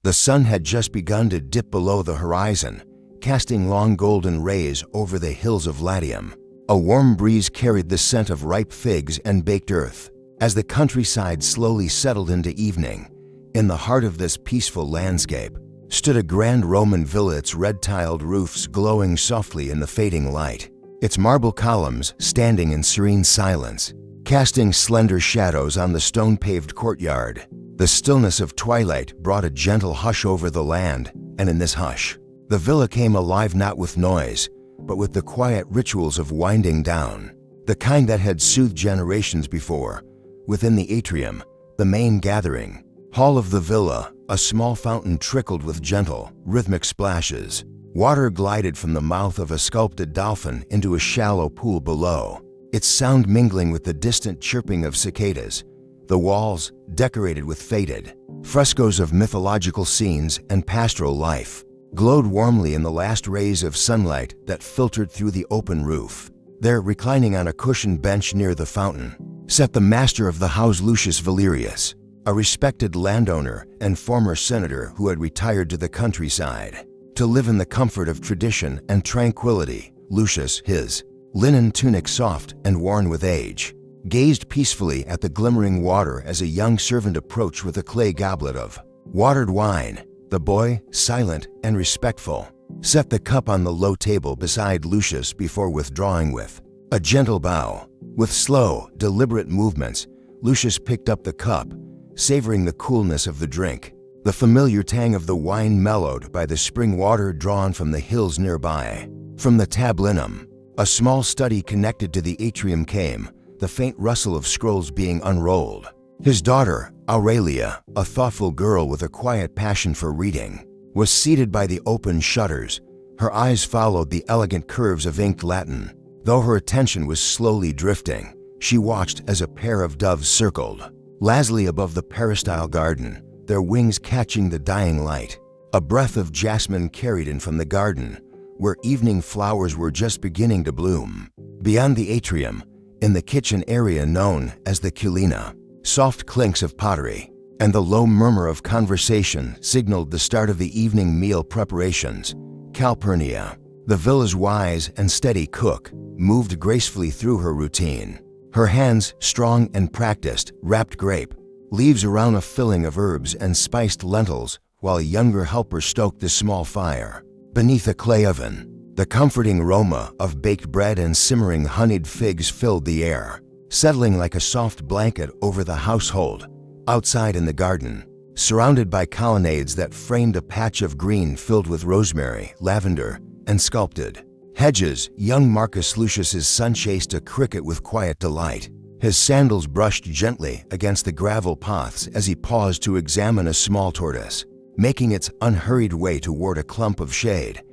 The sun had just begun to dip below the horizon, casting long golden rays over the hills of Latium. A warm breeze carried the scent of ripe figs and baked earth. As the countryside slowly settled into evening, in the heart of this peaceful landscape stood a grand Roman villa, its red-tiled roofs glowing softly in the fading light, its marble columns standing in serene silence, casting slender shadows on the stone-paved courtyard. The stillness of twilight brought a gentle hush over the land, and in this hush, the villa came alive not with noise, but with the quiet rituals of winding down, the kind that had soothed generations before. Within the atrium, the main gathering hall of the villa, a small fountain trickled with gentle, rhythmic splashes. Water glided from the mouth of a sculpted dolphin into a shallow pool below, its sound mingling with the distant chirping of cicadas. The walls, decorated with faded frescoes of mythological scenes and pastoral life, glowed warmly in the last rays of sunlight that filtered through the open roof. There, reclining on a cushioned bench near the fountain, sat the master of the house, Lucius Valerius, a respected landowner and former senator who had retired to the countryside to live in the comfort of tradition and tranquility. Lucius, his linen tunic soft and worn with age, gazed peacefully at the glimmering water as a young servant approached with a clay goblet of watered wine. The boy, silent and respectful, set the cup on the low table beside Lucius before withdrawing with a gentle bow. With slow, deliberate movements, Lucius picked up the cup, savoring the coolness of the drink. The familiar tang of the wine mellowed by the spring water drawn from the hills nearby. From the tablinum, a small study connected to the atrium, came the faint rustle of scrolls being unrolled. His daughter, Aurelia, a thoughtful girl with a quiet passion for reading, was seated by the open shutters. Her eyes followed the elegant curves of inked Latin. Though her attention was slowly drifting, she watched as a pair of doves circled lazily above the peristyle garden, their wings catching the dying light. A breath of jasmine carried in from the garden, where evening flowers were just beginning to bloom. Beyond the atrium, in the kitchen area known as the culina, soft clinks of pottery and the low murmur of conversation signaled the start of the evening meal preparations. Calpurnia, the villa's wise and steady cook, moved gracefully through her routine. Her hands, strong and practiced, wrapped grape leaves around a filling of herbs and spiced lentils, while a younger helper stoked the small fire beneath a clay oven. The comforting aroma of baked bread and simmering honeyed figs filled the air, settling like a soft blanket over the household. Outside in the garden, surrounded by colonnades that framed a patch of green filled with rosemary, lavender, and sculpted hedges, young Marcus Lucius's son chased a cricket with quiet delight. His sandals brushed gently against the gravel paths as he paused to examine a small tortoise, making its unhurried way toward a clump of shade.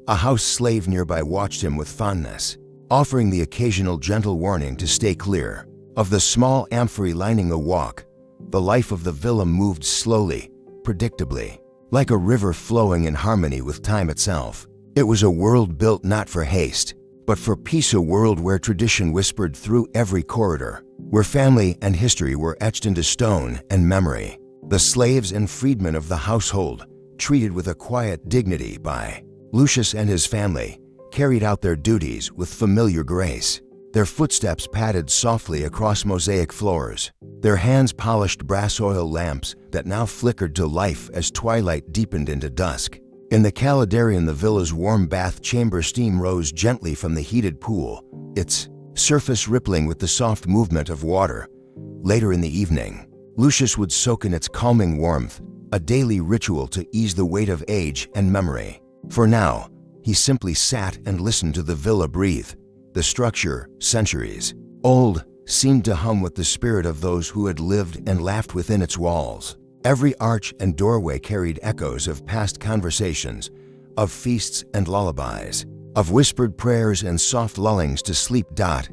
A house slave nearby watched him with fondness, offering the occasional gentle warning to stay clear of the small amphory lining the walk. The life of the villa moved slowly, predictably, like a river flowing in harmony with time itself. It was a world built not for haste, but for peace, a world where tradition whispered through every corridor, where family and history were etched into stone and memory. The slaves and freedmen of the household, treated with a quiet dignity by Lucius and his family, carried out their duties with familiar grace. Their footsteps padded softly across mosaic floors, their hands polished brass oil lamps that now flickered to life as twilight deepened into dusk. In the Calidarian, the villa's warm bath chamber, steam rose gently from the heated pool, its surface rippling with the soft movement of water. Later in the evening, Lucius would soak in its calming warmth, a daily ritual to ease the weight of age and memory. For now, he simply sat and listened to the villa breathe. The structure, centuries old, seemed to hum with the spirit of those who had lived and laughed within its walls. Every arch and doorway carried echoes of past conversations, of feasts and lullabies, of whispered prayers and soft lullings to sleep.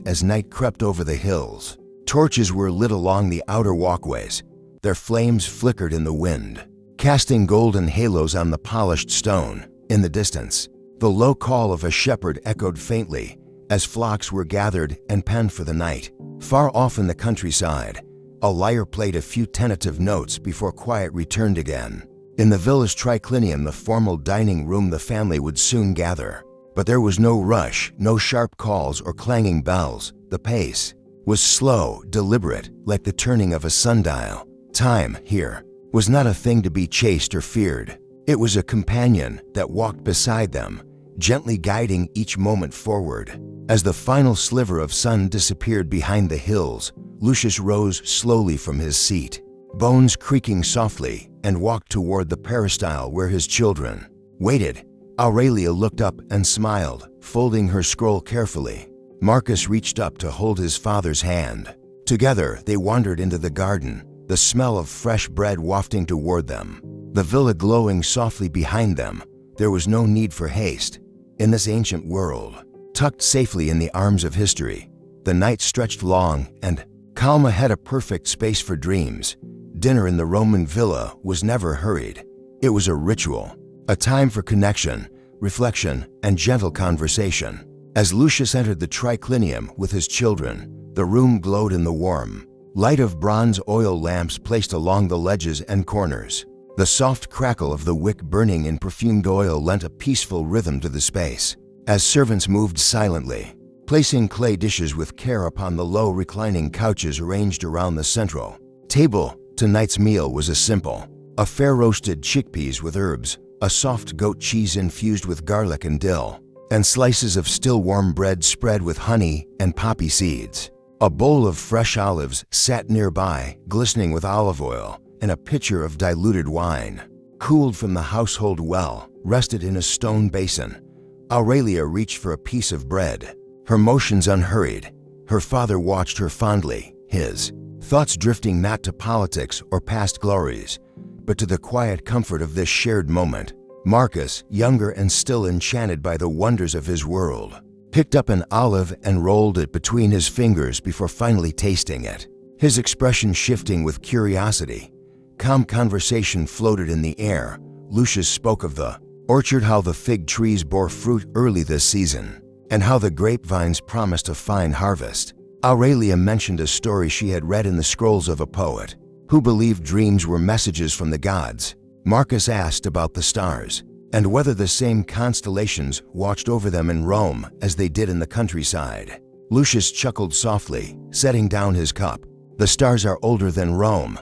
As night crept over the hills, torches were lit along the outer walkways. Their flames flickered in the wind, casting golden halos on the polished stone. In the distance, the low call of a shepherd echoed faintly as flocks were gathered and penned for the night. Far off in the countryside, a lyre played a few tentative notes before quiet returned again. In the villa's triclinium, the formal dining room, the family would soon gather. But there was no rush, no sharp calls or clanging bells. The pace was slow, deliberate, like the turning of a sundial. Time, here, was not a thing to be chased or feared. It was a companion that walked beside them, gently guiding each moment forward. As the final sliver of sun disappeared behind the hills, Lucius rose slowly from his seat, bones creaking softly, and walked toward the peristyle where his children waited. Aurelia looked up and smiled, folding her scroll carefully. Marcus reached up to hold his father's hand. Together, they wandered into the garden, the smell of fresh bread wafting toward them, the villa glowing softly behind them. There was no need for haste. In this ancient world, tucked safely in the arms of history, the night stretched long and calm ahead, a perfect space for dreams. Dinner in the Roman villa was never hurried. It was a ritual, a time for connection, reflection, and gentle conversation. As Lucius entered the triclinium with his children, the room glowed in the warm light of bronze oil lamps placed along the ledges and corners. The soft crackle of the wick burning in perfumed oil lent a peaceful rhythm to the space. As servants moved silently, placing clay dishes with care upon the low reclining couches arranged around the central table, tonight's meal was a simple affair: roasted chickpeas with herbs, a soft goat cheese infused with garlic and dill, and slices of still warm bread spread with honey and poppy seeds. A bowl of fresh olives sat nearby, glistening with olive oil, and a pitcher of diluted wine, cooled from the household well, rested in a stone basin. Aurelia reached for a piece of bread, her motions unhurried. Her father watched her fondly, his thoughts drifting not to politics or past glories, but to the quiet comfort of this shared moment. Marcus, younger and still enchanted by the wonders of his world, picked up an olive and rolled it between his fingers before finally tasting it, his expression shifting with curiosity. Calm conversation floated in the air. Lucius spoke of the orchard, how the fig trees bore fruit early this season, and how the grapevines promised a fine harvest. Aurelia mentioned a story she had read in the scrolls of a poet who believed dreams were messages from the gods. Marcus asked about the stars, and whether the same constellations watched over them in Rome as they did in the countryside. Lucius chuckled softly, setting down his cup. "The stars are older than Rome,"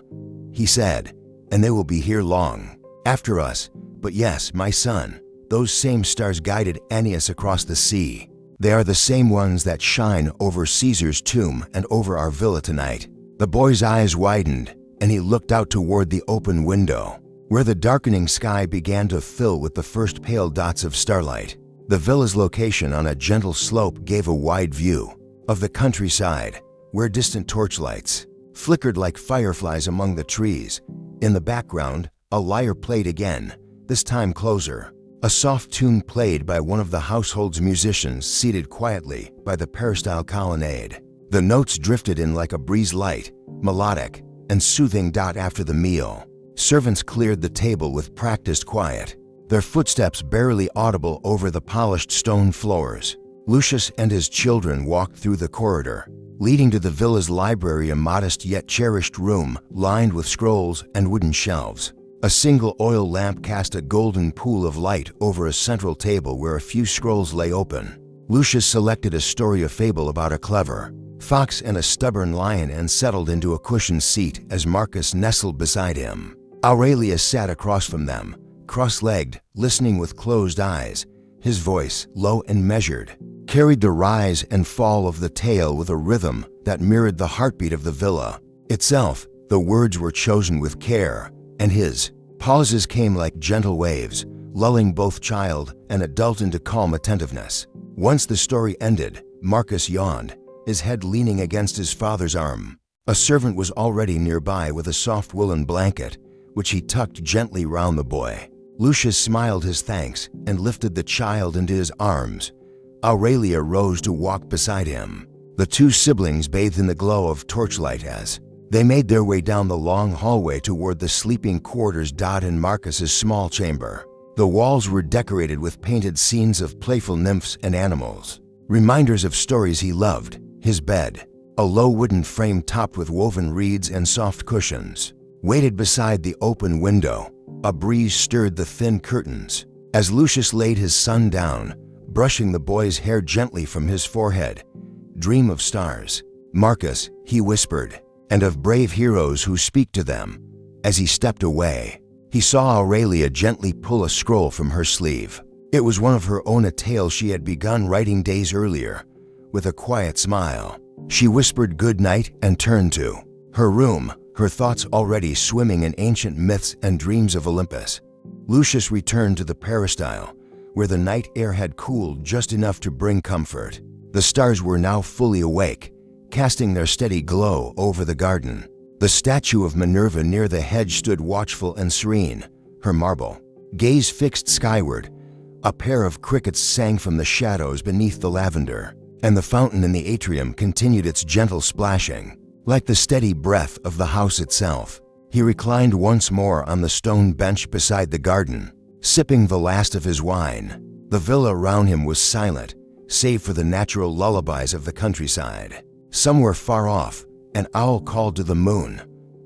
he said, "and they will be here long after us. But yes, my son, those same stars guided Aeneas across the sea. They are the same ones that shine over Caesar's tomb and over our villa tonight." The boy's eyes widened, and he looked out toward the open window, where the darkening sky began to fill with the first pale dots of starlight. The villa's location on a gentle slope gave a wide view of the countryside, where distant torchlights flickered like fireflies among the trees. In the background, a lyre played again, this time closer. A soft tune played by one of the household's musicians seated quietly by the peristyle colonnade. The notes drifted in like a breeze, light, melodic, and soothing. After the meal, servants cleared the table with practiced quiet, their footsteps barely audible over the polished stone floors. Lucius and his children walked through the corridor, leading to the villa's library, a modest yet cherished room lined with scrolls and wooden shelves. A single oil lamp cast a golden pool of light over a central table where a few scrolls lay open. Lucius selected a story, a fable about a clever fox and a stubborn lion, and settled into a cushioned seat as Marcus nestled beside him. Aurelia sat across from them, cross-legged, listening with closed eyes. His voice, low and measured, carried the rise and fall of the tale with a rhythm that mirrored the heartbeat of the villa itself. The words were chosen with care, and his pauses came like gentle waves, lulling both child and adult into calm attentiveness. Once the story ended, Marcus yawned, his head leaning against his father's arm. A servant was already nearby with a soft woolen blanket, which he tucked gently round the boy. Lucius smiled his thanks and lifted the child into his arms. Aurelia rose to walk beside him. The two siblings bathed in the glow of torchlight as they made their way down the long hallway toward the sleeping quarters. In Marcus's small chamber, the walls were decorated with painted scenes of playful nymphs and animals, reminders of stories he loved. His bed, a low wooden frame topped with woven reeds and soft cushions, waited beside the open window. A breeze stirred the thin curtains. As Lucius laid his son down, brushing the boy's hair gently from his forehead, "Dream of stars, Marcus," he whispered, "and of brave heroes who speak to them." As he stepped away, he saw Aurelia gently pull a scroll from her sleeve. It was one of her own, a tale she had begun writing days earlier. With a quiet smile, she whispered good night and turned to her room, her thoughts already swimming in ancient myths and dreams of Olympus. Lucius returned to the peristyle, where the night air had cooled just enough to bring comfort. The stars were now fully awake, casting their steady glow over the garden. The statue of Minerva near the hedge stood watchful and serene, her marble gaze fixed skyward. A pair of crickets sang from the shadows beneath the lavender, and the fountain in the atrium continued its gentle splashing, like the steady breath of the house itself. He reclined once more on the stone bench beside the garden, sipping the last of his wine. The villa around him was silent, save for the natural lullabies of the countryside. Somewhere far off, an owl called to the moon.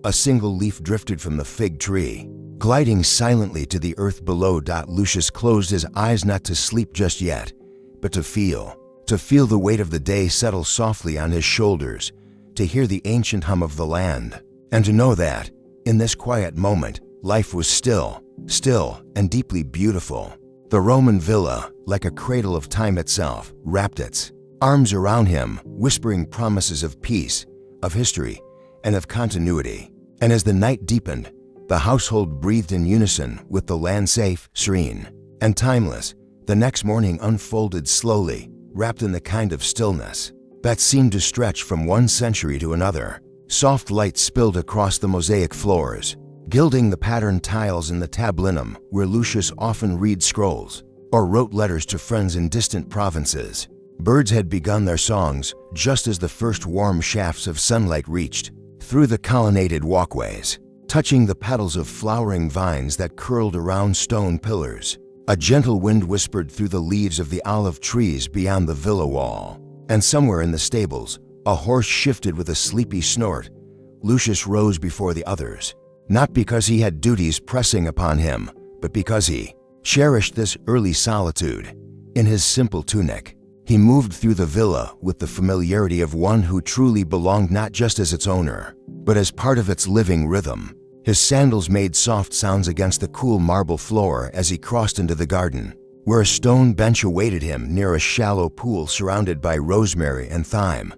A single leaf drifted from the fig tree, gliding silently to the earth below. Lucius closed his eyes, not to sleep just yet, but to feel the weight of the day settle softly on his shoulders, to hear the ancient hum of the land, and to know that, in this quiet moment, life was still and deeply beautiful. The Roman villa, like a cradle of time itself, wrapped its arms around him, whispering promises of peace, of history, and of continuity. And as the night deepened, the household breathed in unison with the land, safe, serene, and timeless. The next morning unfolded slowly, wrapped in the kind of stillness that seemed to stretch from one century to another. Soft light spilled across the mosaic floors, gilding the patterned tiles in the tablinum where Lucius often read scrolls or wrote letters to friends in distant provinces. Birds had begun their songs just as the first warm shafts of sunlight reached through the colonnaded walkways, touching the petals of flowering vines that curled around stone pillars. A gentle wind whispered through the leaves of the olive trees beyond the villa wall, and somewhere in the stables, a horse shifted with a sleepy snort. Lucius rose before the others, not because he had duties pressing upon him, but because he cherished this early solitude. In his simple tunic, he moved through the villa with the familiarity of one who truly belonged, not just as its owner, but as part of its living rhythm. His sandals made soft sounds against the cool marble floor as he crossed into the garden, where a stone bench awaited him near a shallow pool surrounded by rosemary and thyme.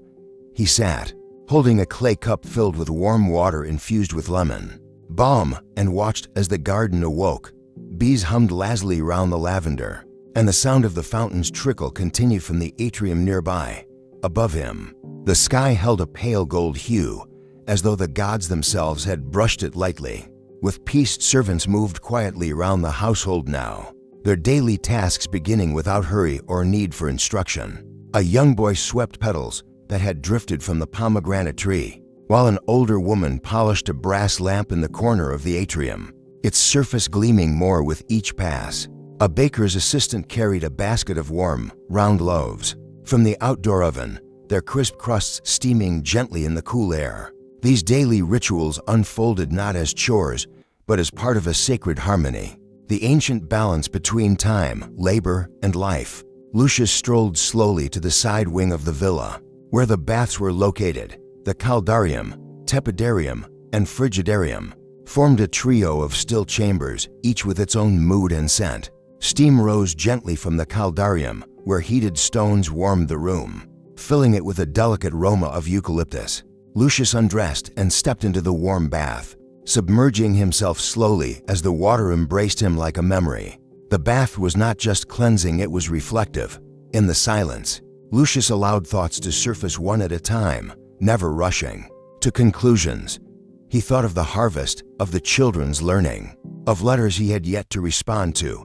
He sat, holding a clay cup filled with warm water infused with lemon balm, and watched as the garden awoke. Bees hummed lazily round the lavender, and the sound of the fountain's trickle continued from the atrium nearby. Above him, the sky held a pale gold hue, as though the gods themselves had brushed it lightly. With peace, servants moved quietly around the household now, their daily tasks beginning without hurry or need for instruction. A young boy swept petals that had drifted from the pomegranate tree, while an older woman polished a brass lamp in the corner of the atrium, its surface gleaming more with each pass. A baker's assistant carried a basket of warm, round loaves from the outdoor oven, their crisp crusts steaming gently in the cool air. These daily rituals unfolded not as chores, but as part of a sacred harmony, the ancient balance between time, labor, and life. Lucius strolled slowly to the side wing of the villa, where the baths were located. The caldarium, tepidarium, and frigidarium formed a trio of still chambers, each with its own mood and scent. Steam rose gently from the caldarium, where heated stones warmed the room, filling it with a delicate aroma of eucalyptus. Lucius undressed and stepped into the warm bath, submerging himself slowly as the water embraced him like a memory. The bath was not just cleansing, it was reflective. In the silence, Lucius allowed thoughts to surface one at a time, never rushing to conclusions. He thought of the harvest, of the children's learning, of letters he had yet to respond to.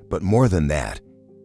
But more than that,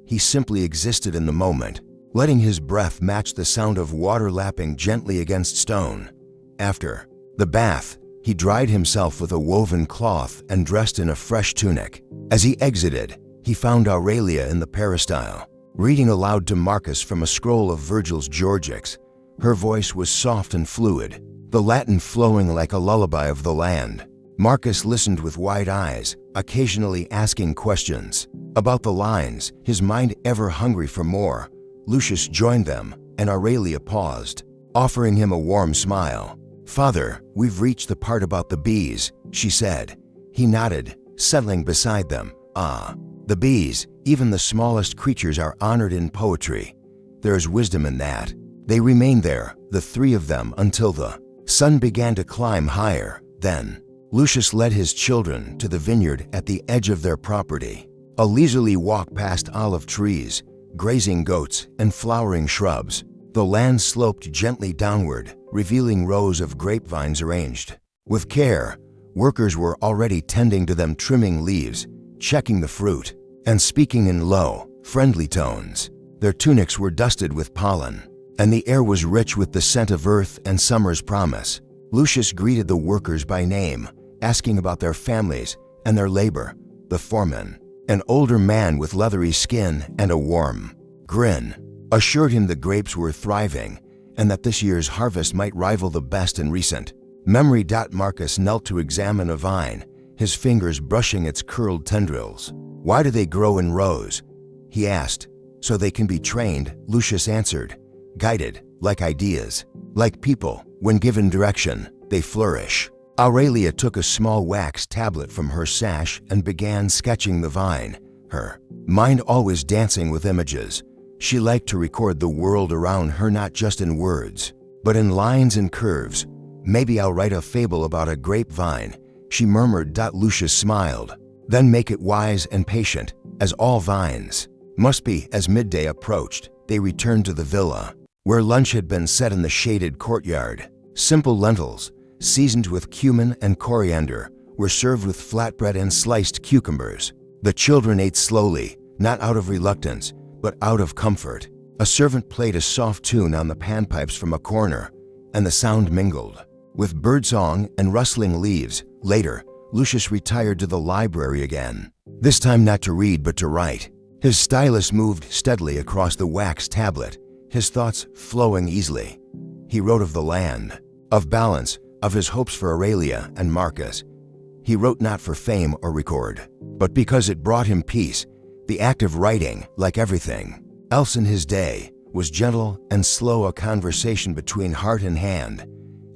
he simply existed in the moment, letting his breath match the sound of water lapping gently against stone. After the bath, he dried himself with a woven cloth and dressed in a fresh tunic. As he exited, he found Aurelia in the peristyle, reading aloud to Marcus from a scroll of Virgil's Georgics. Her voice was soft and fluid, the Latin flowing like a lullaby of the land. Marcus listened with wide eyes, occasionally asking questions. About the lines, his mind ever hungry for more, Lucius joined them, and Aurelia paused, offering him a warm smile. "Father, we've reached the part about the bees," she said. He nodded, settling beside them. "Ah, the bees, even the smallest creatures, are honored in poetry. There's wisdom in that." They remained there, the three of them, until the sun began to climb higher. Then, Lucius led his children to the vineyard at the edge of their property. A leisurely walk past olive trees, grazing goats, and flowering shrubs. The land sloped gently downward, revealing rows of grapevines arranged. With care, workers were already tending to them, trimming leaves, checking the fruit, and speaking in low, friendly tones. Their tunics were dusted with pollen, and the air was rich with the scent of earth and summer's promise. Lucius greeted the workers by name, asking about their families and their labor. The foreman, an older man with leathery skin and a warm grin, assured him the grapes were thriving and that this year's harvest might rival the best in recent memory. Marcus knelt to examine a vine, his fingers brushing its curled tendrils. "Why do they grow in rows?" he asked. "So they can be trained," Lucius answered. "Guided, like ideas. Like people, when given direction, they flourish." Aurelia took a small wax tablet from her sash and began sketching the vine, her mind always dancing with images. She liked to record the world around her, not just in words, but in lines and curves. "Maybe I'll write a fable about a grapevine," she murmured. Lucius smiled. "Then make it wise and patient, as all vines must be." As midday approached, they returned to the villa, where lunch had been set in the shaded courtyard. Simple lentils, seasoned with cumin and coriander, were served with flatbread and sliced cucumbers. The children ate slowly, not out of reluctance, but out of comfort. A servant played a soft tune on the panpipes from a corner, and the sound mingled with birdsong and rustling leaves. Later, Lucius retired to the library again, this time not to read but to write. His stylus moved steadily across the wax tablet, his thoughts flowing easily. He wrote of the land, of balance, of his hopes for Aurelia and Marcus. He wrote not for fame or record, but because it brought him peace. The act of writing, like everything else in his day, was gentle and slow, a conversation between heart and hand.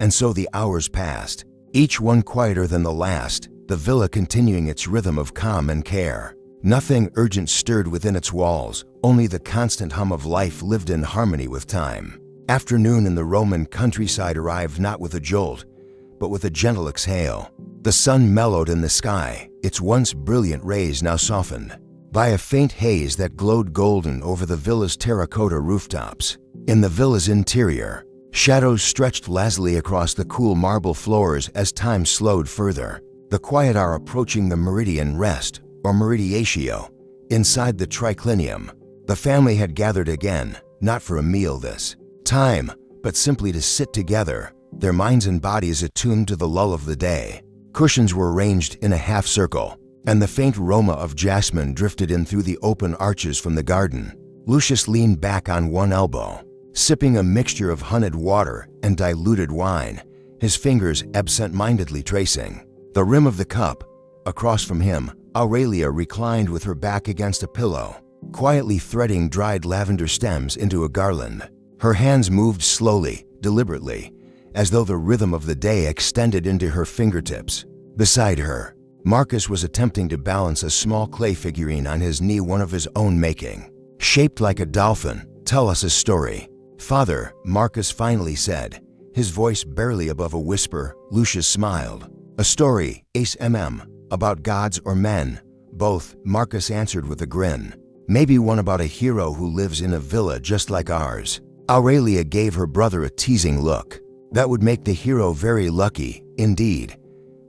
And so the hours passed, each one quieter than the last, the villa continuing its rhythm of calm and care. Nothing urgent stirred within its walls, only the constant hum of life lived in harmony with time. Afternoon in the Roman countryside arrived not with a jolt, but with a gentle exhale. The sun mellowed in the sky, its once brilliant rays now softened by a faint haze that glowed golden over the villa's terracotta rooftops. In the villa's interior, shadows stretched lazily across the cool marble floors as time slowed further. The quiet hour approaching the meridian rest, or meridiatio. Inside the triclinium, the family had gathered again, not for a meal this time, but simply to sit together, their minds and bodies attuned to the lull of the day. Cushions were arranged in a half circle, and the faint aroma of jasmine drifted in through the open arches from the garden. Lucius leaned back on one elbow, sipping a mixture of honeyed water and diluted wine, his fingers absent-mindedly tracing the rim of the cup. Across from him, Aurelia reclined with her back against a pillow, quietly threading dried lavender stems into a garland. Her hands moved slowly, deliberately, as though the rhythm of the day extended into her fingertips. Beside her, Marcus was attempting to balance a small clay figurine on his knee, one of his own making. "Shaped like a dolphin, tell us a story." "Father," Marcus finally said, his voice barely above a whisper. Lucius smiled. "A story, Ace about gods or men?" "Both," Marcus answered with a grin. "Maybe one about a hero who lives in a villa just like ours." Aurelia gave her brother a teasing look. "That would make the hero very lucky, indeed."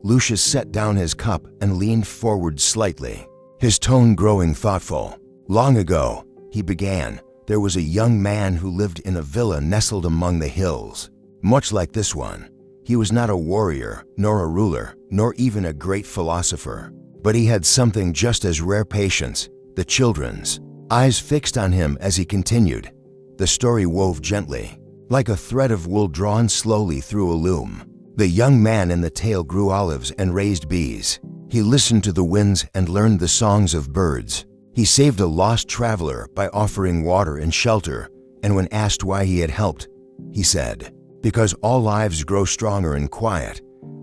Lucius set down his cup and leaned forward slightly, his tone growing thoughtful. "Long ago," he began, "there was a young man who lived in a villa nestled among the hills, much like this one. He was not a warrior, nor a ruler, nor even a great philosopher, but he had something just as rare: patience." The children's eyes fixed on him as he continued. The story wove gently, like a thread of wool drawn slowly through a loom. The young man in the tale grew olives and raised bees. He listened to the winds and learned the songs of birds. He saved a lost traveler by offering water and shelter, and when asked why he had helped, he said, "Because all lives grow stronger in quiet."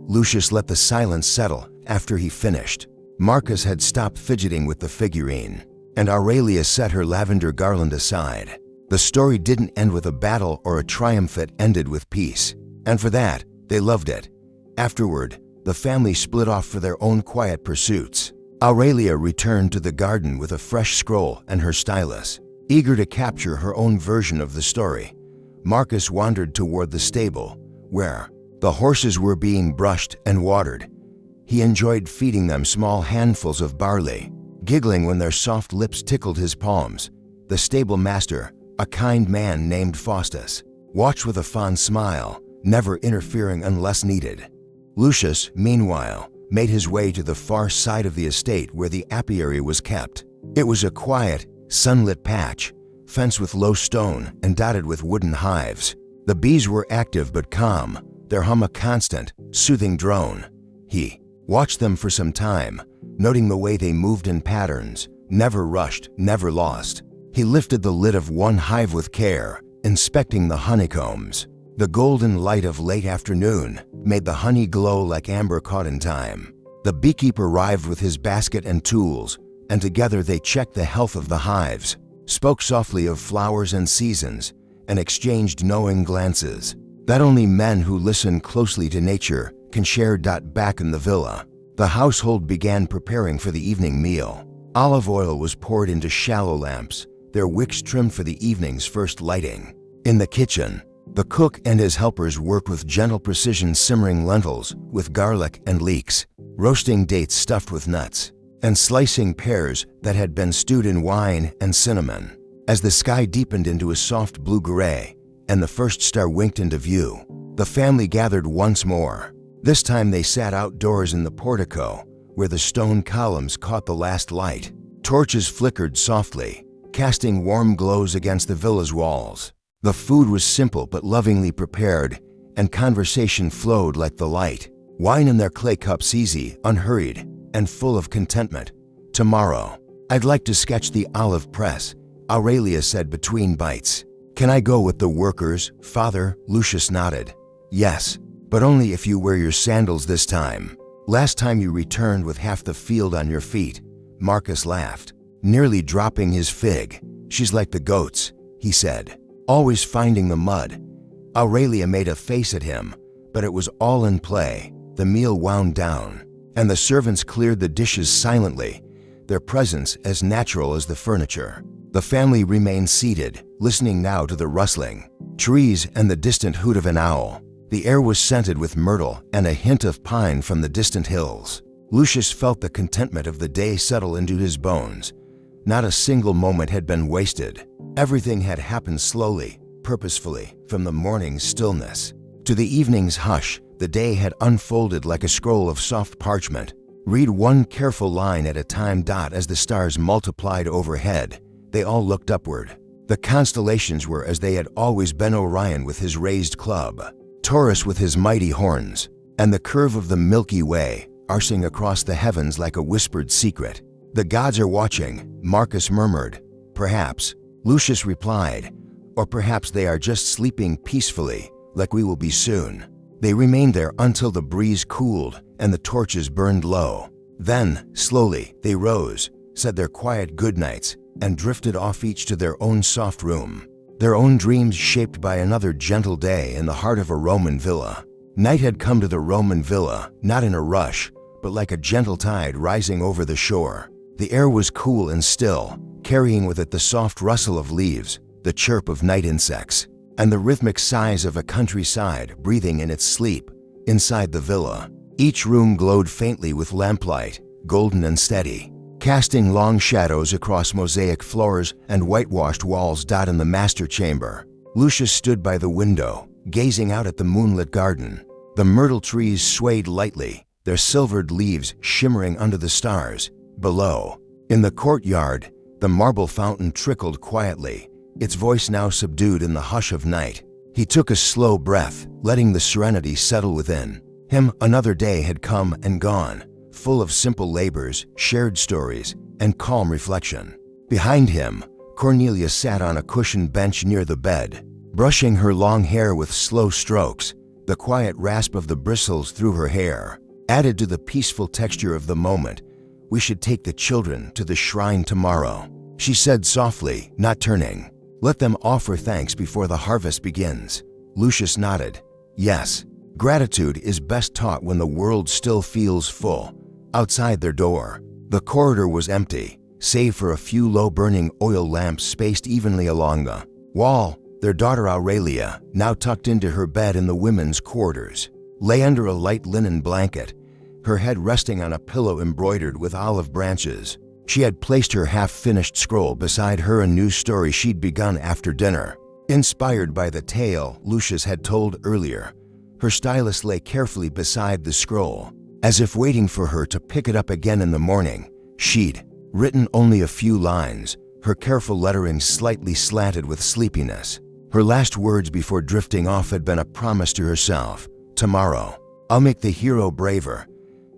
Lucius let the silence settle after he finished. Marcus had stopped fidgeting with the figurine, and Aurelia set her lavender garland aside. The story didn't end with a battle or a triumph, it ended with peace. And for that, they loved it. Afterward, the family split off for their own quiet pursuits. Aurelia returned to the garden with a fresh scroll and her stylus. Eager to capture her own version of the story, Marcus wandered toward the stable, where the horses were being brushed and watered. He enjoyed feeding them small handfuls of barley, giggling when their soft lips tickled his palms. The stable master, a kind man named Faustus, watched with a fond smile, never interfering unless needed. Lucius, meanwhile, made his way to the far side of the estate where the apiary was kept. It was a quiet, sunlit patch, fenced with low stone and dotted with wooden hives. The bees were active but calm, their hum a constant, soothing drone. He watched them for some time, noting the way they moved in patterns, never rushed, never lost. He lifted the lid of one hive with care, inspecting the honeycombs. The golden light of late afternoon made the honey glow like amber caught in time. The beekeeper arrived with his basket and tools, and together they checked the health of the hives, spoke softly of flowers and seasons, and exchanged knowing glances that only men who listen closely to nature can share. Back in the villa, the household began preparing for the evening meal. Olive oil was poured into shallow lamps, their wicks trimmed for the evening's first lighting. In the kitchen, the cook and his helpers worked with gentle precision, simmering lentils with garlic and leeks, roasting dates stuffed with nuts, and slicing pears that had been stewed in wine and cinnamon. As the sky deepened into a soft blue-gray and the first star winked into view, the family gathered once more. This time they sat outdoors in the portico, where the stone columns caught the last light. Torches flickered softly, casting warm glows against the villa's walls. The food was simple but lovingly prepared, and conversation flowed like the light. Wine in their clay cups, easy, unhurried, and full of contentment. "Tomorrow, I'd like to sketch the olive press," Aurelia said between bites. "Can I go with the workers, Father?" Lucius nodded. "Yes, but only if you wear your sandals this time. Last time you returned with half the field on your feet." Marcus laughed, nearly dropping his fig. "She's like the goats," he said, "always finding the mud." Aurelia made a face at him, but it was all in play. The meal wound down, and the servants cleared the dishes silently, their presence as natural as the furniture. The family remained seated, listening now to the rustling trees and the distant hoot of an owl. The air was scented with myrtle and a hint of pine from the distant hills. Lucius felt the contentment of the day settle into his bones. Not a single moment had been wasted. Everything had happened slowly, purposefully, from the morning's stillness to the evening's hush. The day had unfolded like a scroll of soft parchment. Read one careful line at a time. As the stars multiplied overhead, they all looked upward. The constellations were as they had always been: Orion with his raised club, Taurus with his mighty horns, and the curve of the Milky Way arcing across the heavens like a whispered secret. "The gods are watching," Marcus murmured. "Perhaps," Lucius replied, "or perhaps they are just sleeping peacefully, like we will be soon." They remained there until the breeze cooled and the torches burned low. Then, slowly, they rose, said their quiet goodnights, and drifted off, each to their own soft room, their own dreams shaped by another gentle day in the heart of a Roman villa. Night had come to the Roman villa, not in a rush, but like a gentle tide rising over the shore. The air was cool and still, carrying with it the soft rustle of leaves, the chirp of night insects, and the rhythmic sighs of a countryside breathing in its sleep. Inside the villa, each room glowed faintly with lamplight, golden and steady, casting long shadows across mosaic floors and whitewashed walls. In the master chamber, Lucius stood by the window, gazing out at the moonlit garden. The myrtle trees swayed lightly, their silvered leaves shimmering under the stars. Below, in the courtyard, the marble fountain trickled quietly, its voice now subdued in the hush of night. He took a slow breath, letting the serenity settle within him. Another day had come and gone, full of simple labors, shared stories, and calm reflection. Behind him, Cornelia sat on a cushioned bench near the bed, brushing her long hair with slow strokes. The quiet rasp of the bristles through her hair added to the peaceful texture of the moment. "We should take the children to the shrine tomorrow," she said softly, not turning. "Let them offer thanks before the harvest begins." Lucius nodded. Yes, gratitude is best taught when the world still feels full. Outside their door, the corridor was empty, save for a few low-burning oil lamps spaced evenly along the wall. Their daughter Aurelia, now tucked into her bed in the women's quarters, lay under a light linen blanket, her head resting on a pillow embroidered with olive branches. She had placed her half-finished scroll beside her, a new story she'd begun after dinner. Inspired by the tale Lucius had told earlier, her stylus lay carefully beside the scroll, as if waiting for her to pick it up again in the morning. She'd written only a few lines, her careful lettering slightly slanted with sleepiness. Her last words before drifting off had been a promise to herself. "Tomorrow, I'll make the hero braver."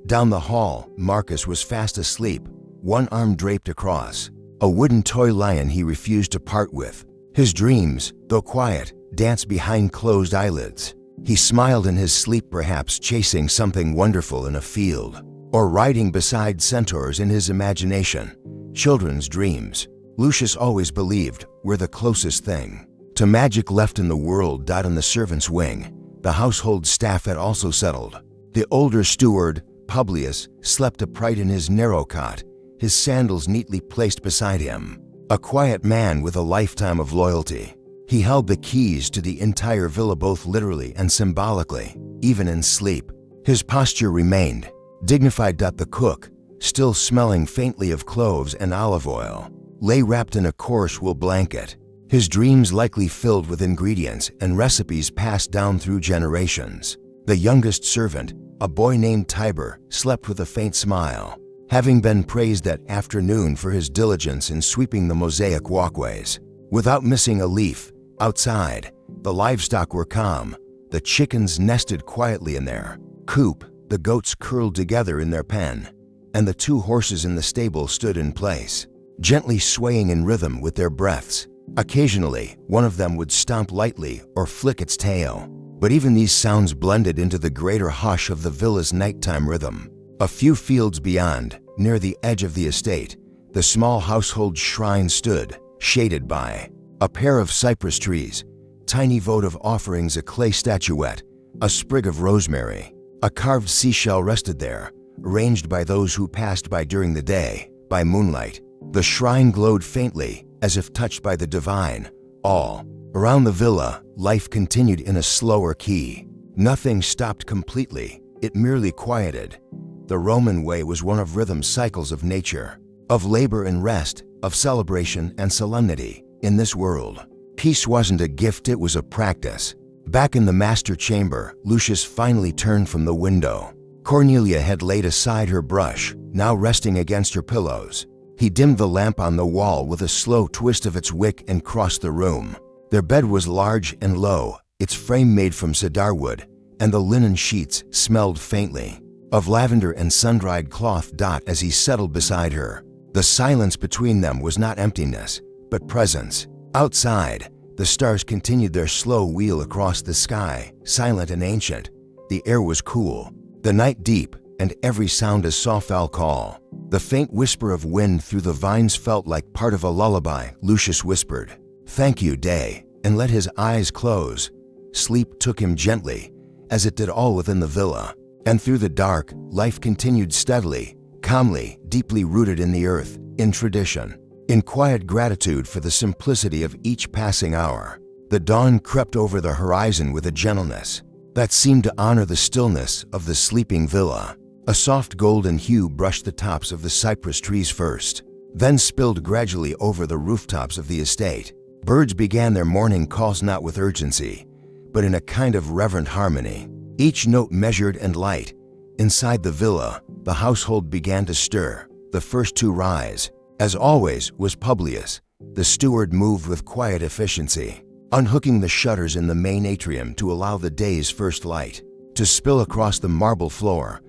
Down the hall, Marcus was fast asleep, one arm draped across a wooden toy lion he refused to part with. His dreams, though quiet, danced behind closed eyelids. He smiled in his sleep, perhaps chasing something wonderful in a field, or riding beside centaurs in his imagination. Children's dreams, Lucius always believed, were the closest thing to magic left in the world. In the servants' wing, the household staff had also settled. The older steward, Publius, slept upright in his narrow cot, his sandals neatly placed beside him. A quiet man with a lifetime of loyalty. He held the keys to the entire villa both literally and symbolically, even in sleep. His posture remained dignified. The cook, still smelling faintly of cloves and olive oil, lay wrapped in a coarse wool blanket, his dreams likely filled with ingredients and recipes passed down through generations. The youngest servant, a boy named Tiber, slept with a faint smile, having been praised that afternoon for his diligence in sweeping the mosaic walkways. Without missing a leaf, outside, the livestock were calm. The chickens nested quietly in their coop, the goats curled together in their pen, and the two horses in the stable stood in place, gently swaying in rhythm with their breaths. Occasionally, one of them would stomp lightly or flick its tail, but even these sounds blended into the greater hush of the villa's nighttime rhythm. A few fields beyond, near the edge of the estate, the small household shrine stood, shaded by a pair of cypress trees, tiny votive offerings, a clay statuette, a sprig of rosemary. A carved seashell rested there, arranged by those who passed by during the day. By moonlight, the shrine glowed faintly, as if touched by the divine. All around the villa, life continued in a slower key. Nothing stopped completely, it merely quieted. The Roman way was one of rhythm cycles of nature, of labor and rest, of celebration and solemnity. In this world, peace wasn't a gift, it was a practice. Back in the master chamber, Lucius finally turned from the window. Cornelia had laid aside her brush, now resting against her pillows. He dimmed the lamp on the wall with a slow twist of its wick and crossed the room. Their bed was large and low, its frame made from cedar wood, and the linen sheets smelled faintly of lavender and sun-dried cloth. As he settled beside her, the silence between them was not emptiness, but presence. Outside, the stars continued their slow wheel across the sky, silent and ancient. The air was cool, the night deep, and every sound a soft call. The faint whisper of wind through the vines felt like part of a lullaby. Lucius whispered, "Thank you, day," and let his eyes close. Sleep took him gently, as it did all within the villa. And through the dark, life continued steadily, calmly, deeply rooted in the earth, in tradition, in quiet gratitude for the simplicity of each passing hour. The dawn crept over the horizon with a gentleness that seemed to honor the stillness of the sleeping villa. A soft golden hue brushed the tops of the cypress trees first, then spilled gradually over the rooftops of the estate. Birds began their morning calls not with urgency, but in a kind of reverent harmony, each note measured and light. Inside the villa, the household began to stir, the first to rise. As always, was Publius. The steward moved with quiet efficiency, unhooking the shutters in the main atrium to allow the day's first light to spill across the marble floor.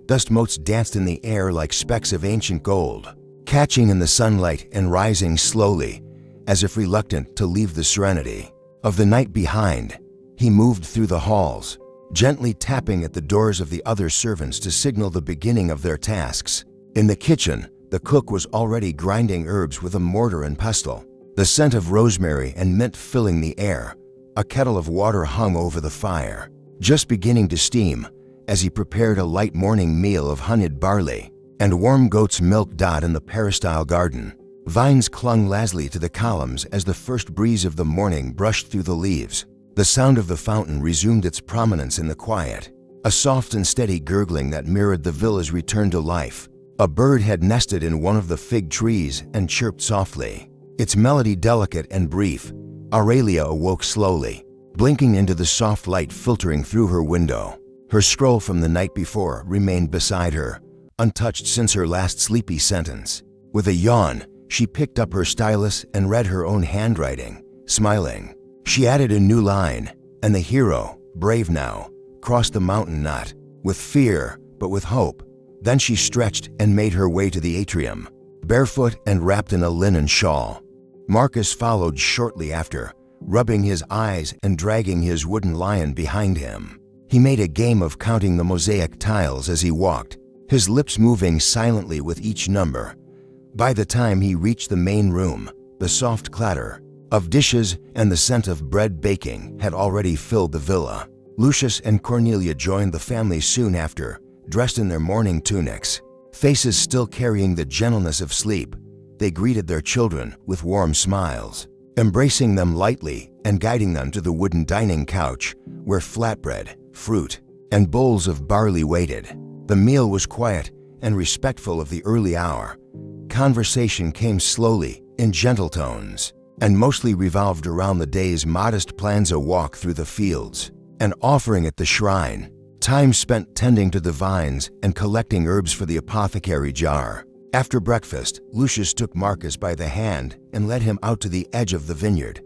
Dust motes danced in the air like specks of ancient gold, catching in the sunlight and rising slowly, as if reluctant to leave the serenity of the night behind. He moved through the halls, gently tapping at the doors of the other servants to signal the beginning of their tasks. In the kitchen, the cook was already grinding herbs with a mortar and pestle, the scent of rosemary and mint filling the air. A kettle of water hung over the fire, just beginning to steam, as he prepared a light morning meal of honeyed barley and warm goat's milk. In the peristyle garden, vines clung lazily to the columns as the first breeze of the morning brushed through the leaves. The sound of the fountain resumed its prominence in the quiet, a soft and steady gurgling that mirrored the villa's return to life. A bird had nested in one of the fig trees and chirped softly, its melody delicate and brief. Aurelia awoke slowly, blinking into the soft light filtering through her window. Her scroll from the night before remained beside her, untouched since her last sleepy sentence. With a yawn, she picked up her stylus and read her own handwriting, smiling. She added a new line, and the hero, brave now, crossed the mountain not with fear, but with hope. Then she stretched and made her way to the atrium, barefoot and wrapped in a linen shawl. Marcus followed shortly after, rubbing his eyes and dragging his wooden lion behind him. He made a game of counting the mosaic tiles as he walked, his lips moving silently with each number. By the time he reached the main room, the soft clatter of dishes and the scent of bread baking had already filled the villa. Lucius and Cornelia joined the family soon after, dressed in their morning tunics, faces still carrying the gentleness of sleep. They greeted their children with warm smiles, embracing them lightly and guiding them to the wooden dining couch where flatbread, fruit, and bowls of barley waited. The meal was quiet and respectful of the early hour. Conversation came slowly, in gentle tones, and mostly revolved around the day's modest plans: a walk through the fields, an offering at the shrine, time spent tending to the vines and collecting herbs for the apothecary jar. After breakfast, Lucius took Marcus by the hand and led him out to the edge of the vineyard.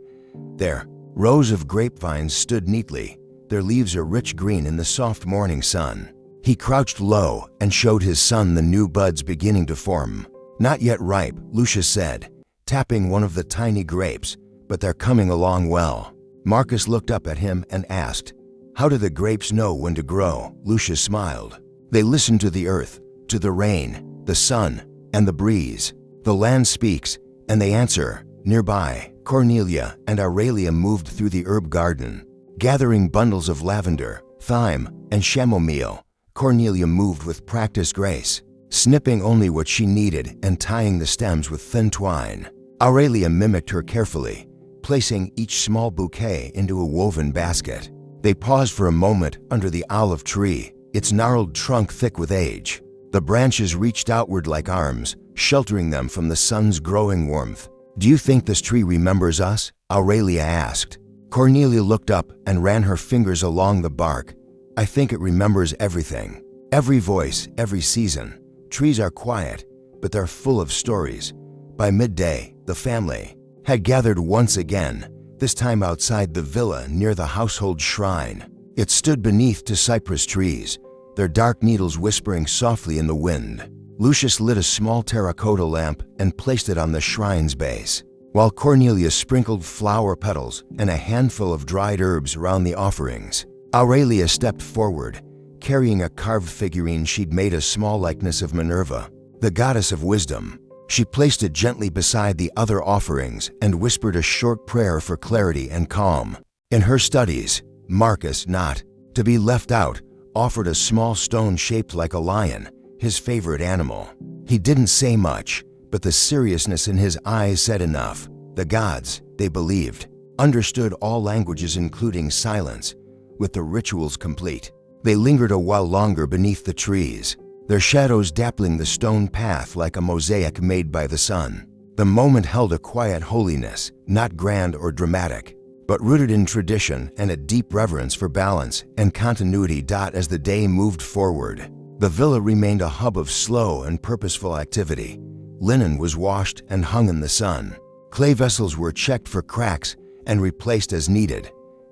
There, rows of grapevines stood neatly, their leaves a rich green in the soft morning sun. He crouched low and showed his son the new buds beginning to form. "Not yet ripe," Lucius said, tapping one of the tiny grapes, "but they're coming along well." Marcus looked up at him and asked, "How do the grapes know when to grow?" Lucius smiled. "They listen to the earth, to the rain, the sun, and the breeze. The land speaks, and they answer." Nearby, Cornelia and Aurelia moved through the herb garden, gathering bundles of lavender, thyme, and chamomile. Cornelia moved with practiced grace, snipping only what she needed and tying the stems with thin twine. Aurelia mimicked her carefully, placing each small bouquet into a woven basket. They paused for a moment under the olive tree, its gnarled trunk thick with age. The branches reached outward like arms, sheltering them from the sun's growing warmth. "Do you think this tree remembers us?" Aurelia asked. Cornelia looked up and ran her fingers along the bark. "I think it remembers everything. Every voice, every season. Trees are quiet, but they're full of stories." By midday, the family had gathered once again, this time outside the villa near the household shrine. It stood beneath two cypress trees, their dark needles whispering softly in the wind. Lucius lit a small terracotta lamp and placed it on the shrine's base, while Cornelia sprinkled flower petals and a handful of dried herbs around the offerings. Aurelia stepped forward, carrying a carved figurine she'd made, a small likeness of Minerva, the goddess of wisdom. She placed it gently beside the other offerings and whispered a short prayer for clarity and calm. In her studies, Marcus, not to be left out, offered a small stone shaped like a lion, his favorite animal. He didn't say much, but the seriousness in his eyes said enough. The gods, they believed, understood all languages including silence. With the rituals complete, they lingered a while longer beneath the trees, their shadows dappling the stone path like a mosaic made by the sun. The moment held a quiet holiness, not grand or dramatic, but rooted in tradition and a deep reverence for balance and continuity. As the day moved forward, the villa remained a hub of slow and purposeful activity. Linen was washed and hung in the sun. Clay vessels were checked for cracks and replaced as needed.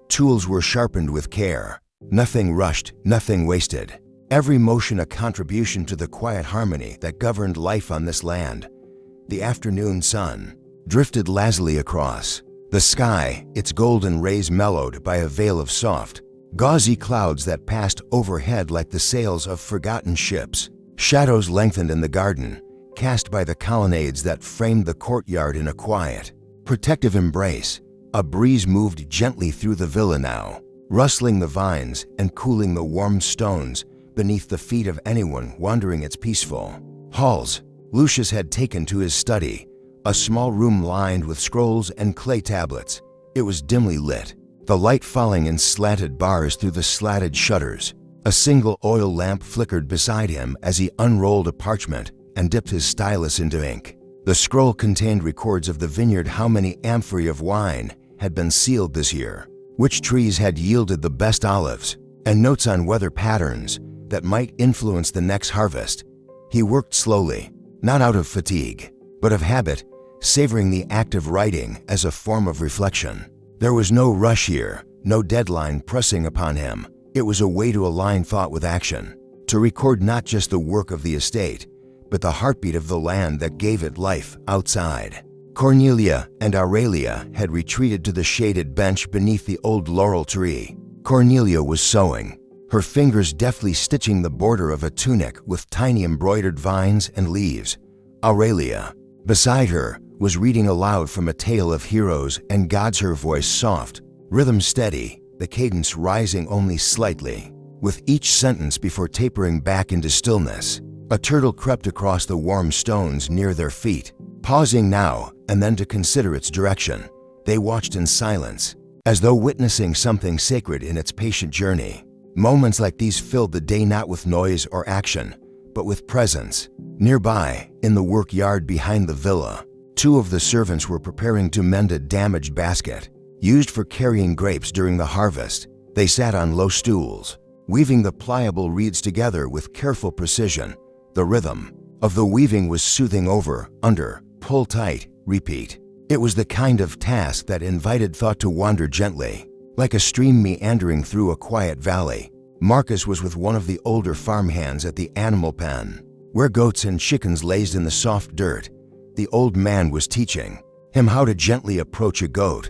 Tools were sharpened with care. Nothing rushed, nothing wasted. every motion a contribution to the quiet harmony that governed life on this land. The afternoon sun drifted lazily across the sky, its golden rays mellowed by a veil of soft, gauzy clouds that passed overhead like the sails of forgotten ships. Shadows lengthened in the garden, cast by the colonnades that framed the courtyard in a quiet, protective embrace. A breeze moved gently through the villa now, rustling the vines and cooling the warm stones beneath the feet of anyone wandering its peaceful halls. Lucius had taken to his study, a small room lined with scrolls and clay tablets. It was dimly lit, the light falling in slanted bars through the slatted shutters. A single oil lamp flickered beside him as he unrolled a parchment and dipped his stylus into ink. The scroll contained records of the vineyard, how many amphorae of wine had been sealed this year, which trees had yielded the best olives, and notes on weather patterns that might influence the next harvest. He worked slowly, not out of fatigue, but of habit, savoring the act of writing as a form of reflection. There was no rush here, no deadline pressing upon him. It was a way to align thought with action, to record not just the work of the estate, but the heartbeat of the land that gave it life outside. Cornelia and Aurelia had retreated to the shaded bench beneath the old laurel tree. Cornelia was sewing, her fingers deftly stitching the border of a tunic with tiny embroidered vines and leaves. Aurelia, beside her, was reading aloud from a tale of heroes and gods, her voice soft, rhythm steady, the cadence rising only slightly with each sentence before tapering back into stillness. A turtle crept across the warm stones near their feet, pausing now and then to consider its direction. They watched in silence, as though witnessing something sacred in its patient journey. Moments like these filled the day, not with noise or action, but with presence. Nearby, in the work yard behind the villa, two of the servants were preparing to mend a damaged basket, used for carrying grapes during the harvest. They sat on low stools, weaving the pliable reeds together with careful precision. The rhythm of the weaving was soothing: over, under, pull tight, repeat. It was the kind of task that invited thought to wander gently, like a stream meandering through a quiet valley. Marcus was with one of the older farmhands at the animal pen, where goats and chickens lazed in the soft dirt. The old man was teaching him how to gently approach a goat,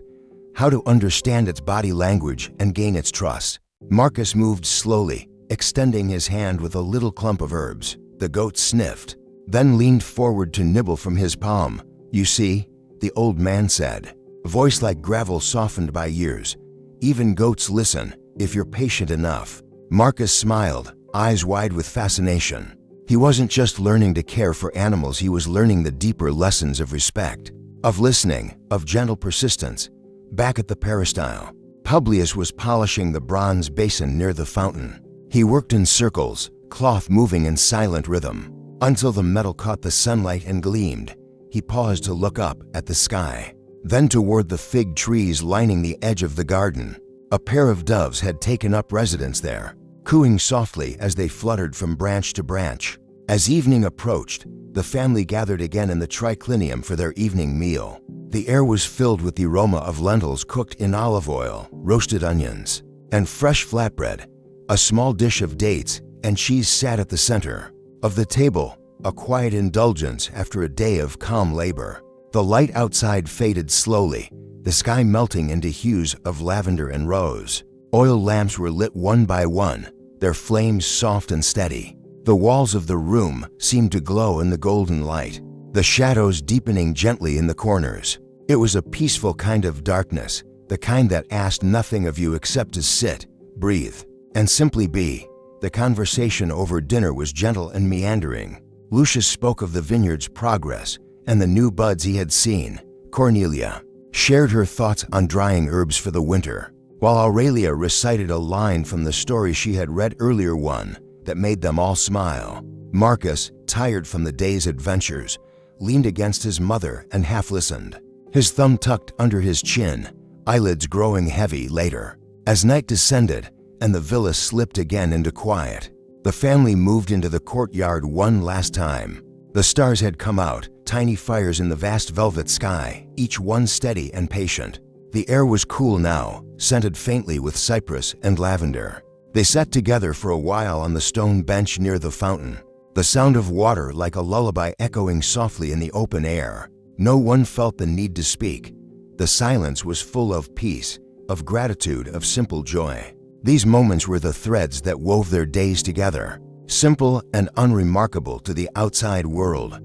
how to understand its body language and gain its trust. Marcus moved slowly, extending his hand with a little clump of herbs. The goat sniffed, then leaned forward to nibble from his palm. "You see," the old man said, a voice like gravel softened by years, "even goats listen, if you're patient enough." Marcus smiled, eyes wide with fascination. He wasn't just learning to care for animals, he was learning the deeper lessons of respect, of listening, of gentle persistence. Back at the peristyle, Publius was polishing the bronze basin near the fountain. He worked in circles, cloth moving in silent rhythm, until the metal caught the sunlight and gleamed. He paused to look up at the sky, then toward the fig trees lining the edge of the garden. A pair of doves had taken up residence there, cooing softly as they fluttered from branch to branch. As evening approached, the family gathered again in the triclinium for their evening meal. The air was filled with the aroma of lentils cooked in olive oil, roasted onions, and fresh flatbread. A small dish of dates and cheese sat at the center of the table, a quiet indulgence after a day of calm labor. The light outside faded slowly, the sky melting into hues of lavender and rose. Oil lamps were lit one by one, their flames soft and steady. The walls of the room seemed to glow in the golden light, the shadows deepening gently in the corners. It was a peaceful kind of darkness, the kind that asked nothing of you except to sit, breathe, and simply be. The conversation over dinner was gentle and meandering. Lucius spoke of the vineyard's progress and the new buds he had seen. Cornelia shared her thoughts on drying herbs for the winter, while Aurelia recited a line from the story she had read earlier, one that made them all smile. Marcus, tired from the day's adventures, leaned against his mother and half listened, his thumb tucked under his chin, eyelids growing heavy later. As night descended and the villa slipped again into quiet, the family moved into the courtyard one last time. The stars had come out, tiny fires in the vast velvet sky, each one steady and patient. The air was cool now, scented faintly with cypress and lavender. They sat together for a while on the stone bench near the fountain, the sound of water like a lullaby echoing softly in the open air. No one felt the need to speak. The silence was full of peace, of gratitude, of simple joy. These moments were the threads that wove their days together, simple and unremarkable to the outside world,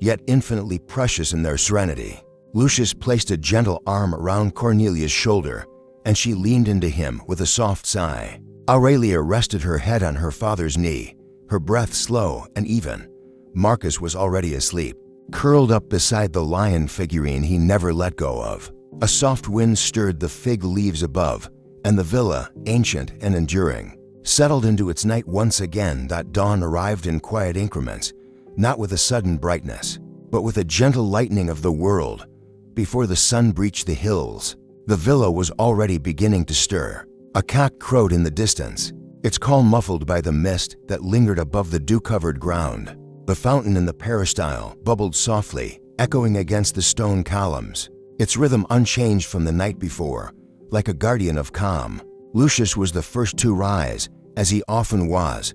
yet infinitely precious in their serenity. Lucius placed a gentle arm around Cornelia's shoulder, and she leaned into him with a soft sigh. Aurelia rested her head on her father's knee, her breath slow and even. Marcus was already asleep, curled up beside the lion figurine he never let go of. A soft wind stirred the fig leaves above, and the villa, ancient and enduring, settled into its night once again. Dawn arrived in quiet increments, not with a sudden brightness, but with a gentle lightening of the world. Before the sun breached the hills, the villa was already beginning to stir. A cock crowed in the distance, its call muffled by the mist that lingered above the dew-covered ground. The fountain in the peristyle bubbled softly, echoing against the stone columns, its rhythm unchanged from the night before, like a guardian of calm. Lucius was the first to rise, as he often was.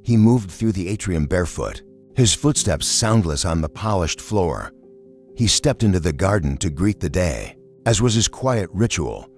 He moved through the atrium barefoot, his footsteps soundless on the polished floor. He stepped into the garden to greet the day, as was his quiet ritual,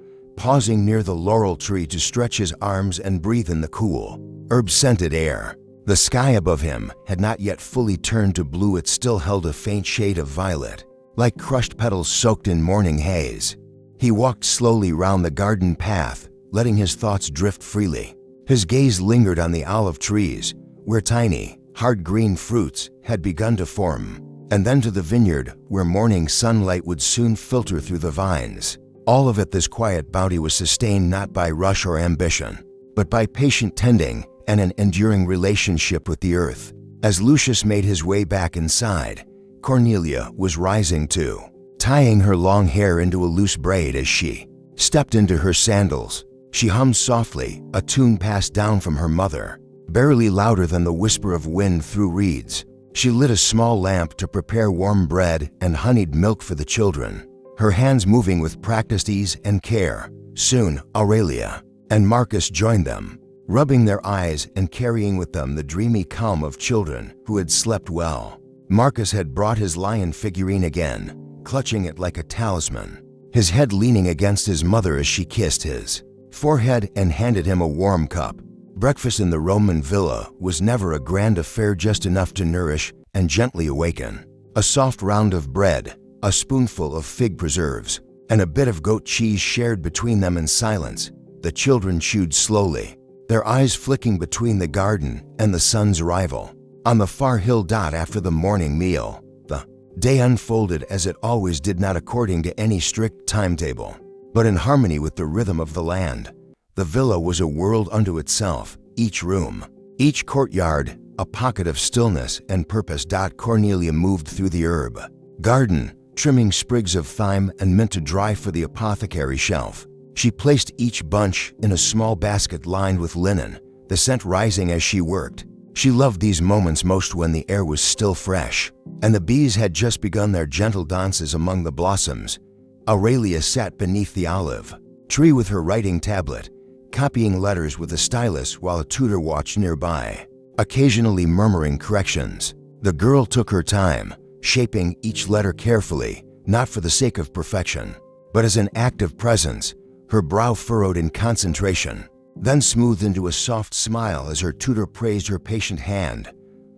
pausing near the laurel tree to stretch his arms and breathe in the cool, herb-scented air. The sky above him had not yet fully turned to blue. It still held a faint shade of violet, like crushed petals soaked in morning haze. He walked slowly round the garden path, letting his thoughts drift freely. His gaze lingered on the olive trees, where tiny, hard green fruits had begun to form, and then to the vineyard, where morning sunlight would soon filter through the vines. All of it, this quiet bounty, was sustained not by rush or ambition, but by patient tending and an enduring relationship with the earth. As Lucius made his way back inside, Cornelia was rising too, tying her long hair into a loose braid as she stepped into her sandals. She hummed softly, a tune passed down from her mother, barely louder than the whisper of wind through reeds. She lit a small lamp to prepare warm bread and honeyed milk for the children, her hands moving with practiced ease and care. Soon, Aurelia and Marcus joined them, rubbing their eyes and carrying with them the dreamy calm of children who had slept well. Marcus had brought his lion figurine again, clutching it like a talisman, his head leaning against his mother as she kissed his forehead and handed him a warm cup. Breakfast in the Roman villa was never a grand affair, just enough to nourish and gently awaken. A soft round of bread, a spoonful of fig preserves, and a bit of goat cheese shared between them in silence. The children chewed slowly, their eyes flicking between the garden and the sun's arrival. On the far hill, after the morning meal, the day unfolded as it always did, not according to any strict timetable, but in harmony with the rhythm of the land. The villa was a world unto itself, each room, each courtyard, a pocket of stillness and purpose. Cornelia moved through the herb garden, trimming sprigs of thyme and mint to dry for the apothecary shelf. She placed each bunch in a small basket lined with linen, the scent rising as she worked. She loved these moments most when the air was still fresh, and the bees had just begun their gentle dances among the blossoms. Aurelia sat beneath the olive tree with her writing tablet, copying letters with a stylus while a tutor watched nearby, occasionally murmuring corrections. The girl took her time, shaping each letter carefully, not for the sake of perfection, but as an act of presence, her brow furrowed in concentration, then smoothed into a soft smile as her tutor praised her patient hand.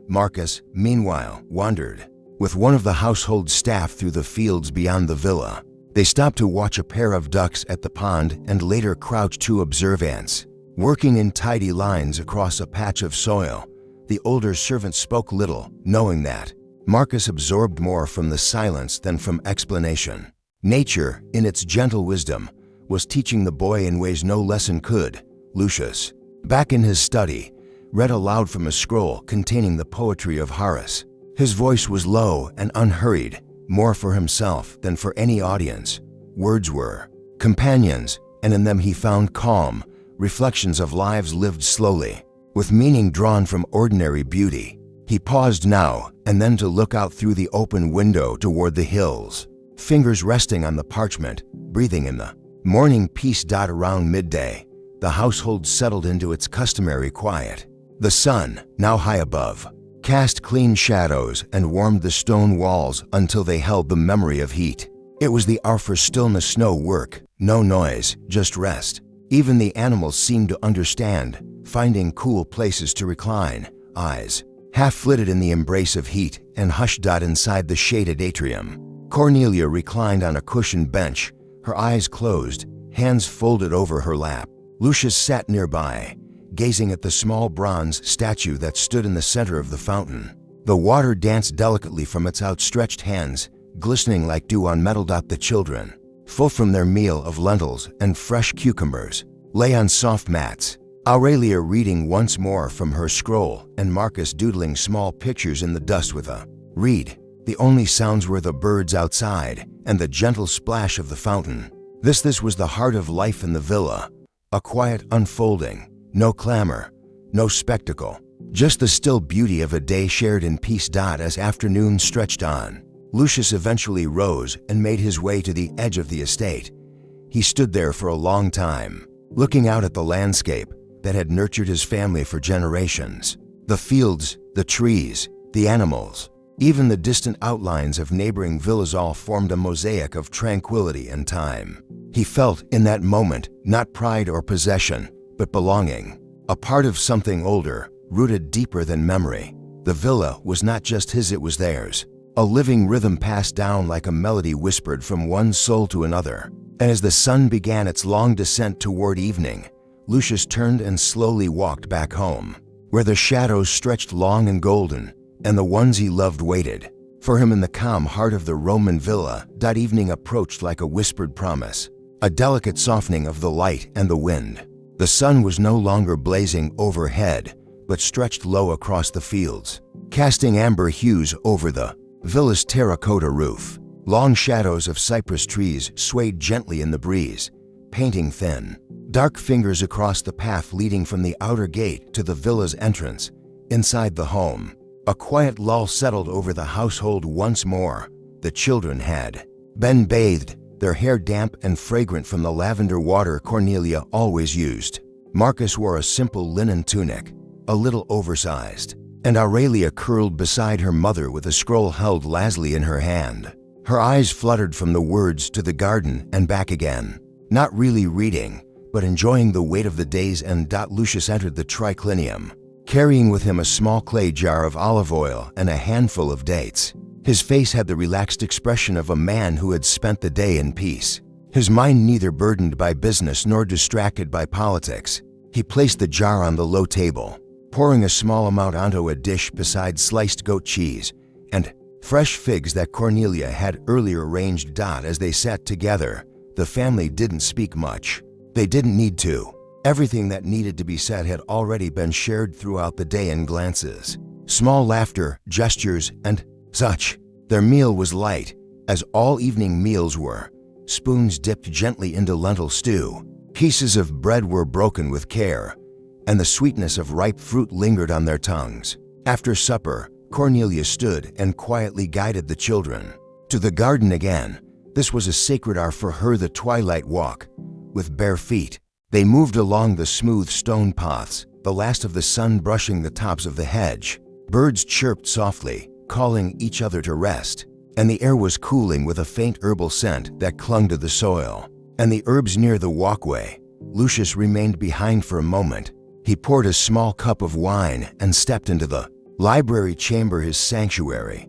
Marcus, meanwhile, wandered with one of the household staff through the fields beyond the villa. They stopped to watch a pair of ducks at the pond and later crouched to observe ants working in tidy lines across a patch of soil. The older servant spoke little, knowing that Marcus absorbed more from the silence than from explanation. Nature, in its gentle wisdom, was teaching the boy in ways no lesson could. Lucius, back in his study, read aloud from a scroll containing the poetry of Horace. His voice was low and unhurried, more for himself than for any audience. Words were companions, and in them he found calm, reflections of lives lived slowly, with meaning drawn from ordinary beauty. He paused now and then to look out through the open window toward the hills, fingers resting on the parchment, breathing in the morning peace. Around midday, the household settled into its customary quiet. The sun, now high above, cast clean shadows and warmed the stone walls until they held the memory of heat. It was the hour for stillness, no work, no noise, just rest. Even the animals seemed to understand, finding cool places to recline, eyes half-flitted in the embrace of heat and hushed inside the shaded atrium. Cornelia reclined on a cushioned bench, her eyes closed, hands folded over her lap. Lucius sat nearby, gazing at the small bronze statue that stood in the center of the fountain. The water danced delicately from its outstretched hands, glistening like dew on metal. The children, full from their meal of lentils and fresh cucumbers, lay on soft mats, Aurelia reading once more from her scroll and Marcus doodling small pictures in the dust with a reed. The only sounds were the birds outside and the gentle splash of the fountain. This was the heart of life in the villa, a quiet unfolding, no clamor, no spectacle, just the still beauty of a day shared in peace. As afternoon stretched on, Lucius eventually rose and made his way to the edge of the estate. He stood there for a long time, looking out at the landscape that had nurtured his family for generations. The fields, the trees, the animals, even the distant outlines of neighboring villas all formed a mosaic of tranquility and time. He felt in that moment not pride or possession, but belonging, a part of something older, rooted deeper than memory. The villa was not just his, it was theirs, a living rhythm passed down like a melody whispered from one soul to another. And as the sun began its long descent toward evening, Lucius turned and slowly walked back home, where the shadows stretched long and golden, and the ones he loved waited for him in the calm heart of the Roman villa. Evening approached like a whispered promise, a delicate softening of the light and the wind. The sun was no longer blazing overhead, but stretched low across the fields, casting amber hues over the villa's terracotta roof. Long shadows of cypress trees swayed gently in the breeze, painting thin, dark fingers across the path leading from the outer gate to the villa's entrance. Inside the home, a quiet lull settled over the household once more. The children had been bathed, their hair damp and fragrant from the lavender water Cornelia always used. Marcus wore a simple linen tunic, a little oversized, and Aurelia curled beside her mother with a scroll held lazily in her hand. Her eyes fluttered from the words to the garden and back again, not really reading, but enjoying the weight of the days. And Lucius entered the triclinium, carrying with him a small clay jar of olive oil and a handful of dates. His face had the relaxed expression of a man who had spent the day in peace, his mind neither burdened by business nor distracted by politics. He placed the jar on the low table, pouring a small amount onto a dish beside sliced goat cheese and fresh figs that Cornelia had earlier arranged. As they sat together, the family didn't speak much. They didn't need to. Everything that needed to be said had already been shared throughout the day in glances, small laughter, gestures, and such. Their meal was light, as all evening meals were, spoons dipped gently into lentil stew. Pieces of bread were broken with care, and the sweetness of ripe fruit lingered on their tongues. After supper, Cornelia stood and quietly guided the children to the garden again. This was a sacred hour for her, the twilight walk. With bare feet, they moved along the smooth stone paths, the last of the sun brushing the tops of the hedge. Birds chirped softly, calling each other to rest, and the air was cooling with a faint herbal scent that clung to the soil and the herbs near the walkway. Lucius remained behind for a moment. He poured a small cup of wine and stepped into the library chamber, his sanctuary.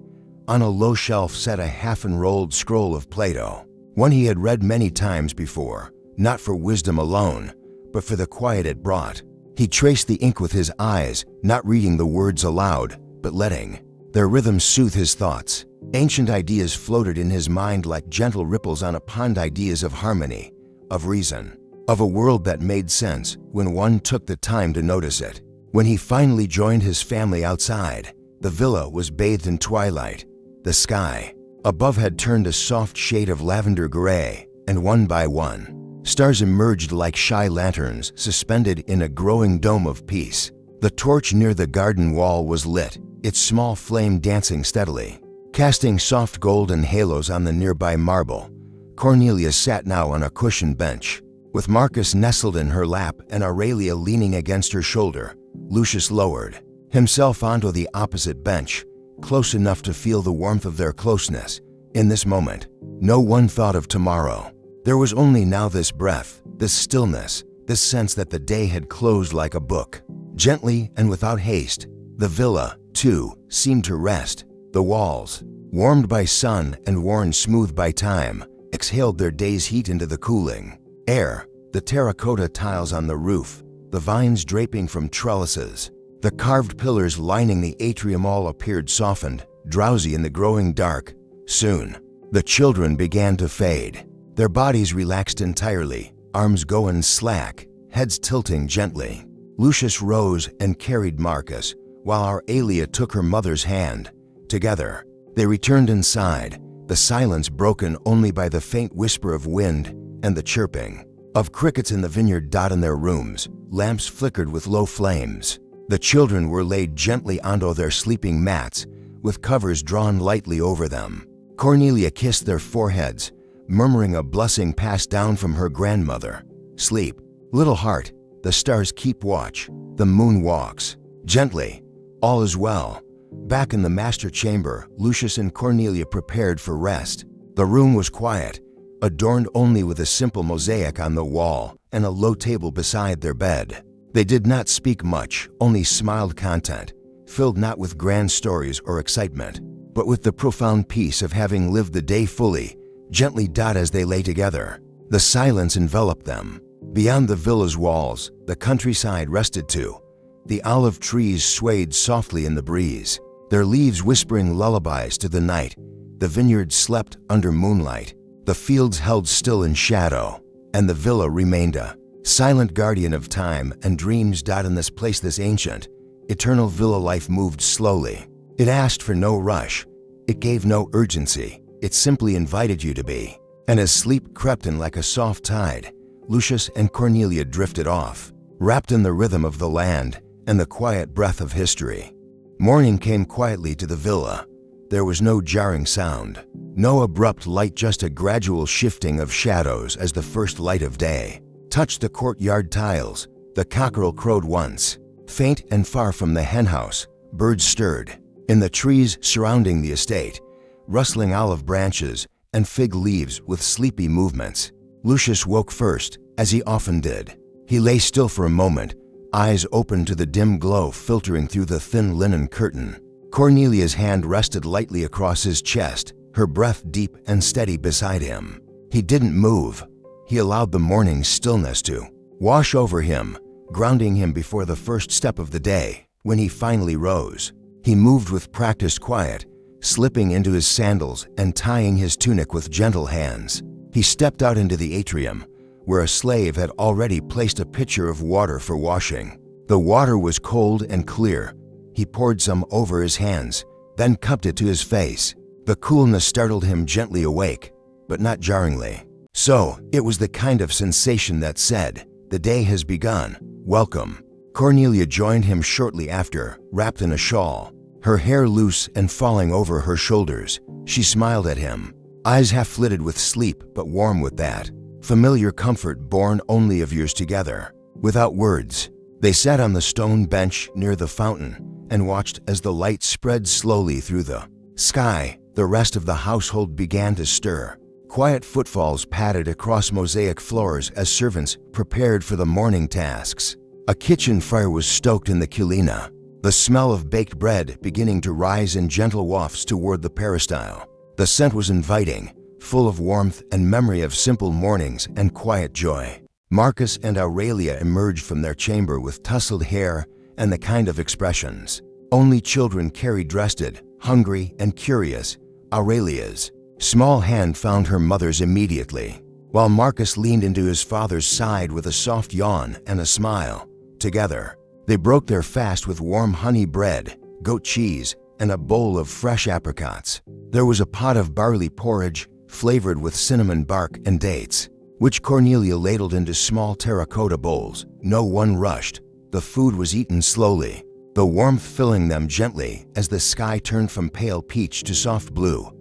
On a low shelf sat a half-unrolled scroll of Plato, one he had read many times before, not for wisdom alone, but for the quiet it brought. He traced the ink with his eyes, not reading the words aloud, but letting their rhythm soothe his thoughts. Ancient ideas floated in his mind like gentle ripples on a pond, ideas of harmony, of reason, of a world that made sense when one took the time to notice it. When he finally joined his family outside, the villa was bathed in twilight. The sky above had turned a soft shade of lavender gray, and one by one, stars emerged like shy lanterns suspended in a growing dome of peace. The torch near the garden wall was lit, its small flame dancing steadily, casting soft golden halos on the nearby marble. Cornelia sat now on a cushioned bench, With Marcus nestled in her lap and Aurelia leaning against her shoulder, Lucius lowered himself onto the opposite bench, close enough to feel the warmth of their closeness. In this moment, no one thought of tomorrow. There was only now this breath, this stillness, this sense that the day had closed like a book. Gently and without haste, the villa, too, seemed to rest. The walls, warmed by sun and worn smooth by time, exhaled their day's heat into the cooling air. The terracotta tiles on the roof, the vines draping from trellises, the carved pillars lining the atrium all appeared softened, drowsy in the growing dark. Soon, the children began to fade. Their bodies relaxed entirely, arms going slack, heads tilting gently. Lucius rose and carried Marcus, while Aurelia took her mother's hand. Together, they returned inside, the silence broken only by the faint whisper of wind and the chirping of crickets in the vineyard. In their rooms, lamps flickered with low flames. The children were laid gently onto their sleeping mats, with covers drawn lightly over them. Cornelia kissed their foreheads, murmuring a blessing passed down from her grandmother. Sleep, little heart, the stars keep watch, the moon walks gently, all is well. Back in the master chamber, Lucius and Cornelia prepared for rest. The room was quiet, adorned only with a simple mosaic on the wall and a low table beside their bed. They did not speak much, only smiled content, filled not with grand stories or excitement, but with the profound peace of having lived the day fully, gently. As they lay together, the silence enveloped them. Beyond the villa's walls, the countryside rested too. The olive trees swayed softly in the breeze, their leaves whispering lullabies to the night. The vineyard slept under moonlight, the fields held still in shadow, and the villa remained a silent guardian of time and dreams. In this place, this ancient, eternal villa, life moved slowly. It asked for no rush, it gave no urgency, it simply invited you to be. And as sleep crept in like a soft tide, Lucius and Cornelia drifted off, wrapped in the rhythm of the land and the quiet breath of history. Morning came quietly to the villa. There was no jarring sound, no abrupt light, just a gradual shifting of shadows as the first light of day touched the courtyard tiles. The cockerel crowed once. Faint and far from the henhouse, birds stirred. In the trees surrounding the estate, rustling olive branches and fig leaves with sleepy movements. Lucius woke first, as he often did. He lay still for a moment, eyes open to the dim glow filtering through the thin linen curtain. Cornelia's hand rested lightly across his chest, her breath deep and steady beside him. He didn't move. He allowed the morning stillness to wash over him, grounding him before the first step of the day. When he finally rose, he moved with practiced quiet, slipping into his sandals and tying his tunic with gentle hands. He stepped out into the atrium, where a slave had already placed a pitcher of water for washing. The water was cold and clear. He poured some over his hands, then cupped it to his face. The coolness startled him gently awake, but not jarringly. So, it was the kind of sensation that said, "The day has begun. Welcome." Cornelia joined him shortly after, wrapped in a shawl, her hair loose and falling over her shoulders. She smiled at him, eyes half flitted with sleep but warm with that familiar comfort born only of years together. Without words, they sat on the stone bench near the fountain and watched as the light spread slowly through the sky. The rest of the household began to stir. Quiet footfalls padded across mosaic floors as servants prepared for the morning tasks. A kitchen fire was stoked in the cucina, the smell of baked bread beginning to rise in gentle wafts toward the peristyle. The scent was inviting, full of warmth and memory of simple mornings and quiet joy. Marcus and Aurelia emerged from their chamber with tousled hair and the kind of expressions only children carry. Dressed, hungry and curious, Aurelia's small hand found her mother's immediately, while Marcus leaned into his father's side with a soft yawn and a smile. Together, they broke their fast with warm honey bread, goat cheese, and a bowl of fresh apricots. There was a pot of barley porridge, flavored with cinnamon bark and dates, which Cornelia ladled into small terracotta bowls. No one rushed. The food was eaten slowly, the warmth filling them gently as the sky turned from pale peach to soft blue.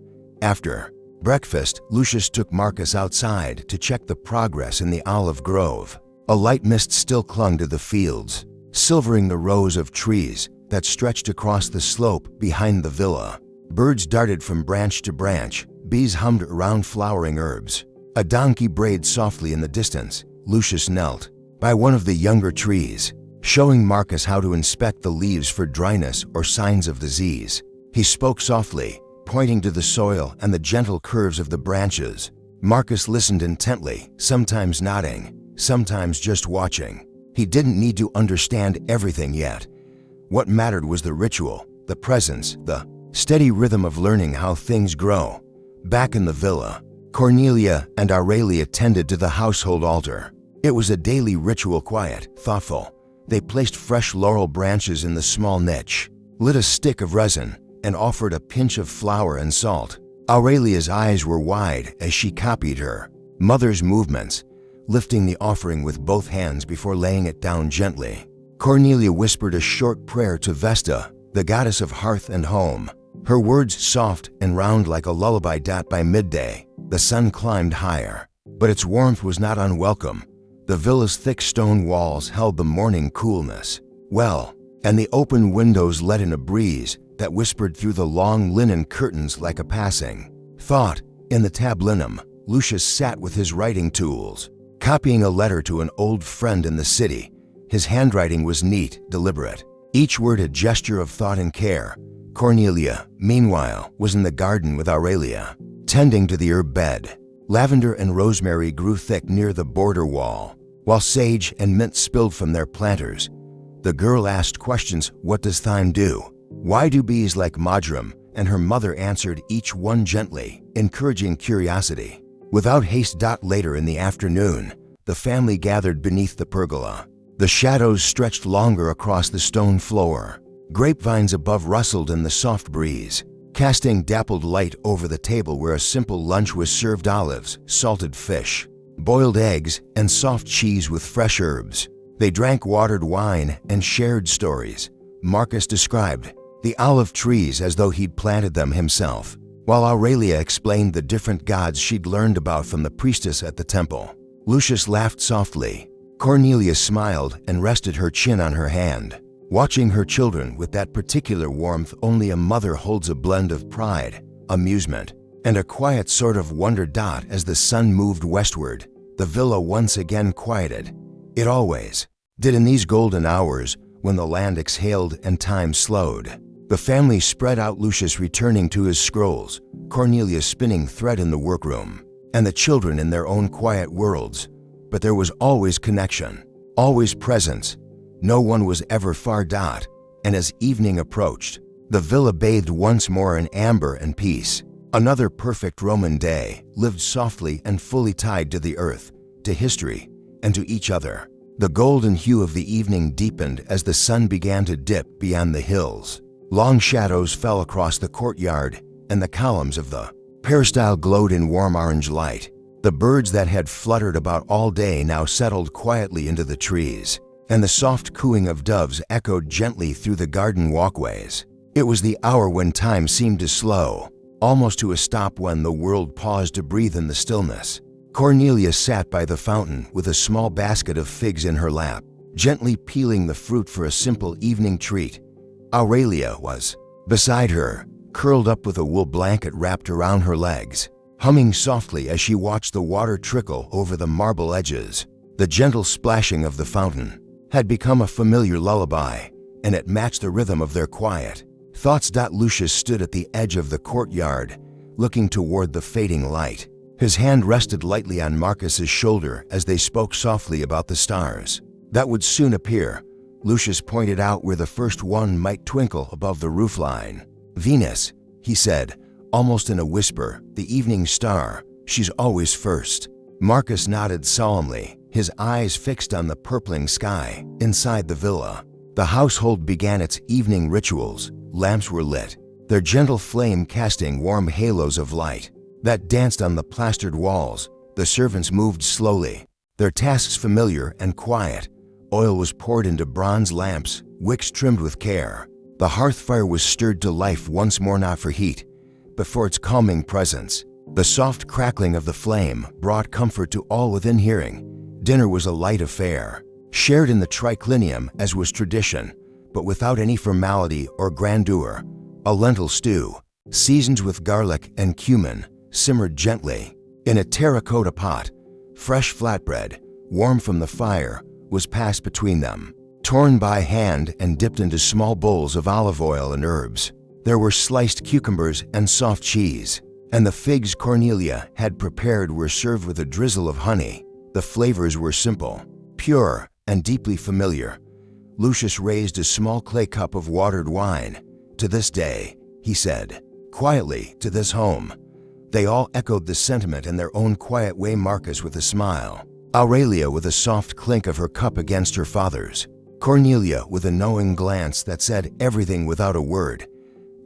After Breakfast, Lucius took Marcus outside to check the progress in the olive grove. A light mist still clung to the fields, silvering the rows of trees that stretched across the slope behind the villa. Birds darted from branch to branch, bees hummed around flowering herbs. A donkey brayed softly in the distance. Lucius knelt by one of the younger trees, showing Marcus how to inspect the leaves for dryness or signs of disease. He spoke softly, pointing to the soil and the gentle curves of the branches. Marcus listened intently, sometimes nodding, sometimes just watching. He didn't need to understand everything yet. What mattered was the ritual, the presence, the steady rhythm of learning how things grow. Back in the villa, Cornelia and Aurelia tended to the household altar. It was a daily ritual, quiet, thoughtful. They placed fresh laurel branches in the small niche, lit a stick of resin, and offered a pinch of flour and salt. Aurelia's eyes were wide as she copied her mother's movements, lifting the offering with both hands before laying it down gently. Cornelia whispered a short prayer to Vesta, the goddess of hearth and home. Her words soft and round like a lullaby. By midday, the sun climbed higher, but its warmth was not unwelcome. The villa's thick stone walls held the morning coolness well, and the open windows let in a breeze that whispered through the long linen curtains like a passing thought. In the tablinum, Lucius sat with his writing tools, copying a letter to an old friend in the city. His handwriting was neat, deliberate, each word a gesture of thought and care. Cornelia, meanwhile, was in the garden with Aurelia, tending to the herb bed. Lavender and rosemary grew thick near the border wall, while sage and mint spilled from their planters. The girl asked questions. What does thyme do? Why do bees like marjoram? And her mother answered each one gently, encouraging curiosity. Without haste. Later in the afternoon, the family gathered beneath the pergola. The shadows stretched longer across the stone floor. Grapevines above rustled in the soft breeze, casting dappled light over the table where a simple lunch was served: olives, salted fish, boiled eggs, and soft cheese with fresh herbs. They drank watered wine and shared stories. Marcus described the olive trees as though he'd planted them himself, while Aurelia explained the different gods she'd learned about from the priestess at the temple. Lucius laughed softly. Cornelia smiled and rested her chin on her hand, watching her children with that particular warmth only a mother holds, a blend of pride, amusement, and a quiet sort of wonder. As the sun moved westward, the villa once again quieted. It always did in these golden hours when the land exhaled and time slowed. The family spread out, Lucius returning to his scrolls, Cornelia spinning thread in the workroom, and the children in their own quiet worlds. But there was always connection, always presence. No one was ever far. And as evening approached, the villa bathed once more in amber and peace. Another perfect Roman day, lived softly and fully tied to the earth, to history, and to each other. The golden hue of the evening deepened as the sun began to dip beyond the hills. Long shadows fell across the courtyard, and the columns of the peristyle glowed in warm orange light. The birds that had fluttered about all day now settled quietly into the trees, and the soft cooing of doves echoed gently through the garden walkways. It was the hour when time seemed to slow, almost to a stop, when the world paused to breathe in the stillness. Cornelia sat by the fountain with a small basket of figs in her lap, gently peeling the fruit for a simple evening treat. Aurelia was beside her, curled up with a wool blanket wrapped around her legs, humming softly as she watched the water trickle over the marble edges. The gentle splashing of the fountain had become a familiar lullaby, and it matched the rhythm of their quiet thoughts. Lucius stood at the edge of the courtyard, looking toward the fading light. His hand rested lightly on Marcus's shoulder as they spoke softly about the stars that would soon appear. Lucius pointed out where the first one might twinkle above the roofline. Venus, he said, almost in a whisper, the evening star. She's always first. Marcus nodded solemnly, his eyes fixed on the purpling sky. Inside the villa, the household began its evening rituals. Lamps were lit, their gentle flame casting warm halos of light that danced on the plastered walls. The servants moved slowly, their tasks familiar and quiet. Oil was poured into bronze lamps, wicks trimmed with care. The hearth fire was stirred to life once more, not for heat, but for its calming presence. The soft crackling of the flame brought comfort to all within hearing. Dinner was a light affair, shared in the triclinium as was tradition, but without any formality or grandeur. A lentil stew, seasoned with garlic and cumin, simmered gently. In a terracotta pot, fresh flatbread, warm from the fire, was passed between them, torn by hand and dipped into small bowls of olive oil and herbs. There were sliced cucumbers and soft cheese, and the figs Cornelia had prepared were served with a drizzle of honey. The flavors were simple, pure, and deeply familiar. Lucius raised a small clay cup of watered wine. "To this day," he said, quietly, "to this home." They all echoed the sentiment in their own quiet way, Marcus with a smile, Aurelia with a soft clink of her cup against her father's, Cornelia with a knowing glance that said everything without a word.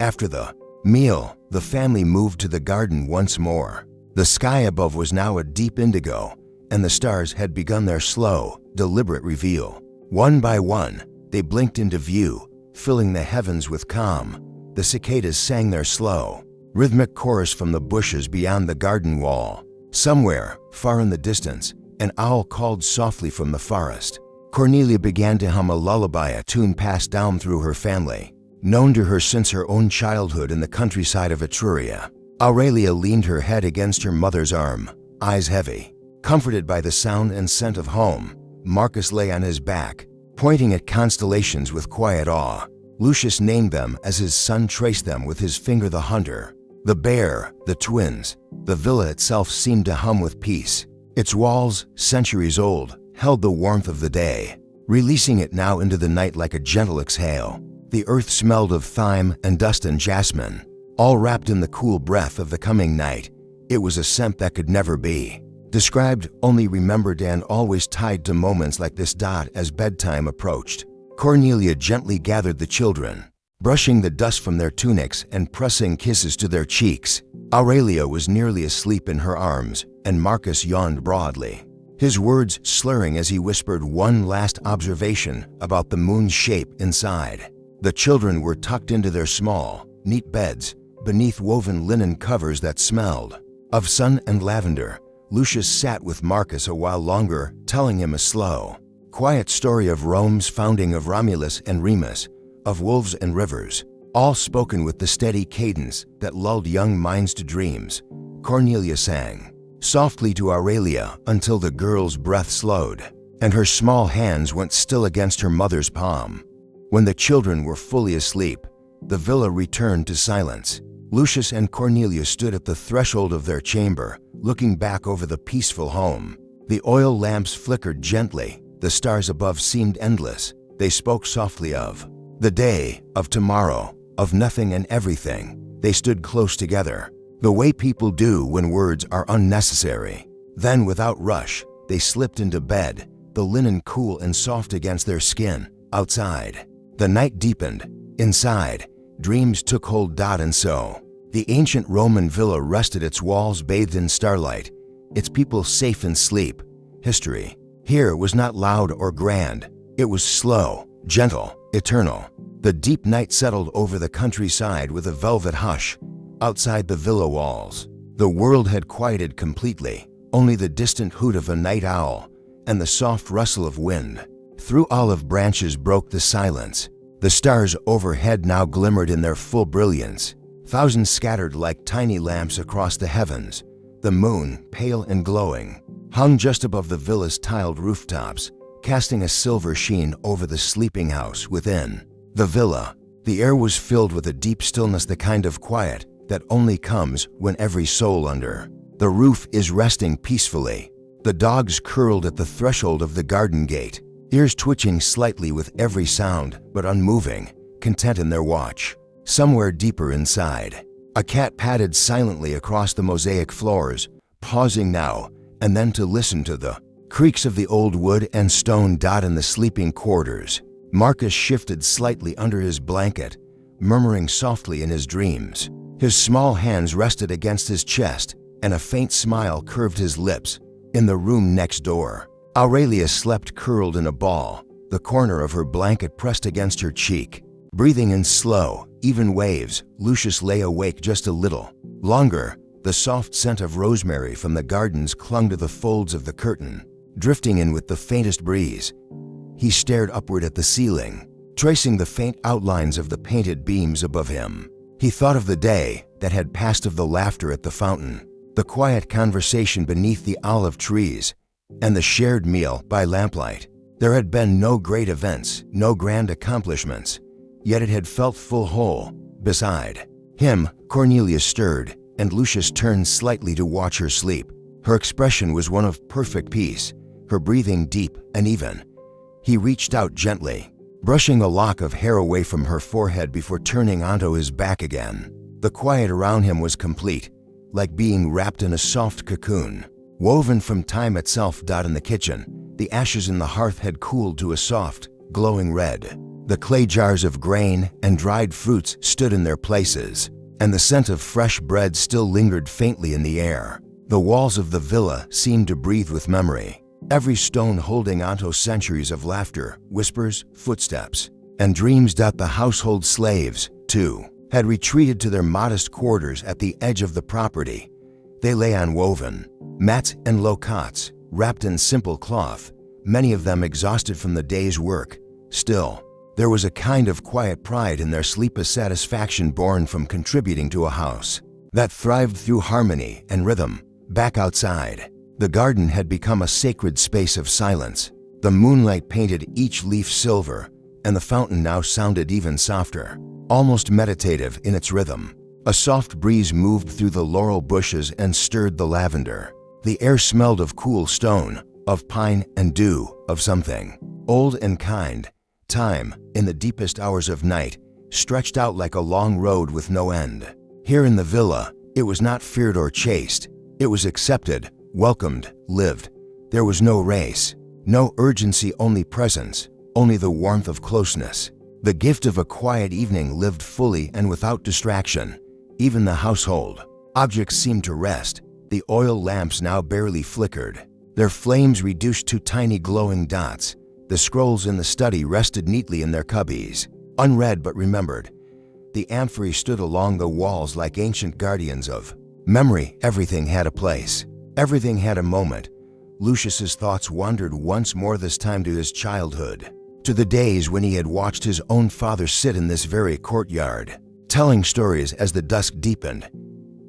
After the meal, the family moved to the garden once more. The sky above was now a deep indigo, and the stars had begun their slow, deliberate reveal. One by one, they blinked into view, filling the heavens with calm. The cicadas sang their slow, rhythmic chorus from the bushes beyond the garden wall. Somewhere, far in the distance, an owl called softly from the forest. Cornelia began to hum a lullaby, a tune passed down through her family, known to her since her own childhood in the countryside of Etruria. Aurelia leaned her head against her mother's arm, eyes heavy. Comforted by the sound and scent of home, Marcus lay on his back, pointing at constellations with quiet awe. Lucius named them as his son traced them with his finger, the hunter, the bear, the twins. The villa itself seemed to hum with peace. Its walls, centuries old, held the warmth of the day, releasing it now into the night like a gentle exhale. The earth smelled of thyme and dust and jasmine, all wrapped in the cool breath of the coming night. It was a scent that could never be described, only remembered, and always tied to moments like this. As bedtime approached, Cornelia gently gathered the children, brushing the dust from their tunics and pressing kisses to their cheeks. Aurelia was nearly asleep in her arms, and Marcus yawned broadly, his words slurring as he whispered one last observation about the moon's shape inside. The children were tucked into their small, neat beds, beneath woven linen covers that smelled of sun and lavender. Lucius sat with Marcus a while longer, telling him a slow, quiet story of Rome's founding, of Romulus and Remus, of wolves and rivers, all spoken with the steady cadence that lulled young minds to dreams. Cornelia sang softly to Aurelia until the girl's breath slowed, and her small hands went still against her mother's palm. When the children were fully asleep, the villa returned to silence. Lucius and Cornelia stood at the threshold of their chamber, looking back over the peaceful home. The oil lamps flickered gently, the stars above seemed endless. They spoke softly of the day, of tomorrow, of nothing and everything. They stood close together, the way people do when words are unnecessary. Then, without rush, they slipped into bed, the linen cool and soft against their skin. Outside, the night deepened. Inside, dreams took hold. And so, the ancient Roman villa rested, its walls bathed in starlight, its people safe in sleep. History here was not loud or grand. It was slow, gentle, eternal. The deep night settled over the countryside with a velvet hush. Outside the villa walls, the world had quieted completely. Only the distant hoot of a night owl and the soft rustle of wind through olive branches broke the silence. The stars overhead now glimmered in their full brilliance, thousands scattered like tiny lamps across the heavens. The moon, pale and glowing, hung just above the villa's tiled rooftops, casting a silver sheen over the sleeping house within. The villa, the air was filled with a deep stillness, the kind of quiet that only comes when every soul under the roof is resting peacefully. The dogs curled at the threshold of the garden gate, ears twitching slightly with every sound, but unmoving, content in their watch. Somewhere deeper inside, a cat padded silently across the mosaic floors, pausing now and then to listen to the creaks of the old wood and stone. In the sleeping quarters, Marcus shifted slightly under his blanket, murmuring softly in his dreams. His small hands rested against his chest, and a faint smile curved his lips. In the room next door, Aurelia slept curled in a ball, the corner of her blanket pressed against her cheek. Breathing in slow, even waves, Lucius lay awake just a little longer. The soft scent of rosemary from the gardens clung to the folds of the curtain, drifting in with the faintest breeze. He stared upward at the ceiling, tracing the faint outlines of the painted beams above him. He thought of the day that had passed, of the laughter at the fountain, the quiet conversation beneath the olive trees, and the shared meal by lamplight. There had been no great events, no grand accomplishments, yet it had felt full whole. Beside him, Cornelia stirred, and Lucius turned slightly to watch her sleep. Her expression was one of perfect peace, her breathing deep and even. He reached out gently, brushing a lock of hair away from her forehead before turning onto his back again. The quiet around him was complete, like being wrapped in a soft cocoon, woven from time itself. In the kitchen, the ashes in the hearth had cooled to a soft, glowing red. The clay jars of grain and dried fruits stood in their places, and the scent of fresh bread still lingered faintly in the air. The walls of the villa seemed to breathe with memory, every stone holding onto centuries of laughter, whispers, footsteps, and dreams. The household slaves, too, had retreated to their modest quarters at the edge of the property. They lay on woven mats and low cots, wrapped in simple cloth, many of them exhausted from the day's work. Still, there was a kind of quiet pride in their sleep, a satisfaction born from contributing to a house that thrived through harmony and rhythm. Back outside, the garden had become a sacred space of silence. The moonlight painted each leaf silver, and the fountain now sounded even softer, almost meditative in its rhythm. A soft breeze moved through the laurel bushes and stirred the lavender. The air smelled of cool stone, of pine and dew, of something old and kind. Time, in the deepest hours of night, stretched out like a long road with no end. Here in the villa, it was not feared or chased. It was accepted, welcomed, lived. There was no race, no urgency, only presence, only the warmth of closeness. The gift of a quiet evening lived fully and without distraction. Even the household objects seemed to rest. The oil lamps now barely flickered, their flames reduced to tiny glowing dots. The scrolls in the study rested neatly in their cubbies, unread but remembered. The amphorae stood along the walls like ancient guardians of memory. Everything had a place. Everything had a moment. Lucius's thoughts wandered once more, this time to his childhood, to the days when he had watched his own father sit in this very courtyard, telling stories as the dusk deepened.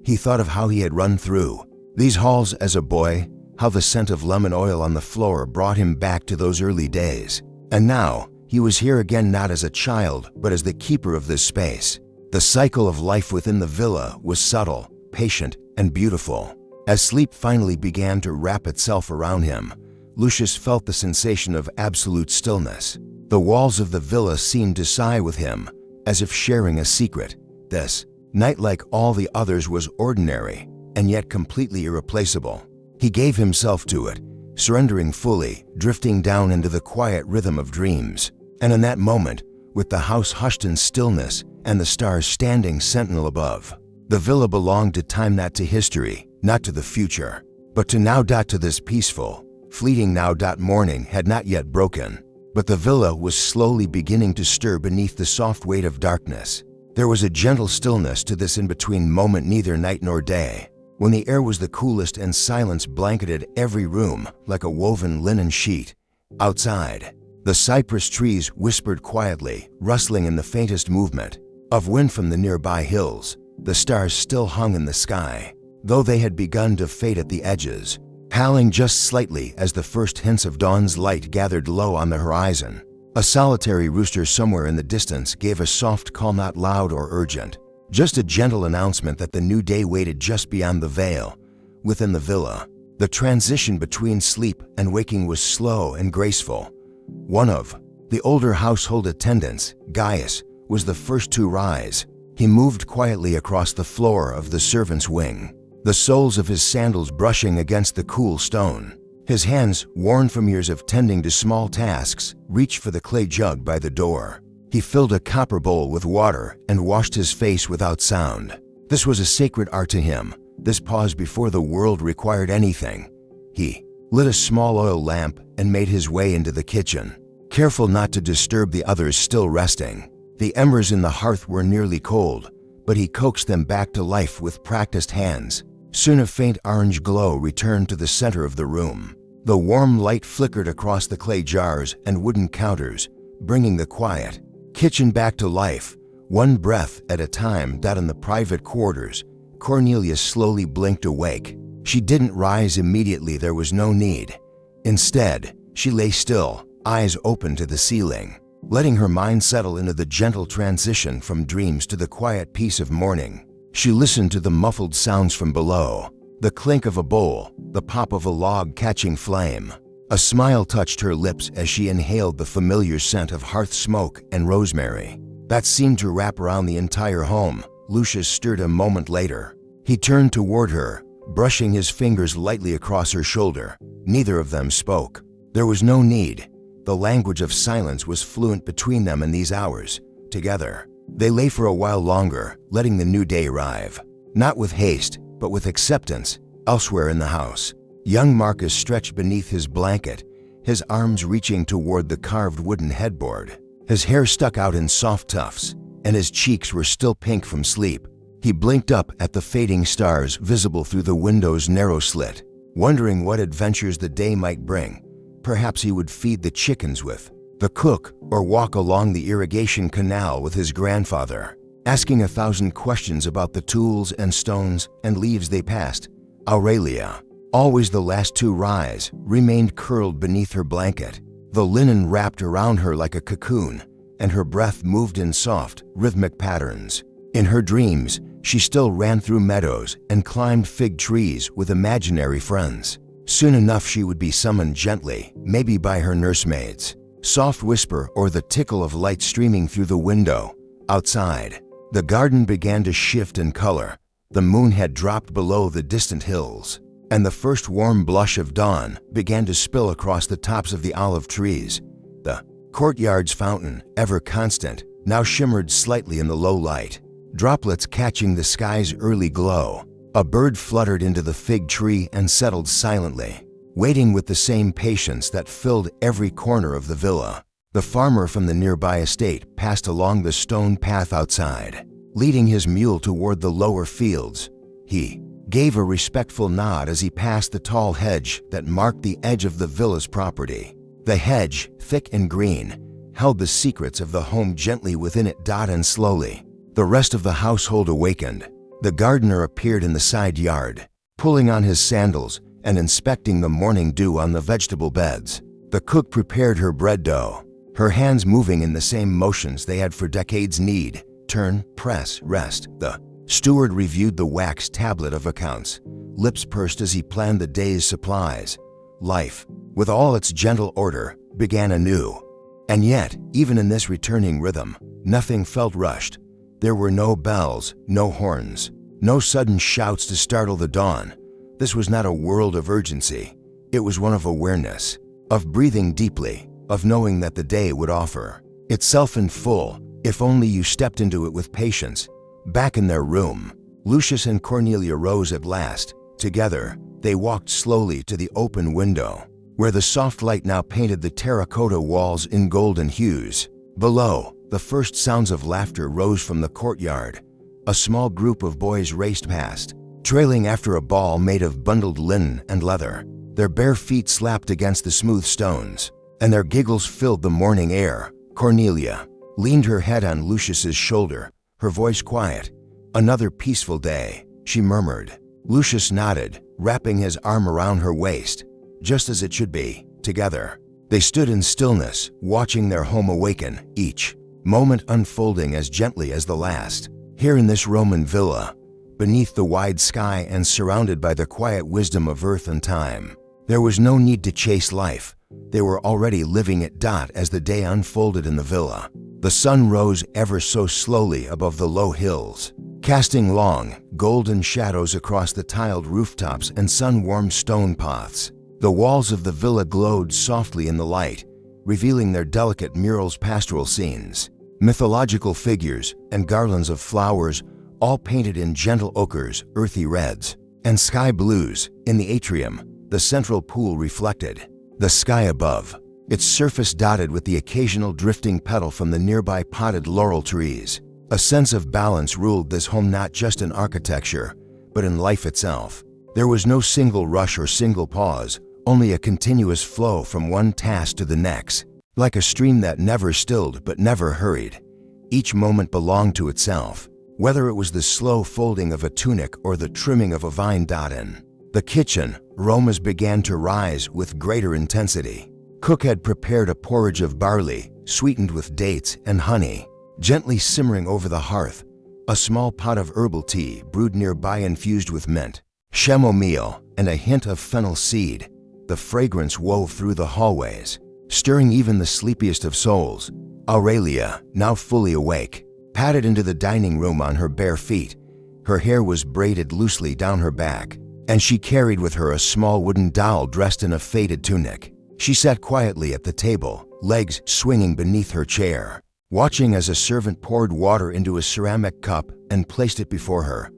He thought of how he had run through these halls as a boy, how the scent of lemon oil on the floor brought him back to those early days. And now, he was here again, not as a child, but as the keeper of this space. The cycle of life within the villa was subtle, patient, and beautiful. As sleep finally began to wrap itself around him, Lucius felt the sensation of absolute stillness. The walls of the villa seemed to sigh with him, as if sharing a secret. This night, like all the others, was ordinary, and yet completely irreplaceable. He gave himself to it, surrendering fully, drifting down into the quiet rhythm of dreams. And in that moment, with the house hushed in stillness and the stars standing sentinel above, the villa belonged to time, not to history, not to the future, but to now. To this peaceful, fleeting now. Morning had not yet broken, but the villa was slowly beginning to stir beneath the soft weight of darkness. There was a gentle stillness to this in-between moment, neither night nor day, when the air was the coolest and silence blanketed every room like a woven linen sheet. Outside, the cypress trees whispered quietly, rustling in the faintest movement of wind from the nearby hills. The stars still hung in the sky, though they had begun to fade at the edges, paling just slightly as the first hints of dawn's light gathered low on the horizon. A solitary rooster somewhere in the distance gave a soft call, not loud or urgent, just a gentle announcement that the new day waited just beyond the veil. Within the villa, the transition between sleep and waking was slow and graceful. One of the older household attendants, Gaius, was the first to rise. He moved quietly across the floor of the servants' wing, the soles of his sandals brushing against the cool stone. His hands, worn from years of tending to small tasks, reached for the clay jug by the door. He filled a copper bowl with water and washed his face without sound. This was a sacred art to him, this pause before the world required anything. He lit a small oil lamp and made his way into the kitchen, careful not to disturb the others still resting. The embers in the hearth were nearly cold, but he coaxed them back to life with practiced hands, Soon a faint orange glow returned to the center of the room. The warm light flickered across the clay jars and wooden counters, bringing the quiet kitchen back to life. One breath at a time. In the private quarters, Cornelia slowly blinked awake. She didn't rise immediately, there was no need. Instead, she lay still, eyes open to the ceiling, letting her mind settle into the gentle transition from dreams to the quiet peace of morning. She listened to the muffled sounds from below, the clink of a bowl, the pop of a log catching flame. A smile touched her lips as she inhaled the familiar scent of hearth smoke and rosemary that seemed to wrap around the entire home. Lucius stirred a moment later. He turned toward her, brushing his fingers lightly across her shoulder. Neither of them spoke. There was no need. The language of silence was fluent between them in these hours. Together, they lay for a while longer, letting the new day arrive. Not with haste, but with acceptance. Elsewhere in the house, young Marcus stretched beneath his blanket, his arms reaching toward the carved wooden headboard. His hair stuck out in soft tufts, and his cheeks were still pink from sleep. He blinked up at the fading stars visible through the window's narrow slit, wondering what adventures the day might bring. Perhaps he would feed the chickens with the cook or walk along the irrigation canal with his grandfather, asking 1,000 questions about the tools and stones and leaves they passed. Aurelia, always the last to rise, remained curled beneath her blanket. The linen wrapped around her like a cocoon, and her breath moved in soft, rhythmic patterns. In her dreams, she still ran through meadows and climbed fig trees with imaginary friends. Soon enough she would be summoned gently, maybe by her nursemaids. Soft whisper or the tickle of light streaming through the window. Outside, the garden began to shift in color. The moon had dropped below the distant hills, and the first warm blush of dawn began to spill across the tops of the olive trees. The courtyard's fountain, ever constant, now shimmered slightly in the low light, droplets catching the sky's early glow. A bird fluttered into the fig tree and settled silently, waiting with the same patience that filled every corner of the villa. The farmer from the nearby estate passed along the stone path outside, leading his mule toward the lower fields. He gave a respectful nod as he passed the tall hedge that marked the edge of the villa's property. The hedge, thick and green, held the secrets of the home gently within it. And slowly, the rest of the household awakened. The gardener appeared in the side yard, pulling on his sandals and inspecting the morning dew on the vegetable beds. The cook prepared her bread dough, her hands moving in the same motions they had for decades: knead, turn, press, rest. The steward reviewed the wax tablet of accounts, lips pursed as he planned the day's supplies. Life, with all its gentle order, began anew. And yet, even in this returning rhythm, nothing felt rushed. There were no bells, no horns, no sudden shouts to startle the dawn. This was not a world of urgency. It was one of awareness, of breathing deeply, of knowing that the day would offer itself in full, if only you stepped into it with patience. Back in their room, Lucius and Cornelia rose at last. Together, they walked slowly to the open window, where the soft light now painted the terracotta walls in golden hues. Below, the first sounds of laughter rose from the courtyard. A small group of boys raced past, trailing after a ball made of bundled linen and leather. Their bare feet slapped against the smooth stones, and their giggles filled the morning air. Cornelia leaned her head on Lucius's shoulder, her voice quiet. "Another peaceful day," she murmured. Lucius nodded, wrapping his arm around her waist. "Just as it should be." Together, they stood in stillness, watching their home awaken, each moment unfolding as gently as the last. Here in this Roman villa, beneath the wide sky and surrounded by the quiet wisdom of earth and time, there was no need to chase life. They were already living it. As the day unfolded in the villa, the sun rose ever so slowly above the low hills, casting long, golden shadows across the tiled rooftops and sun-warmed stone paths. The walls of the villa glowed softly in the light, revealing their delicate murals, pastoral scenes, mythological figures, and garlands of flowers, all painted in gentle ochres, earthy reds, and sky blues. In the atrium, the central pool reflected the sky above, its surface dotted with the occasional drifting petal from the nearby potted laurel trees. A sense of balance ruled this home, not just in architecture, but in life itself. There was no single rush or single pause, only a continuous flow from one task to the next, like a stream that never stilled but never hurried. Each moment belonged to itself, whether it was the slow folding of a tunic or the trimming of a vine. In the kitchen, aromas began to rise with greater intensity. Cook had prepared a porridge of barley, sweetened with dates and honey, gently simmering over the hearth. A small pot of herbal tea brewed nearby infused with mint, chamomile, and a hint of fennel seed. The fragrance wove through the hallways, stirring even the sleepiest of souls. Aurelia, now fully awake, padded into the dining room on her bare feet. Her hair was braided loosely down her back, and she carried with her a small wooden doll dressed in a faded tunic. She sat quietly at the table, legs swinging beneath her chair, watching as a servant poured water into a ceramic cup and placed it before her.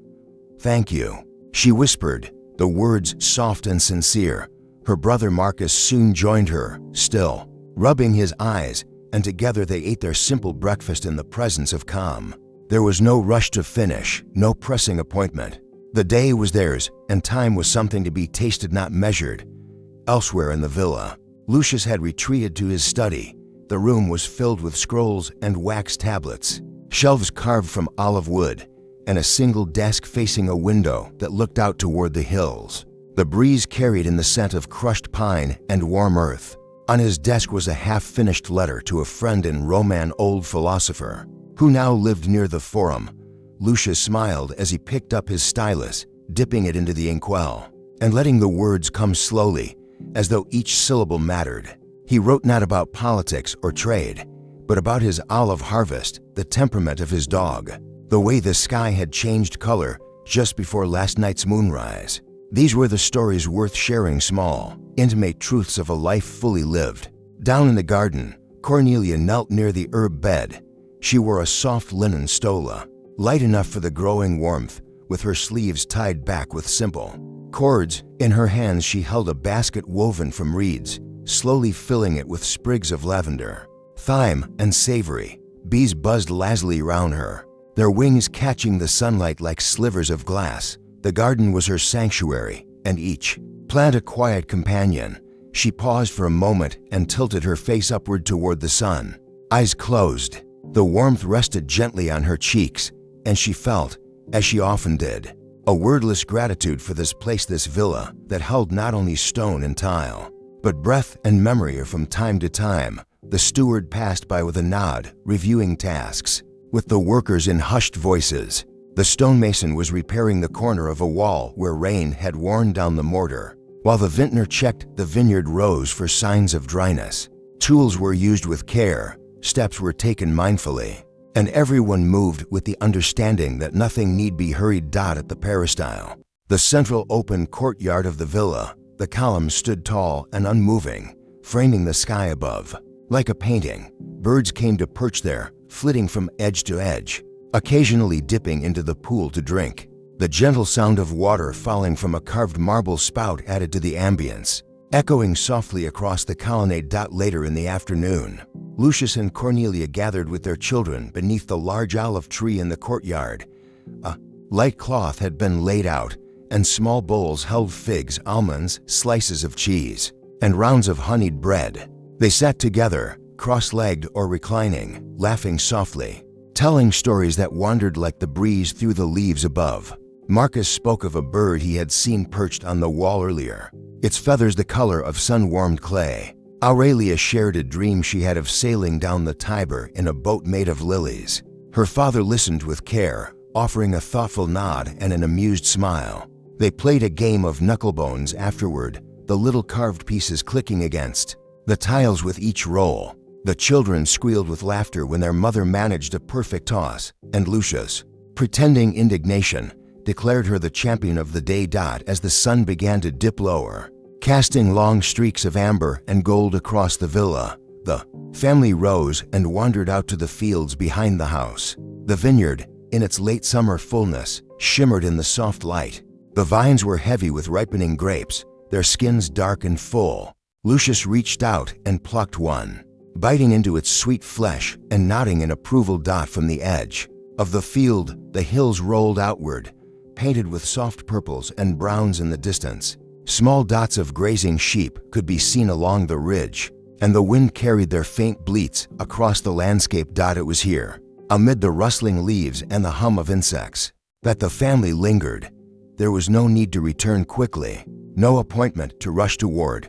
"Thank you," she whispered, the words soft and sincere. Her brother Marcus soon joined her, still, rubbing his eyes, and together they ate their simple breakfast in the presence of calm. There was no rush to finish, no pressing appointment. The day was theirs, and time was something to be tasted, not measured. Elsewhere in the villa, Lucius had retreated to his study. The room was filled with scrolls and wax tablets, shelves carved from olive wood, and a single desk facing a window that looked out toward the hills. The breeze carried in the scent of crushed pine and warm earth. On his desk was a half-finished letter to a friend in Rome, an old philosopher, who now lived near the Forum. Lucius smiled as he picked up his stylus, dipping it into the inkwell, and letting the words come slowly, as though each syllable mattered. He wrote not about politics or trade, but about his olive harvest, the temperament of his dog, the way the sky had changed color just before last night's moonrise. These were the stories worth sharing, small, intimate truths of a life fully lived. Down in the garden, Cornelia knelt near the herb bed. She wore a soft linen stola, light enough for the growing warmth, with her sleeves tied back with simple cords. In her hands she held a basket woven from reeds, slowly filling it with sprigs of lavender, thyme, and savory. Bees buzzed lazily round her, their wings catching the sunlight like slivers of glass. The garden was her sanctuary, and each plant a quiet companion. She paused for a moment and tilted her face upward toward the sun. Eyes closed, the warmth rested gently on her cheeks, and she felt, as she often did, a wordless gratitude for this place, this villa, that held not only stone and tile, but breath and memory. From time to time, the steward passed by with a nod, reviewing tasks with the workers in hushed voices. The stonemason was repairing the corner of a wall where rain had worn down the mortar, while the vintner checked the vineyard rows for signs of dryness. Tools were used with care, steps were taken mindfully, and everyone moved with the understanding that nothing need be hurried. At the peristyle, the central open courtyard of the villa, the columns stood tall and unmoving, framing the sky above. Like a painting, birds came to perch there, flitting from edge to edge, occasionally dipping into the pool to drink. The gentle sound of water falling from a carved marble spout added to the ambience, echoing softly across the colonnade. Later in the afternoon, Lucius and Cornelia gathered with their children beneath the large olive tree in the courtyard. A light cloth had been laid out, and small bowls held figs, almonds, slices of cheese, and rounds of honeyed bread. They sat together, cross-legged or reclining, laughing softly, telling stories that wandered like the breeze through the leaves above. Marcus spoke of a bird he had seen perched on the wall earlier, its feathers the color of sun-warmed clay. Aurelia shared a dream she had of sailing down the Tiber in a boat made of lilies. Her father listened with care, offering a thoughtful nod and an amused smile. They played a game of knucklebones afterward, the little carved pieces clicking against the tiles with each roll. The children squealed with laughter when their mother managed a perfect toss, and Lucius, pretending indignation, declared her the champion of the day. As the sun began to dip lower, casting long streaks of amber and gold across the villa, the family rose and wandered out to the fields behind the house. The vineyard, in its late summer fullness, shimmered in the soft light. The vines were heavy with ripening grapes, their skins dark and full. Lucius reached out and plucked one, biting into its sweet flesh and nodding in approval. From the edge of the field, the hills rolled outward, painted with soft purples and browns in the distance. Small dots of grazing sheep could be seen along the ridge, and the wind carried their faint bleats across the landscape. It was here, amid the rustling leaves and the hum of insects, that the family lingered. There was no need to return quickly, no appointment to rush toward.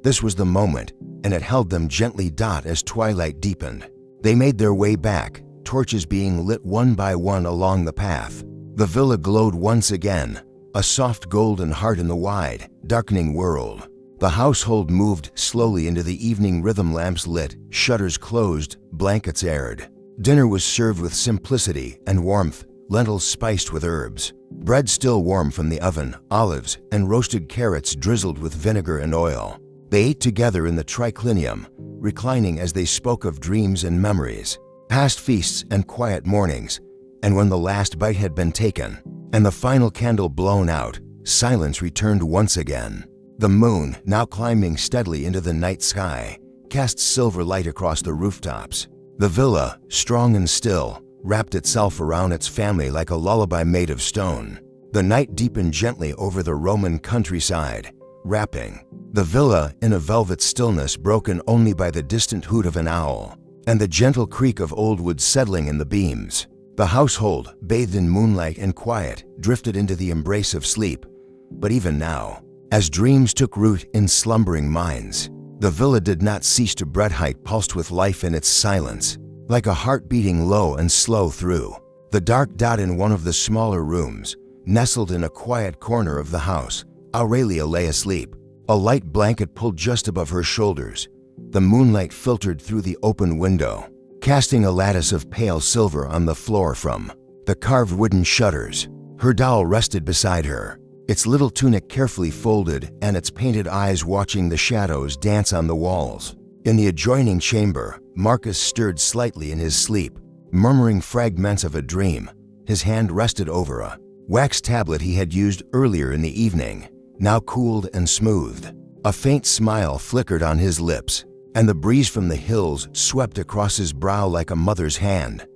This was the moment, and it held them gently. As twilight deepened, they made their way back, torches being lit one by one along the path. The villa glowed once again, a soft golden heart in the wide, darkening world. The household moved slowly into the evening rhythm. Lamps lit, shutters closed, blankets aired. Dinner was served with simplicity and warmth, lentils spiced with herbs, bread still warm from the oven, olives and roasted carrots drizzled with vinegar and oil. They ate together in the triclinium, reclining as they spoke of dreams and memories, past feasts and quiet mornings. And when the last bite had been taken, and the final candle blown out, silence returned once again. The moon, now climbing steadily into the night sky, cast silver light across the rooftops. The villa, strong and still, wrapped itself around its family like a lullaby made of stone. The night deepened gently over the Roman countryside, wrapping the villa in a velvet stillness broken only by the distant hoot of an owl and the gentle creak of old wood settling in the beams. The household, bathed in moonlight and quiet, drifted into the embrace of sleep. But even now, as dreams took root in slumbering minds, the villa did not cease to breathe, pulsed with life in its silence, like a heart beating low and slow through the dark. In one of the smaller rooms, nestled in a quiet corner of the house, Aurelia lay asleep, a light blanket pulled just above her shoulders. The moonlight filtered through the open window, casting a lattice of pale silver on the floor from the carved wooden shutters. Her doll rested beside her, its little tunic carefully folded and its painted eyes watching the shadows dance on the walls. In the adjoining chamber, Marcus stirred slightly in his sleep, murmuring fragments of a dream. His hand rested over a wax tablet he had used earlier in the evening, now cooled and smoothed. A faint smile flickered on his lips, and the breeze from the hills swept across his brow like a mother's hand.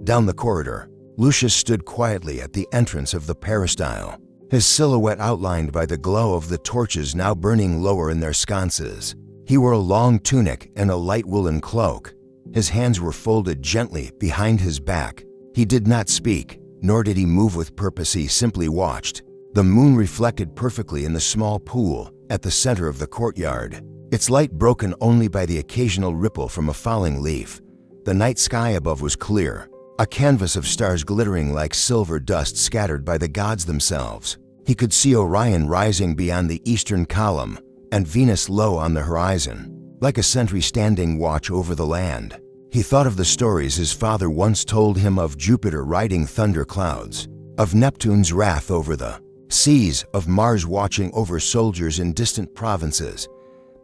Down the corridor, Lucius stood quietly at the entrance of the peristyle, his silhouette outlined by the glow of the torches now burning lower in their sconces. He wore a long tunic and a light woolen cloak. His hands were folded gently behind his back. He did not speak, nor did he move with purpose. He simply watched. The moon reflected perfectly in the small pool at the center of the courtyard, its light broken only by the occasional ripple from a falling leaf. The night sky above was clear, a canvas of stars glittering like silver dust scattered by the gods themselves. He could see Orion rising beyond the eastern column, and Venus low on the horizon, like a sentry standing watch over the land. He thought of the stories his father once told him of Jupiter riding thunder clouds, of Neptune's wrath over the seas, of Mars watching over soldiers in distant provinces.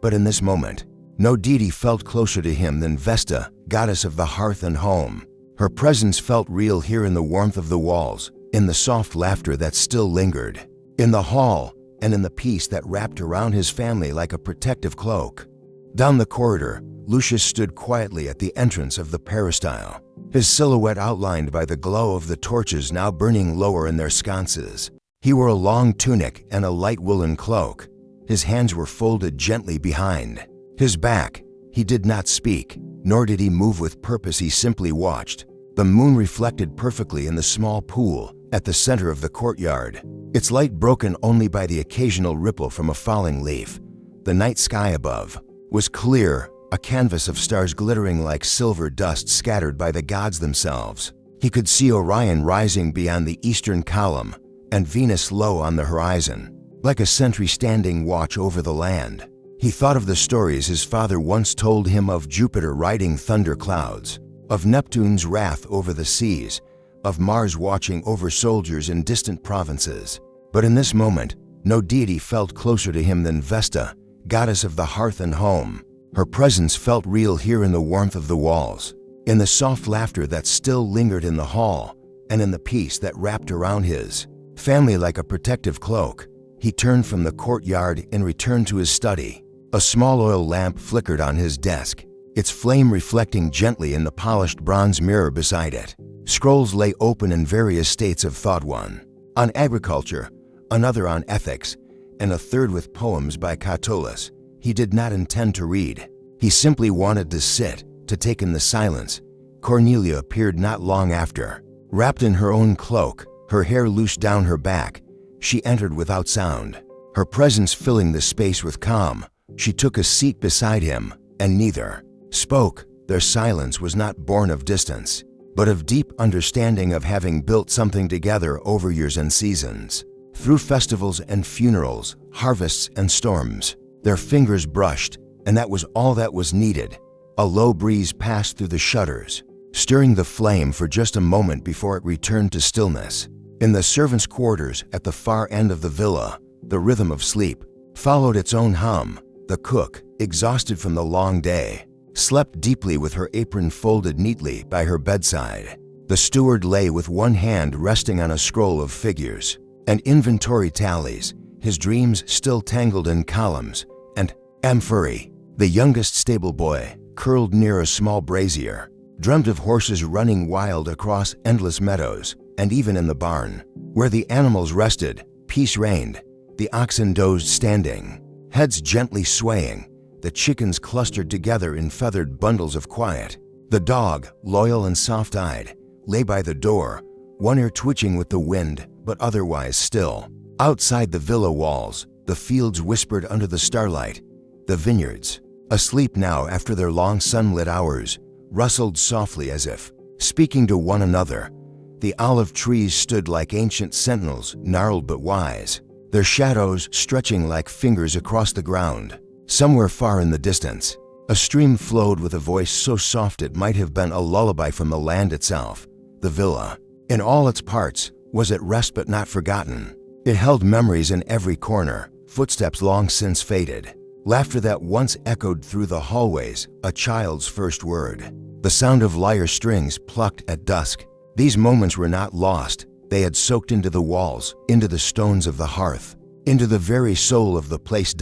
But in this moment, no deity felt closer to him than Vesta, goddess of the hearth and home. Her presence felt real here in the warmth of the walls, in the soft laughter that still lingered, in the hall, and in the peace that wrapped around his family like a protective cloak. Down the corridor, Lucius stood quietly at the entrance of the peristyle, his silhouette outlined by the glow of the torches now burning lower in their sconces. He wore a long tunic and a light woolen cloak. His hands were folded gently behind his back. He did not speak, nor did he move with purpose. He simply watched. The moon reflected perfectly in the small pool at the center of the courtyard, its light broken only by the occasional ripple from a falling leaf. The night sky above was clear, a canvas of stars glittering like silver dust scattered by the gods themselves. He could see Orion rising beyond the eastern column, and Venus low on the horizon, like a sentry standing watch over the land. He thought of the stories his father once told him of Jupiter riding thunder clouds, of Neptune's wrath over the seas, of Mars watching over soldiers in distant provinces. But in this moment, no deity felt closer to him than Vesta, goddess of the hearth and home. Her presence felt real here in the warmth of the walls, in the soft laughter that still lingered in the hall, and in the peace that wrapped around his family like a protective cloak. He turned from the courtyard and returned to his study. A small oil lamp flickered on his desk, its flame reflecting gently in the polished bronze mirror beside it. Scrolls lay open in various states of thought. One on agriculture, another on ethics, and a third with poems by Catullus. He did not intend to read. He simply wanted to sit, to take in the silence. Cornelia appeared not long after. Wrapped in her own cloak, her hair loosed down her back, she entered without sound. Her presence filling the space with calm, she took a seat beside him, and neither spoke. Their silence was not born of distance, but of deep understanding of having built something together over years and seasons. Through festivals and funerals, harvests and storms, their fingers brushed, and that was all that was needed. A low breeze passed through the shutters, stirring the flame for just a moment before it returned to stillness. In the servants' quarters at the far end of the villa, the rhythm of sleep followed its own hum. The cook, exhausted from the long day, slept deeply with her apron folded neatly by her bedside. The steward lay with one hand resting on a scroll of figures and inventory tallies, his dreams still tangled in columns, and Amphory, the youngest stable boy, curled near a small brazier, dreamt of horses running wild across endless meadows, and even in the barn, where the animals rested, peace reigned. The oxen dozed standing, heads gently swaying. The chickens clustered together in feathered bundles of quiet. The dog, loyal and soft-eyed, lay by the door, one ear twitching with the wind, but otherwise still. Outside the villa walls, the fields whispered under the starlight. The vineyards, asleep now after their long sunlit hours, rustled softly as if speaking to one another. The olive trees stood like ancient sentinels, gnarled but wise, their shadows stretching like fingers across the ground. Somewhere far in the distance, a stream flowed with a voice so soft it might have been a lullaby from the land itself. The villa, in all its parts, was at rest but not forgotten. It held memories in every corner, footsteps long since faded, laughter that once echoed through the hallways, a child's first word, the sound of lyre strings plucked at dusk. These moments were not lost. They had soaked into the walls, into the stones of the hearth, into the very soul of the place.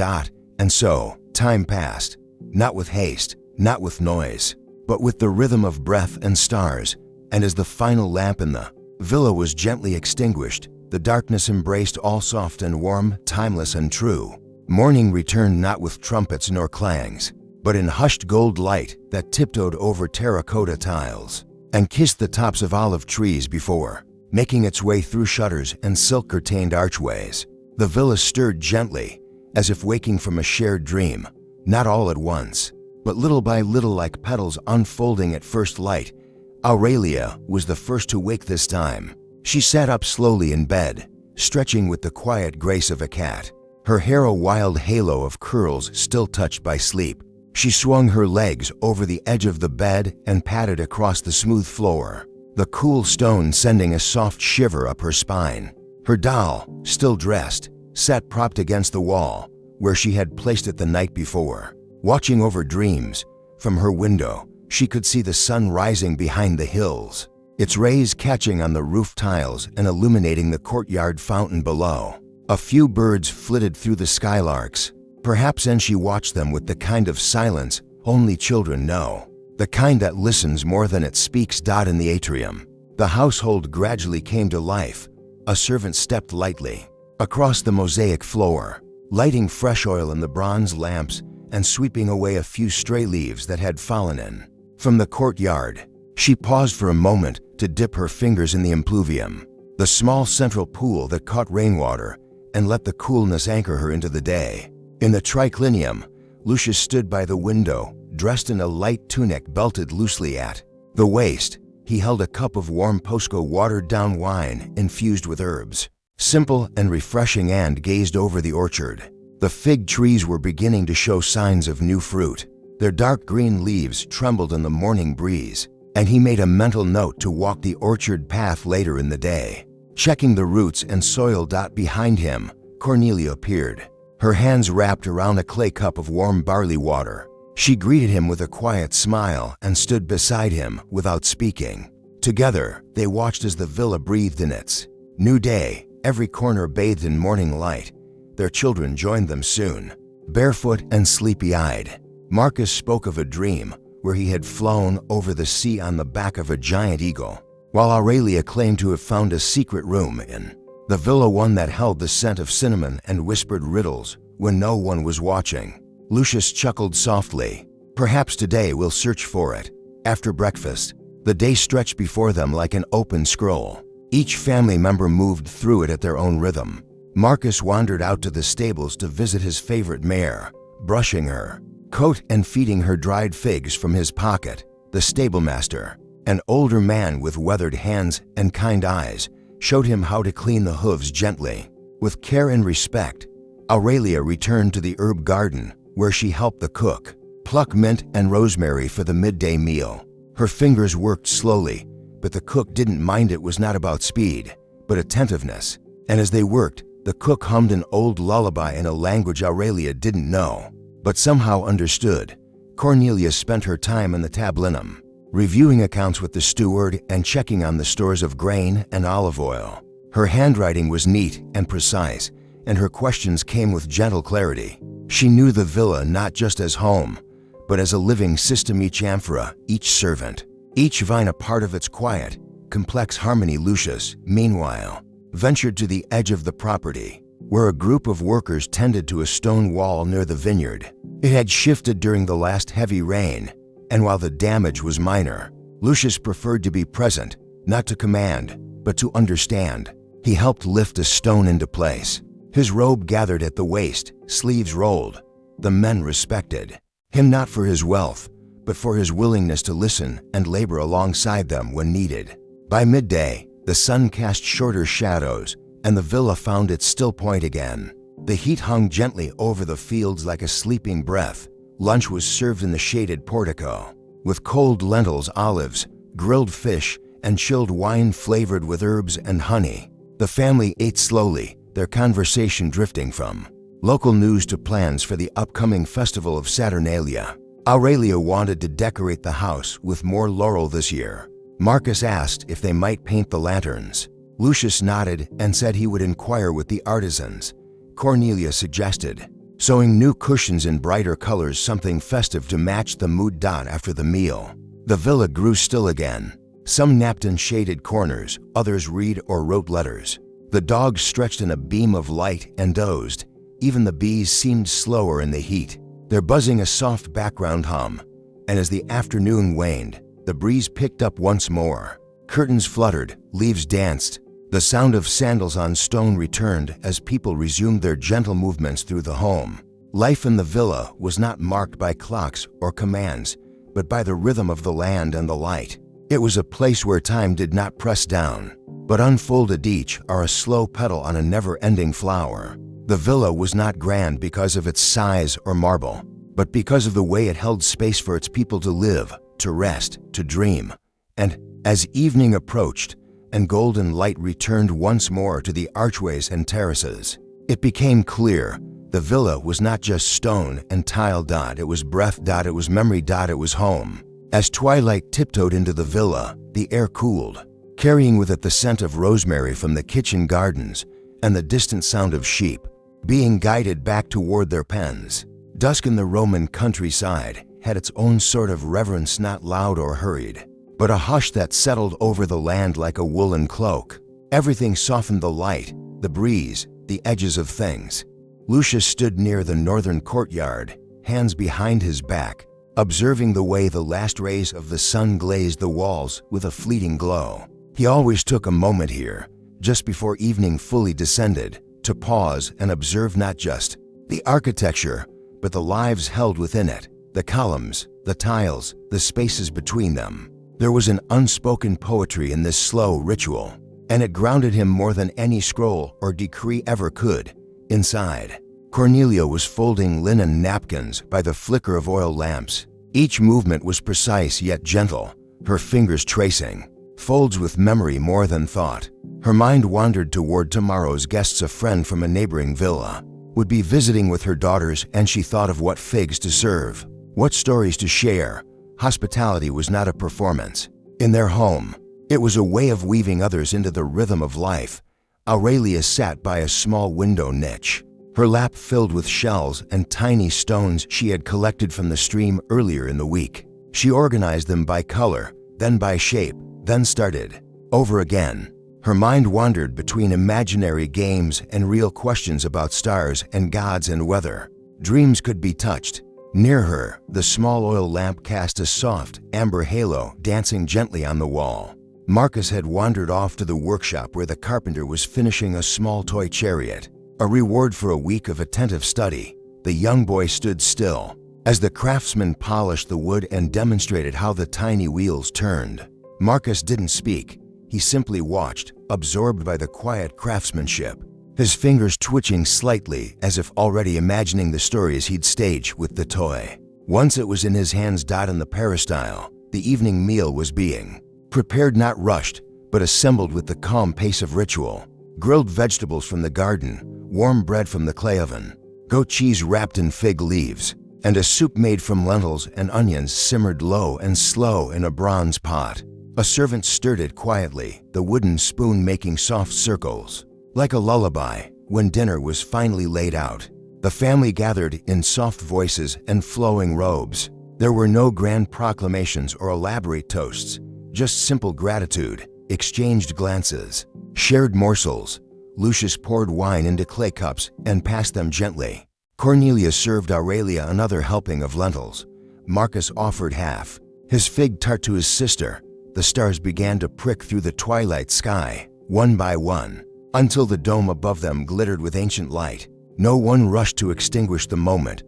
And so, time passed, not with haste, not with noise, but with the rhythm of breath and stars. And as the final lamp in the villa was gently extinguished, the darkness embraced all soft and warm, timeless and true. Morning returned not with trumpets nor clangs, but in hushed gold light that tiptoed over terracotta tiles and kissed the tops of olive trees before, making its way through shutters and silk-curtained archways. The villa stirred gently, as if waking from a shared dream, not all at once, but little by little like petals unfolding at first light. Aurelia was the first to wake this time. She sat up slowly in bed, stretching with the quiet grace of a cat, her hair a wild halo of curls still touched by sleep. She swung her legs over the edge of the bed and patted across the smooth floor, the cool stone sending a soft shiver up her spine. Her doll, still dressed, sat propped against the wall, where she had placed it the night before. Watching over dreams, from her window, she could see the sun rising behind the hills, its rays catching on the roof tiles and illuminating the courtyard fountain below. A few birds flitted through the skylarks, perhaps, and she watched them with the kind of silence only children know, the kind that listens more than it speaks. In the atrium, the household gradually came to life. A servant stepped lightly across the mosaic floor, lighting fresh oil in the bronze lamps and sweeping away a few stray leaves that had fallen in. From the courtyard, she paused for a moment to dip her fingers in the impluvium, the small central pool that caught rainwater and let the coolness anchor her into the day. In the triclinium, Lucius stood by the window, dressed in a light tunic belted loosely at the waist. He held a cup of warm Posco watered-down wine infused with herbs, simple and refreshing, and gazed over the orchard. The fig trees were beginning to show signs of new fruit. Their dark green leaves trembled in the morning breeze, and he made a mental note to walk the orchard path later in the day. Checking the roots and soil. Behind him, Cornelia appeared, her hands wrapped around a clay cup of warm barley water. She greeted him with a quiet smile and stood beside him without speaking. Together, they watched as the villa breathed in its new day, every corner bathed in morning light. Their children joined them soon, barefoot and sleepy-eyed. Marcus spoke of a dream where he had flown over the sea on the back of a giant eagle, while Aurelia claimed to have found a secret room in the The villa, one that held the scent of cinnamon and whispered riddles when no one was watching. Lucius chuckled softly. Perhaps today we'll search for it. After breakfast, the day stretched before them like an open scroll. Each family member moved through it at their own rhythm. Marcus wandered out to the stables to visit his favorite mare, brushing her coat and feeding her dried figs from his pocket. The stablemaster, an older man with weathered hands and kind eyes, showed him how to clean the hooves gently. With care and respect, Aurelia returned to the herb garden, where she helped the cook pluck mint and rosemary for the midday meal. Her fingers worked slowly, but the cook didn't mind. It was not about speed, but attentiveness. And as they worked, the cook hummed an old lullaby in a language Aurelia didn't know, but somehow understood. Cornelia spent her time in the tablinum, reviewing accounts with the steward and checking on the stores of grain and olive oil. Her handwriting was neat and precise, and her questions came with gentle clarity. She knew the villa not just as home, but as a living system, each amphora, each servant, each vine a part of its quiet, complex harmony. Lucius, meanwhile, ventured to the edge of the property, where a group of workers tended to a stone wall near the vineyard. It had shifted during the last heavy rain, and while the damage was minor, Lucius preferred to be present, not to command, but to understand. He helped lift a stone into place. His robe gathered at the waist, sleeves rolled. The men respected him not for his wealth, but for his willingness to listen and labor alongside them when needed. By midday, the sun cast shorter shadows, and the villa found its still point again. The heat hung gently over the fields like a sleeping breath. Lunch was served in the shaded portico, with cold lentils, olives, grilled fish, and chilled wine flavored with herbs and honey. The family ate slowly, their conversation drifting from local news to plans for the upcoming festival of Saturnalia. Aurelia wanted to decorate the house with more laurel this year. Marcus asked if they might paint the lanterns. Lucius nodded and said he would inquire with the artisans. Cornelia suggested sewing new cushions in brighter colors, something festive to match the mood. After the meal, the villa grew still again. Some napped in shaded corners, others read or wrote letters. The dogs stretched in a beam of light and dozed. Even the bees seemed slower in the heat, their buzzing a soft background hum. And as the afternoon waned, the breeze picked up once more. Curtains fluttered, leaves danced. The sound of sandals on stone returned as people resumed their gentle movements through the home. Life in the villa was not marked by clocks or commands, but by the rhythm of the land and the light. It was a place where time did not press down, but unfolded each are a slow petal on a never-ending flower. The villa was not grand because of its size or marble, but because of the way it held space for its people to live, to rest, to dream. And as evening approached and golden light returned once more to the archways and terraces, it became clear the villa was not just stone and tile. It was breath. It was memory. It was home. As twilight tiptoed into the villa, the air cooled, carrying with it the scent of rosemary from the kitchen gardens and the distant sound of sheep being guided back toward their pens. Dusk in the Roman countryside had its own sort of reverence, not loud or hurried, but a hush that settled over the land like a woolen cloak. Everything softened: the light, the breeze, the edges of things. Lucius stood near the northern courtyard, hands behind his back, observing the way the last rays of the sun glazed the walls with a fleeting glow. He always took a moment here, just before evening fully descended, to pause and observe not just the architecture, but the lives held within it, the columns, the tiles, the spaces between them. There was an unspoken poetry in this slow ritual, and it grounded him more than any scroll or decree ever could. Inside, Cornelia was folding linen napkins by the flicker of oil lamps. Each movement was precise yet gentle, her fingers tracing folds with memory more than thought. Her mind wandered toward tomorrow's guests. A friend from a neighboring villa would be visiting with her daughters, and she thought of what figs to serve, what stories to share. Hospitality was not a performance. In their home, it was a way of weaving others into the rhythm of life. Aurelia sat by a small window niche, her lap filled with shells and tiny stones she had collected from the stream earlier in the week. She organized them by color, then by shape, then started over again. Her mind wandered between imaginary games and real questions about stars and gods and weather. Dreams could be touched. Near her, the small oil lamp cast a soft, amber halo dancing gently on the wall. Marcus had wandered off to the workshop where the carpenter was finishing a small toy chariot. A reward for a week of attentive study, the young boy stood still as the craftsman polished the wood and demonstrated how the tiny wheels turned. Marcus didn't speak. He simply watched, absorbed by the quiet craftsmanship, his fingers twitching slightly as if already imagining the stories he'd stage with the toy. Once it was in his hands, in the peristyle, the evening meal was being prepared, not rushed, but assembled with the calm pace of ritual. Grilled vegetables from the garden, warm bread from the clay oven, goat cheese wrapped in fig leaves, and a soup made from lentils and onions simmered low and slow in a bronze pot. A servant stirred it quietly, the wooden spoon making soft circles. Like a lullaby, when dinner was finally laid out, the family gathered in soft voices and flowing robes. There were no grand proclamations or elaborate toasts, just simple gratitude, exchanged glances, shared morsels. Lucius poured wine into clay cups and passed them gently. Cornelia served Aurelia another helping of lentils. Marcus offered half, his fig tart to his sister. The stars began to prick through the twilight sky, one by one, until the dome above them glittered with ancient light. No one rushed to extinguish the moment.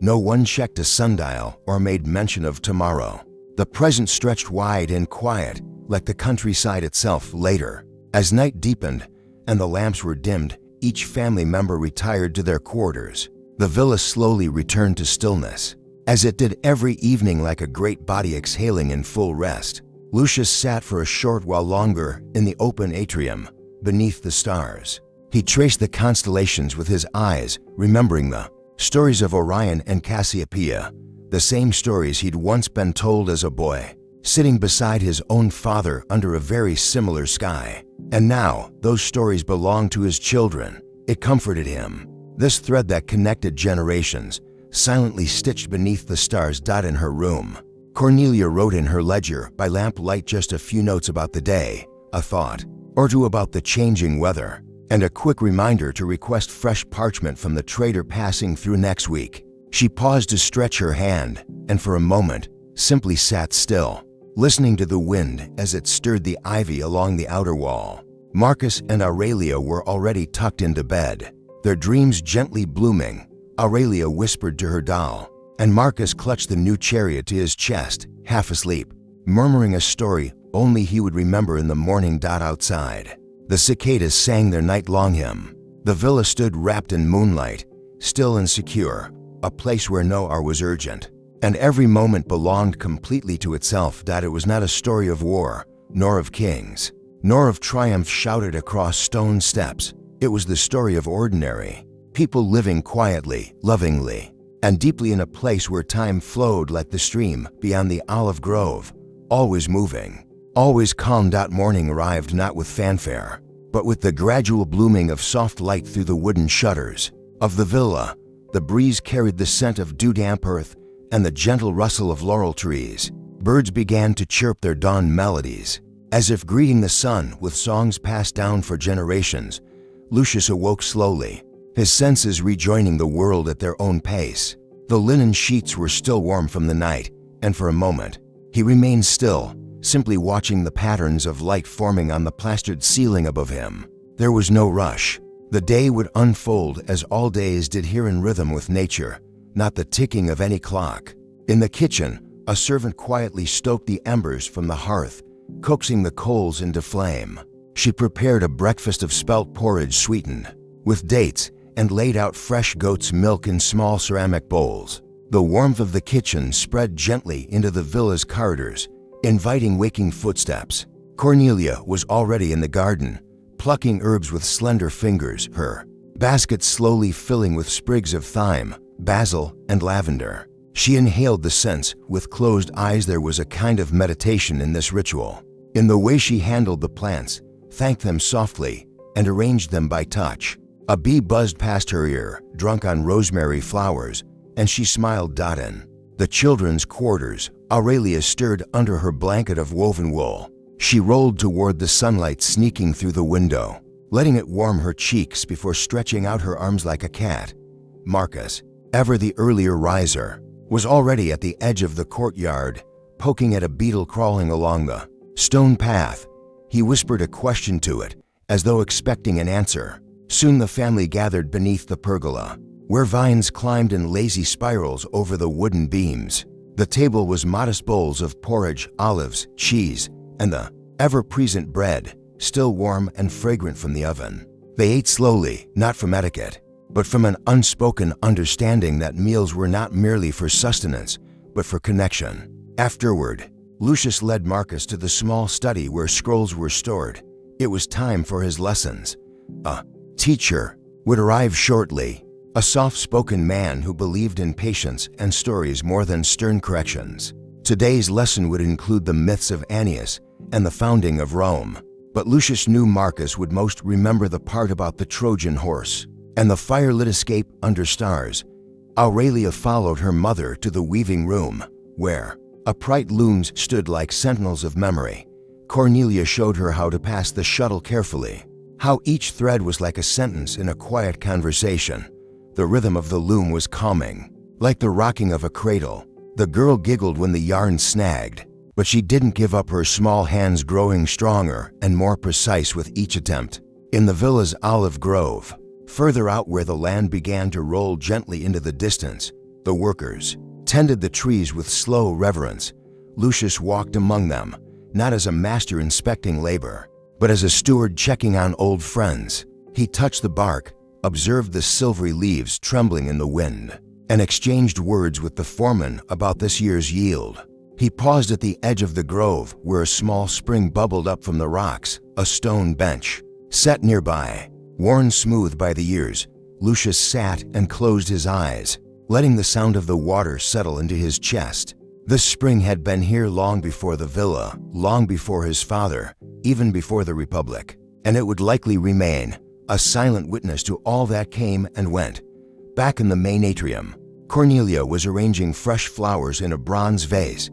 No one checked a sundial or made mention of tomorrow. The present stretched wide and quiet, like the countryside itself. Later, as night deepened and the lamps were dimmed, each family member retired to their quarters. The villa slowly returned to stillness, as it did every evening, like a great body exhaling in full rest. Lucius sat for a short while longer in the open atrium, beneath the stars. He traced the constellations with his eyes, remembering the stories of Orion and Cassiopeia, the same stories he'd once been told as a boy, sitting beside his own father under a very similar sky. And now, those stories belonged to his children. It comforted him. This thread that connected generations, silently stitched beneath the stars. In her room, Cornelia wrote in her ledger by lamplight just a few notes about the day, a thought or two about the changing weather, and a quick reminder to request fresh parchment from the trader passing through next week. She paused to stretch her hand, and for a moment, simply sat still, listening to the wind as it stirred the ivy along the outer wall. Marcus and Aurelia were already tucked into bed, their dreams gently blooming. Aurelia whispered to her doll, and Marcus clutched the new chariot to his chest, half asleep, murmuring a story only he would remember in the morning. Outside, the cicadas sang their night-long hymn. The villa stood wrapped in moonlight, still and secure, a place where no hour was urgent, and every moment belonged completely to itself. It was not a story of war, nor of kings, nor of triumph shouted across stone steps. It was the story of ordinary people living quietly, lovingly, and deeply in a place where time flowed like the stream beyond the olive grove, always moving, always calm. Morning arrived not with fanfare, but with the gradual blooming of soft light through the wooden shutters of the villa. The breeze carried the scent of dew-damp earth and the gentle rustle of laurel trees. Birds began to chirp their dawn melodies, as if greeting the sun with songs passed down for generations. Lucius awoke slowly, his senses rejoining the world at their own pace. The linen sheets were still warm from the night, and for a moment, he remained still, simply watching the patterns of light forming on the plastered ceiling above him. There was no rush. The day would unfold as all days did, here in rhythm with nature, not the ticking of any clock. In the kitchen, a servant quietly stoked the embers from the hearth, coaxing the coals into flame. She prepared a breakfast of spelt porridge sweetened with dates and laid out fresh goat's milk in small ceramic bowls. The warmth of the kitchen spread gently into the villa's corridors, inviting waking footsteps. Cornelia was already in the garden, plucking herbs with slender fingers, her basket slowly filling with sprigs of thyme, basil, and lavender. She inhaled the scents with closed eyes. There was a kind of meditation in this ritual, in the way she handled the plants, thanked them softly, and arranged them by touch. A bee buzzed past her ear, drunk on rosemary flowers, and she smiled. In the children's quarters, Aurelia stirred under her blanket of woven wool, She rolled toward the sunlight sneaking through the window, letting it warm her cheeks before stretching out her arms like a cat. Marcus, ever the earlier riser, was already at the edge of the courtyard, poking at a beetle crawling along the stone path. He whispered a question to it, as though expecting an answer. Soon the family gathered beneath the pergola, where vines climbed in lazy spirals over the wooden beams. The table was modest bowls of porridge, olives, cheese, and the ever-present bread, still warm and fragrant from the oven. They ate slowly, not from etiquette, but from an unspoken understanding that meals were not merely for sustenance, but for connection. Afterward, Lucius led Marcus to the small study where scrolls were stored. It was time for his lessons. A teacher would arrive shortly, a soft-spoken man who believed in patience and stories more than stern corrections. Today's lesson would include the myths of Annius and the founding of Rome. But Lucius knew Marcus would most remember the part about the Trojan horse and the fire-lit escape under stars. Aurelia followed her mother to the weaving room, where upright looms stood like sentinels of memory. Cornelia showed her how to pass the shuttle carefully, how each thread was like a sentence in a quiet conversation. The rhythm of the loom was calming, like the rocking of a cradle. The girl giggled when the yarn snagged, but she didn't give up, her small hands growing stronger and more precise with each attempt. In the villa's olive grove, further out where the land began to roll gently into the distance, the workers tended the trees with slow reverence. Lucius walked among them, not as a master inspecting labor, but as a steward checking on old friends. He touched the bark, observed the silvery leaves trembling in the wind, and exchanged words with the foreman about this year's yield. He paused at the edge of the grove where a small spring bubbled up from the rocks, a stone bench set nearby. Worn smooth by the years, Lucius sat and closed his eyes, letting the sound of the water settle into his chest. This spring had been here long before the villa, long before his father, even before the Republic, and it would likely remain, a silent witness to all that came and went. Back in the main atrium, Cornelia was arranging fresh flowers in a bronze vase.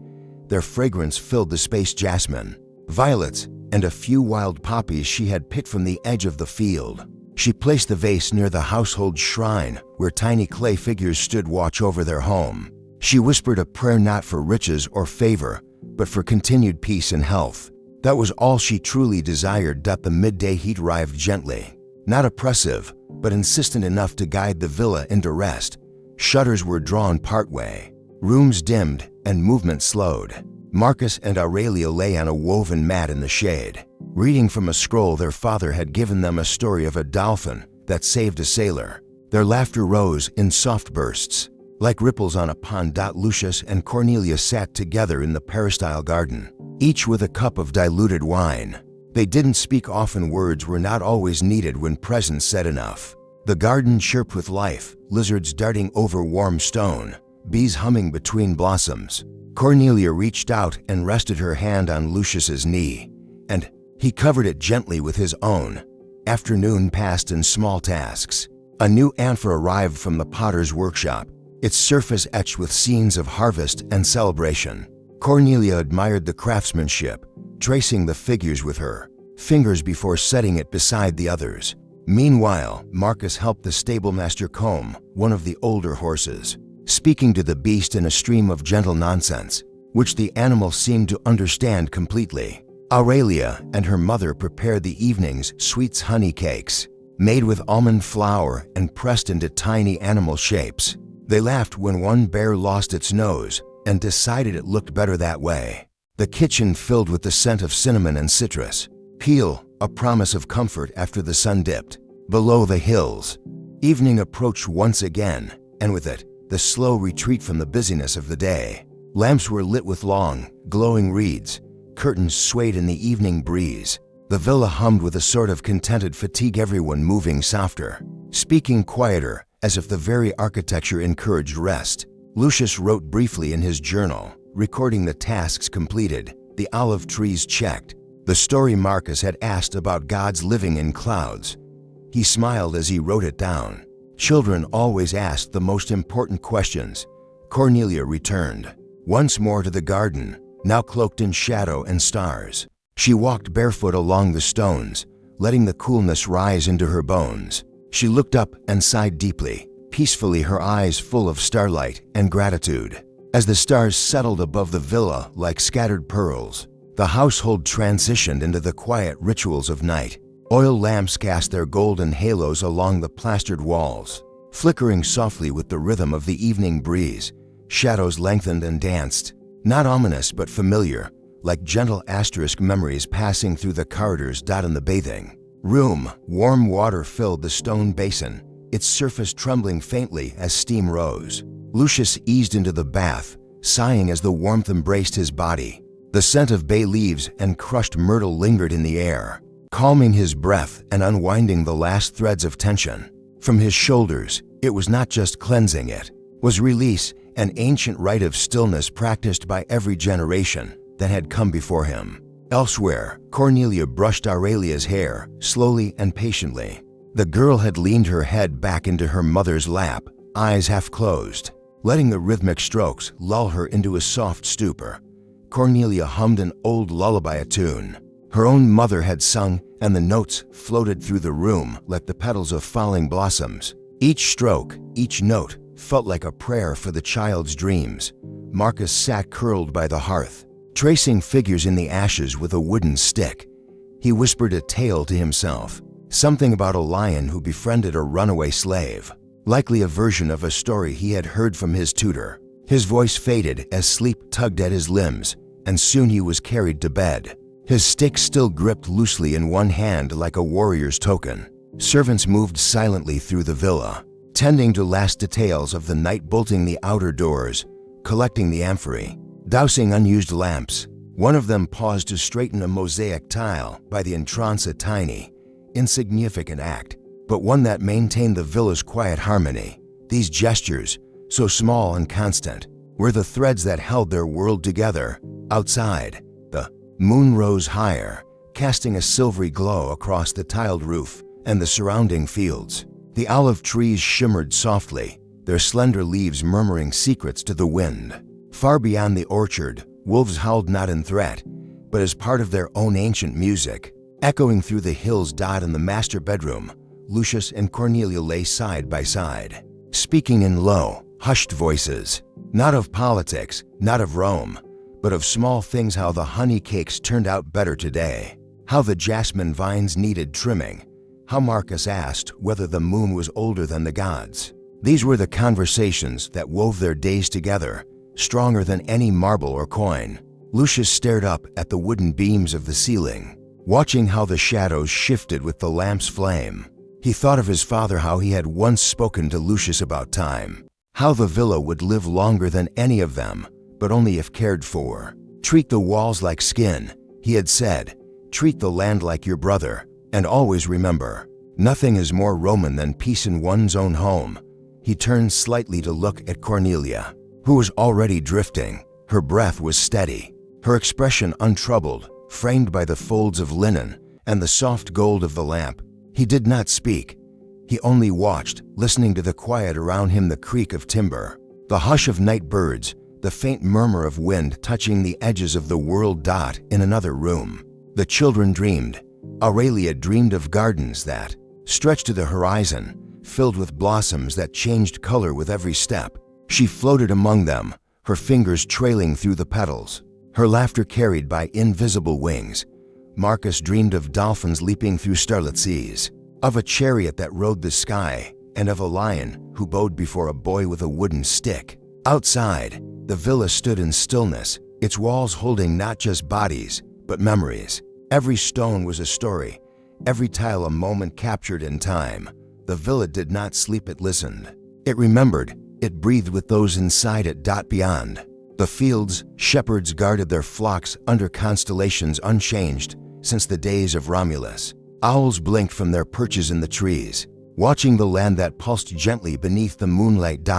Their fragrance filled the space. Jasmine, violets, and a few wild poppies she had picked from the edge of the field. She placed the vase near the household shrine, where tiny clay figures stood watch over their home. She whispered a prayer not for riches or favor, but for continued peace and health. That was all she truly desired. The midday heat arrived gently, not oppressive, but insistent enough to guide the villa into rest. Shutters were drawn partway, rooms dimmed, and movement slowed. Marcus and Aurelia lay on a woven mat in the shade, reading from a scroll their father had given them, a story of a dolphin that saved a sailor. Their laughter rose in soft bursts, like ripples on a pond. Lucius and Cornelia sat together in the peristyle garden, each with a cup of diluted wine. They didn't speak often. Words were not always needed when presence said enough. The garden chirped with life, lizards darting over warm stone, bees humming between blossoms. Cornelia reached out and rested her hand on Lucius's knee, and he covered it gently with his own. Afternoon passed in small tasks. A new amphora arrived from the potter's workshop, its surface etched with scenes of harvest and celebration. Cornelia admired the craftsmanship, tracing the figures with her fingers before setting it beside the others. Meanwhile, Marcus helped the stablemaster comb one of the older horses, speaking to the beast in a stream of gentle nonsense, which the animal seemed to understand completely. Aurelia and her mother prepared the evening's sweets, honey cakes, made with almond flour and pressed into tiny animal shapes. They laughed when one bear lost its nose and decided it looked better that way. The kitchen filled with the scent of cinnamon and citrus. Peel, a promise of comfort after the sun dipped below the hills. Evening approached once again, and with it, the slow retreat from the busyness of the day. Lamps were lit with long, glowing reeds. Curtains swayed in the evening breeze. The villa hummed with a sort of contented fatigue, everyone moving softer, speaking quieter, as if the very architecture encouraged rest. Lucius wrote briefly in his journal, recording the tasks completed, the olive trees checked, the story Marcus had asked about gods living in clouds. He smiled as he wrote it down. Children always asked the most important questions. Cornelia returned once more to the garden, now cloaked in shadow and stars. She walked barefoot along the stones, letting the coolness rise into her bones. She looked up and sighed deeply, peacefully, her eyes full of starlight and gratitude. As the stars settled above the villa like scattered pearls, the household transitioned into the quiet rituals of night. Oil lamps cast their golden halos along the plastered walls, flickering softly with the rhythm of the evening breeze. Shadows lengthened and danced, not ominous but familiar, like gentle asterisk memories passing through the corridors. In the bathing room, warm water filled the stone basin, its surface trembling faintly as steam rose. Lucius eased into the bath, sighing as the warmth embraced his body. The scent of bay leaves and crushed myrtle lingered in the air, calming his breath and unwinding the last threads of tension. From his shoulders, it was not just cleansing, it was release, an ancient rite of stillness practiced by every generation that had come before him. Elsewhere, Cornelia brushed Aurelia's hair, slowly and patiently. The girl had leaned her head back into her mother's lap, eyes half closed, letting the rhythmic strokes lull her into a soft stupor. Cornelia hummed an old lullaby tune her own mother had sung, and the notes floated through the room like the petals of falling blossoms. Each stroke, each note, felt like a prayer for the child's dreams. Marcus sat curled by the hearth, tracing figures in the ashes with a wooden stick. He whispered a tale to himself, something about a lion who befriended a runaway slave, likely a version of a story he had heard from his tutor. His voice faded as sleep tugged at his limbs, and soon he was carried to bed, his stick still gripped loosely in one hand like a warrior's token. Servants moved silently through the villa, tending to last details of the night, bolting the outer doors, collecting the amphorae, dousing unused lamps. One of them paused to straighten a mosaic tile by the entrance, a tiny, insignificant act, but one that maintained the villa's quiet harmony. These gestures, so small and constant, were the threads that held their world together. Outside, the moon rose higher, casting a silvery glow across the tiled roof and the surrounding fields. The olive trees shimmered softly, their slender leaves murmuring secrets to the wind. Far beyond the orchard, wolves howled not in threat, but as part of their own ancient music. Echoing through the hills. In the master bedroom, Lucius and Cornelia lay side by side, speaking in low, hushed voices, not of politics, not of Rome, but of small things: how the honey cakes turned out better today, how the jasmine vines needed trimming, how Marcus asked whether the moon was older than the gods. These were the conversations that wove their days together, stronger than any marble or coin. Lucius stared up at the wooden beams of the ceiling, watching how the shadows shifted with the lamp's flame. He thought of his father, how he had once spoken to Lucius about time, how the villa would live longer than any of them, but only if cared for. Treat the walls like skin, he had said. Treat the land like your brother, and always remember, nothing is more Roman than peace in one's own home. He turned slightly to look at Cornelia, who was already drifting. Her breath was steady, her expression untroubled, framed by the folds of linen and the soft gold of the lamp. He did not speak. He only watched, listening to the quiet around him, the creak of timber, the hush of night birds, the faint murmur of wind touching the edges of the world. In another room, the children dreamed. Aurelia dreamed of gardens that stretched to the horizon, filled with blossoms that changed color with every step. She floated among them, her fingers trailing through the petals, her laughter carried by invisible wings. Marcus dreamed of dolphins leaping through starlit seas, of a chariot that rode the sky, and of a lion who bowed before a boy with a wooden stick. Outside, the villa stood in stillness, its walls holding not just bodies, but memories. Every stone was a story, every tile a moment captured in time. The villa did not sleep, it listened. It remembered, it breathed with those inside it. Beyond the fields, shepherds guarded their flocks under constellations unchanged since the days of Romulus. Owls blinked from their perches in the trees, watching the land that pulsed gently beneath the moonlight.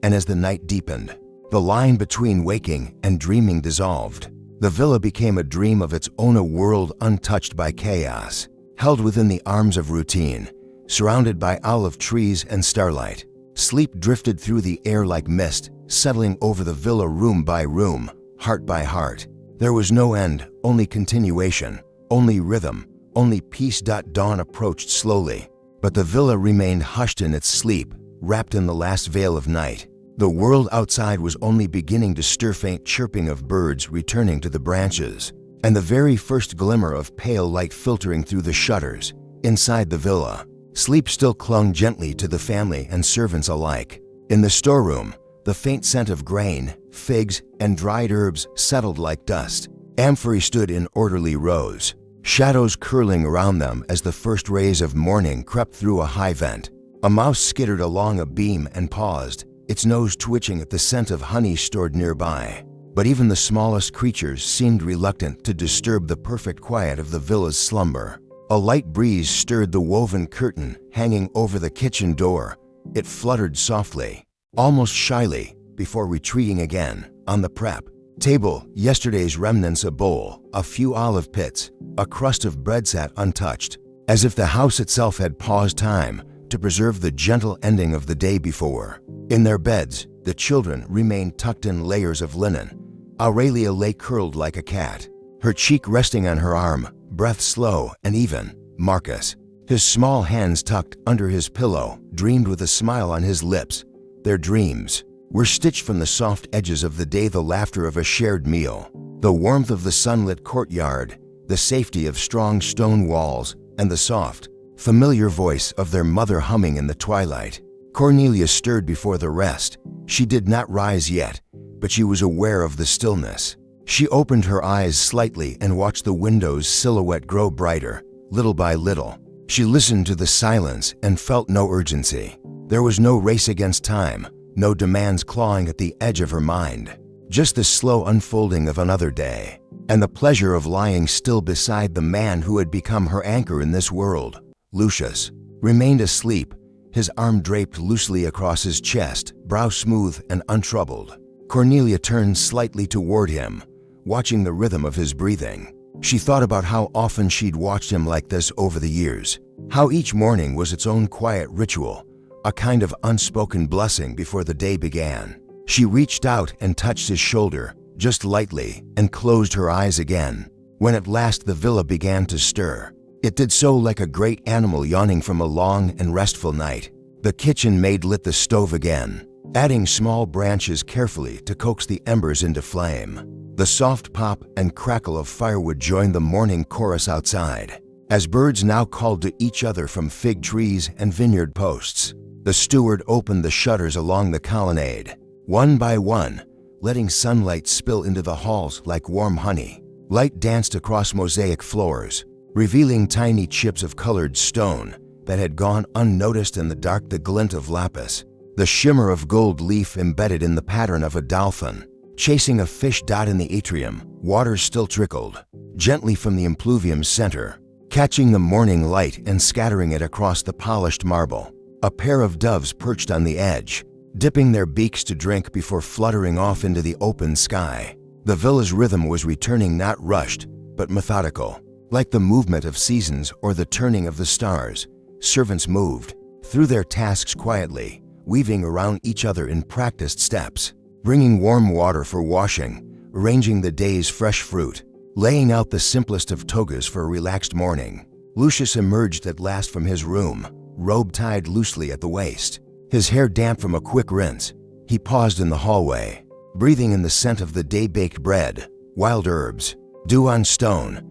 And as the night deepened, the line between waking and dreaming dissolved. The villa became a dream of its own, a world untouched by chaos, held within the arms of routine, surrounded by olive trees and starlight. Sleep drifted through the air like mist, settling over the villa room by room, heart by heart. There was no end, only continuation, only rhythm, only peace. Dawn approached slowly, but the villa remained hushed in its sleep, wrapped in the last veil of night. The world outside was only beginning to stir, faint chirping of birds returning to the branches, and the very first glimmer of pale light filtering through the shutters. Inside the villa, sleep still clung gently to the family and servants alike. In the storeroom, the faint scent of grain, figs, and dried herbs settled like dust. Amphorae stood in orderly rows, shadows curling around them as the first rays of morning crept through a high vent. A mouse skittered along a beam and paused, its nose twitching at the scent of honey stored nearby. But even the smallest creatures seemed reluctant to disturb the perfect quiet of the villa's slumber. A light breeze stirred the woven curtain hanging over the kitchen door. It fluttered softly, almost shyly, before retreating again. On the prep table, yesterday's remnants: a bowl, a few olive pits, a crust of bread sat untouched, as if the house itself had paused time to preserve the gentle ending of the day before. In their beds, the children remained tucked in layers of linen. Aurelia lay curled like a cat, her cheek resting on her arm, breath slow and even. Marcus, his small hands tucked under his pillow, dreamed with a smile on his lips. Their dreams were stitched from the soft edges of the day, the laughter of a shared meal, the warmth of the sunlit courtyard, the safety of strong stone walls, and the soft, familiar voice of their mother humming in the twilight. Cornelia stirred before the rest. She did not rise yet, but she was aware of the stillness. She opened her eyes slightly and watched the window's silhouette grow brighter, little by little. She listened to the silence and felt no urgency. There was no race against time, no demands clawing at the edge of her mind, just the slow unfolding of another day, and the pleasure of lying still beside the man who had become her anchor in this world. Lucius remained asleep, his arm draped loosely across his chest, brow smooth and untroubled. Cornelia turned slightly toward him, watching the rhythm of his breathing. She thought about how often she'd watched him like this over the years, how each morning was its own quiet ritual, a kind of unspoken blessing before the day began. She reached out and touched his shoulder, just lightly, and closed her eyes again. When at last the villa began to stir, it did so like a great animal yawning from a long and restful night. The kitchen maid lit the stove again, adding small branches carefully to coax the embers into flame. The soft pop and crackle of firewood joined the morning chorus outside, as birds now called to each other from fig trees and vineyard posts. The steward opened the shutters along the colonnade, one by one, letting sunlight spill into the halls like warm honey. Light danced across mosaic floors, revealing tiny chips of colored stone that had gone unnoticed in the dark, the glint of lapis, the shimmer of gold leaf embedded in the pattern of a dolphin, chasing a fish. In the atrium, water still trickled, gently from the impluvium's center, catching the morning light and scattering it across the polished marble. A pair of doves perched on the edge, dipping their beaks to drink before fluttering off into the open sky. The villa's rhythm was returning, not rushed, but methodical. Like the movement of seasons or the turning of the stars, servants moved through their tasks quietly, weaving around each other in practiced steps, bringing warm water for washing, arranging the day's fresh fruit, laying out the simplest of togas for a relaxed morning. Lucius emerged at last from his room, robe tied loosely at the waist, his hair damp from a quick rinse. He paused in the hallway, breathing in the scent of the day-baked bread, wild herbs, dew on stone.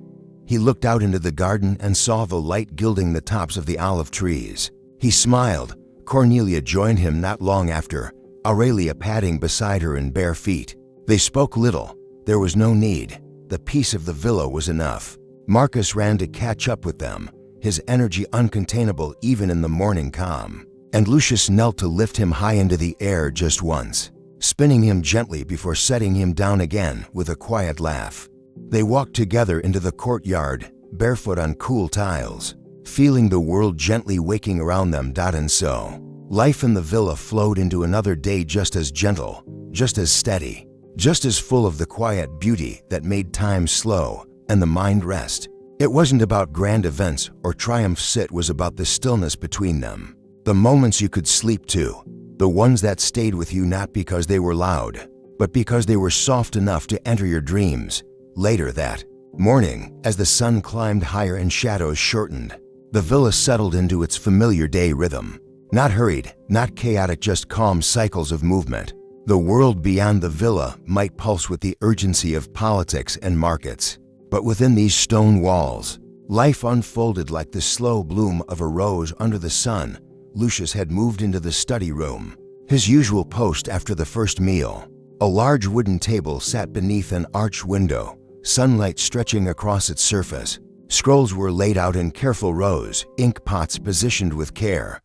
He looked out into the garden and saw the light gilding the tops of the olive trees. He smiled. Cornelia joined him not long after, Aurelia padding beside her in bare feet. They spoke little. There was no need. The peace of the villa was enough. Marcus ran to catch up with them, his energy uncontainable even in the morning calm. And Lucius knelt to lift him high into the air just once, spinning him gently before setting him down again with a quiet laugh. They walked together into the courtyard, barefoot on cool tiles, feeling the world gently waking around them. And so, life in the villa flowed into another day, just as gentle, just as steady, just as full of the quiet beauty that made time slow and the mind rest. It wasn't about grand events or triumphs, it was about the stillness between them. The moments you could sleep to, the ones that stayed with you not because they were loud, but because they were soft enough to enter your dreams, Later that morning, as the sun climbed higher and shadows shortened, the villa settled into its familiar day rhythm. Not hurried, not chaotic, just calm cycles of movement. The world beyond the villa might pulse with the urgency of politics and markets, but within these stone walls, life unfolded like the slow bloom of a rose under the sun. Lucius had moved into the study room, his usual post after the first meal. A large wooden table sat beneath an arched window, sunlight stretching across its surface. Scrolls were laid out in careful rows, ink pots positioned with care.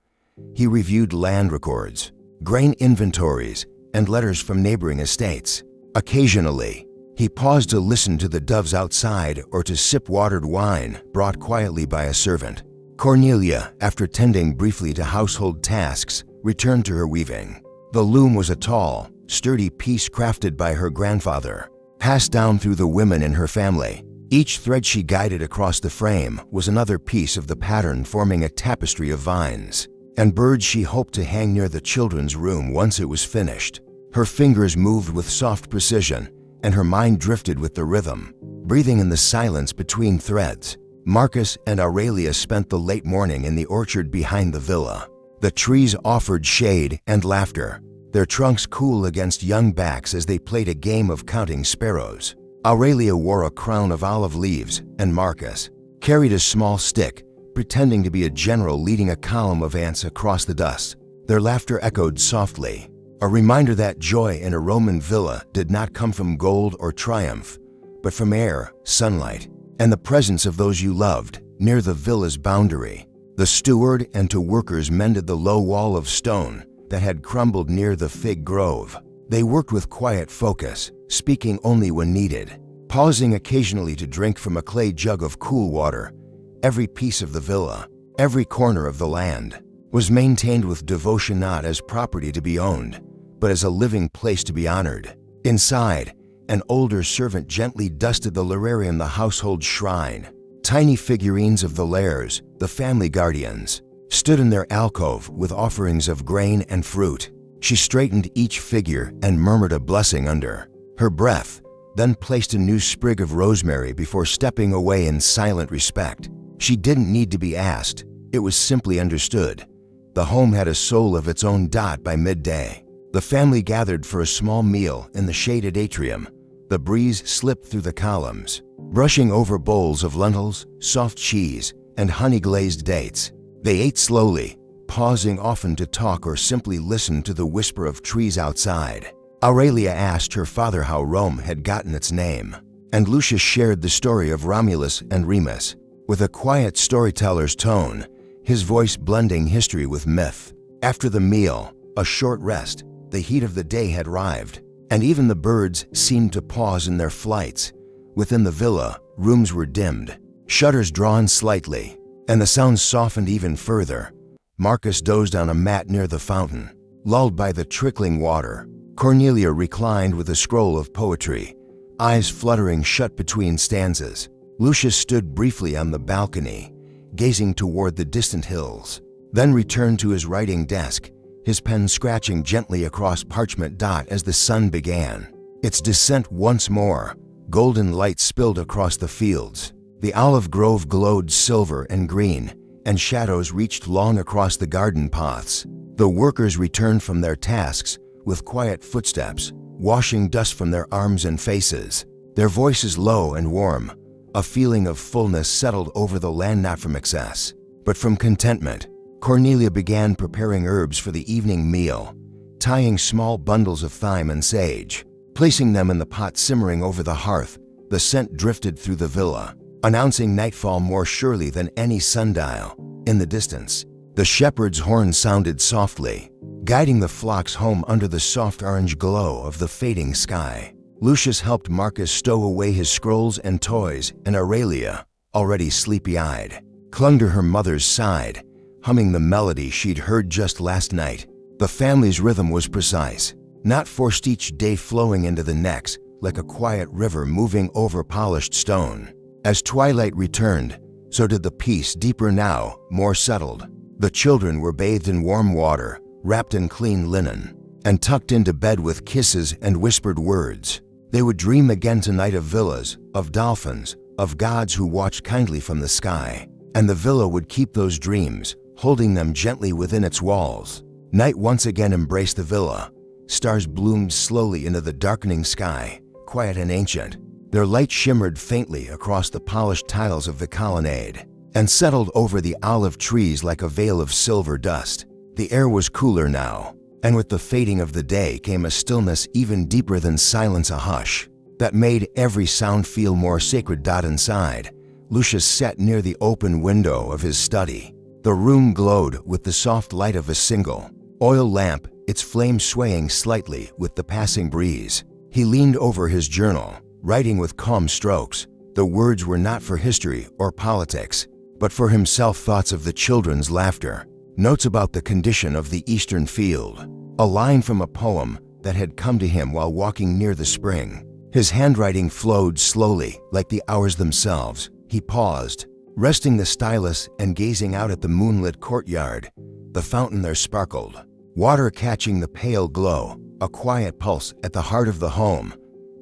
He reviewed land records, grain inventories, and letters from neighboring estates. Occasionally, he paused to listen to the doves outside or to sip watered wine brought quietly by a servant. Cornelia, after tending briefly to household tasks, returned to her weaving. The loom was a tall, sturdy piece crafted by her grandfather, passed down through the women in her family. Each thread she guided across the frame was another piece of the pattern, forming a tapestry of vines and birds she hoped to hang near the children's room once it was finished. Her fingers moved with soft precision, and her mind drifted with the rhythm, breathing in the silence between threads. Marcus and Aurelia spent the late morning in the orchard behind the villa. The trees offered shade and laughter, their trunks cool against young backs as they played a game of counting sparrows. Aurelia wore a crown of olive leaves, and Marcus carried a small stick, pretending to be a general leading a column of ants across the dust. Their laughter echoed softly, a reminder that joy in a Roman villa did not come from gold or triumph, but from air, sunlight, and the presence of those you loved near the villa's boundary. The steward and two workers mended the low wall of stone that had crumbled near the fig grove. They worked with quiet focus, speaking only when needed, pausing occasionally to drink from a clay jug of cool water. Every piece of the villa, every corner of the land, was maintained with devotion, not as property to be owned, but as a living place to be honored. Inside, an older servant gently dusted the Lurarium, the household shrine. Tiny figurines of the Lares, the family guardians, stood in their alcove with offerings of grain and fruit. She straightened each figure and murmured a blessing under her breath, then placed a new sprig of rosemary before stepping away in silent respect. She didn't need to be asked, it was simply understood. The home had a soul of its own. By midday, the family gathered for a small meal in the shaded atrium. The breeze slipped through the columns, brushing over bowls of lentils, soft cheese, and honey-glazed dates. They ate slowly, pausing often to talk or simply listen to the whisper of trees outside. Aurelia asked her father how Rome had gotten its name, and Lucius shared the story of Romulus and Remus, with a quiet storyteller's tone, his voice blending history with myth. After the meal, a short rest, the heat of the day had arrived, and even the birds seemed to pause in their flights. Within the villa, rooms were dimmed, shutters drawn slightly, and the sounds softened even further. Marcus dozed on a mat near the fountain, lulled by the trickling water. Cornelia reclined with a scroll of poetry, eyes fluttering shut between stanzas. Lucius stood briefly on the balcony, gazing toward the distant hills, then returned to his writing desk, his pen scratching gently across parchment. As the sun began its descent once more, golden light spilled across the fields. The olive grove glowed silver and green, and shadows reached long across the garden paths. The workers returned from their tasks with quiet footsteps, washing dust from their arms and faces, their voices low and warm. A feeling of fullness settled over the land, not from excess, but from contentment. Cornelia began preparing herbs for the evening meal, tying small bundles of thyme and sage, placing them in the pot simmering over the hearth. The scent drifted through the villa, announcing nightfall more surely than any sundial. In the distance, the shepherd's horn sounded softly, guiding the flocks home under the soft orange glow of the fading sky. Lucius helped Marcus stow away his scrolls and toys, and Aurelia, already sleepy-eyed, clung to her mother's side, humming the melody she'd heard just last night. The family's rhythm was precise, not forced, each day flowing into the next like a quiet river moving over polished stone. As twilight returned, so did the peace, deeper now, more settled. The children were bathed in warm water, wrapped in clean linen, and tucked into bed with kisses and whispered words. They would dream again tonight of villas, of dolphins, of gods who watched kindly from the sky. And the villa would keep those dreams, holding them gently within its walls. Night once again embraced the villa. Stars bloomed slowly into the darkening sky, quiet and ancient. Their light shimmered faintly across the polished tiles of the colonnade and settled over the olive trees like a veil of silver dust. The air was cooler now, and with the fading of the day came a stillness even deeper than silence, a hush that made every sound feel more sacred. Inside, Lucius sat near the open window of his study. The room glowed with the soft light of a single oil lamp, its flame swaying slightly with the passing breeze. He leaned over his journal, writing with calm strokes. The words were not for history or politics, but for himself, thoughts of the children's laughter, notes about the condition of the eastern field, a line from a poem that had come to him while walking near the spring. His handwriting flowed slowly, like the hours themselves. He paused, resting the stylus and gazing out at the moonlit courtyard. The fountain there sparkled, water catching the pale glow, a quiet pulse at the heart of the home.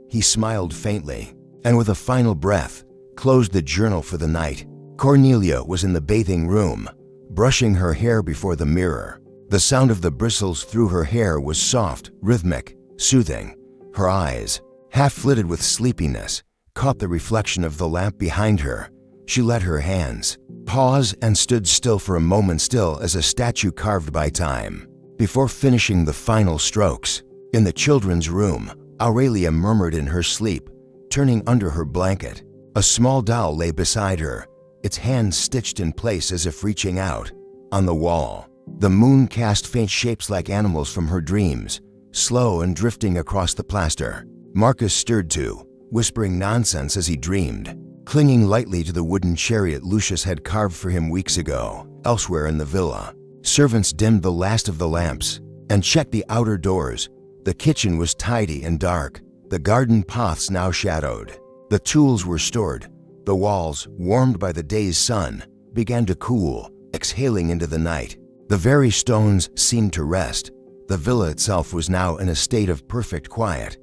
He smiled faintly, and with a final breath, closed the journal for the night. Cornelia was in the bathing room, brushing her hair before the mirror. The sound of the bristles through her hair was soft, rhythmic, soothing. Her eyes, half flitted with sleepiness, caught the reflection of the lamp behind her. She let her hands pause and stood still for a moment, still as a statue carved by time, before finishing the final strokes. In the children's room, Aurelia murmured in her sleep, turning under her blanket. A small doll lay beside her, its hands stitched in place as if reaching out. On the wall, the moon cast faint shapes like animals from her dreams, slow and drifting across the plaster. Marcus stirred too, whispering nonsense as he dreamed, clinging lightly to the wooden chariot Lucius had carved for him weeks ago. Elsewhere in the villa, servants dimmed the last of the lamps and checked the outer doors. The kitchen was tidy and dark, the garden paths now shadowed. The tools were stored. The walls, warmed by the day's sun, began to cool, exhaling into the night. The very stones seemed to rest. The villa itself was now in a state of perfect quiet,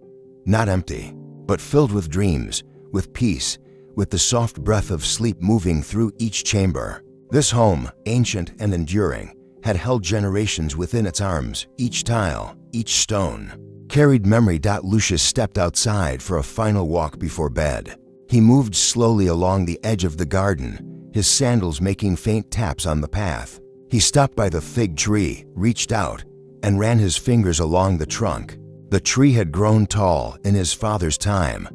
not empty, but filled with dreams, with peace, with the soft breath of sleep moving through each chamber. This home, ancient and enduring, had held generations within its arms. Each tile, each stone, carried memory. Lucius stepped outside for a final walk before bed. He moved slowly along the edge of the garden, his sandals making faint taps on the path. He stopped by the fig tree, reached out, and ran his fingers along the trunk. The tree had grown tall in his father's time.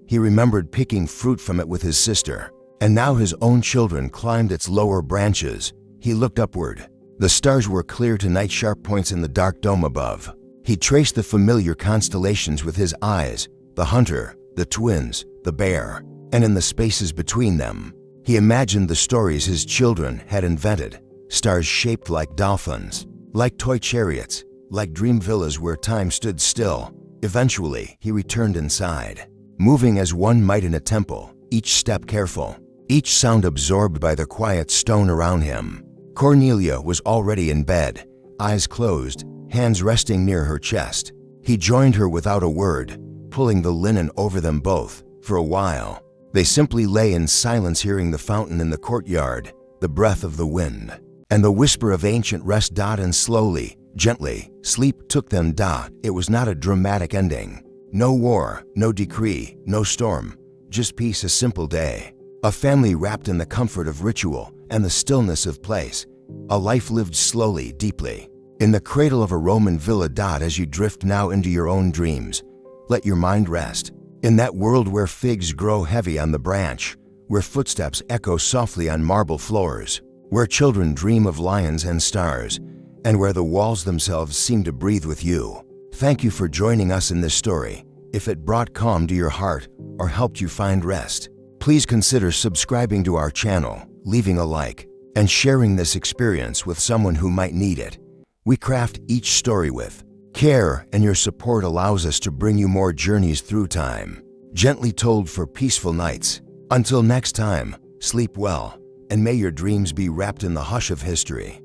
He remembered picking fruit from it with his sister, and now his own children climbed its lower branches. He looked upward. The stars were clear tonight, sharp points in the dark dome above. He traced the familiar constellations with his eyes, the hunter, the twins, the bear, and in the spaces between them, he imagined the stories his children had invented, stars shaped like dolphins, like toy chariots, like dream villas where time stood still. Eventually, he returned inside, moving as one might in a temple, each step careful, each sound absorbed by the quiet stone around him. Cornelia was already in bed, eyes closed, hands resting near her chest. He joined her without a word, pulling the linen over them both. For a while, they simply lay in silence, hearing the fountain in the courtyard, the breath of the wind, and the whisper of ancient rest. And slowly, gently, sleep took them. It was not a dramatic ending. No war, no decree, no storm, just peace, a simple day. A family wrapped in the comfort of ritual and the stillness of place. A life lived slowly, deeply, in the cradle of a Roman villa. As you drift now into your own dreams, let your mind rest. In that world where figs grow heavy on the branch, where footsteps echo softly on marble floors, where children dream of lions and stars, and where the walls themselves seem to breathe with you. Thank you for joining us in this story. If it brought calm to your heart or helped you find rest, please consider subscribing to our channel, leaving a like, and sharing this experience with someone who might need it. We craft each story with care, and your support allows us to bring you more journeys through time, gently told for peaceful nights. Until next time, sleep well, and may your dreams be wrapped in the hush of history.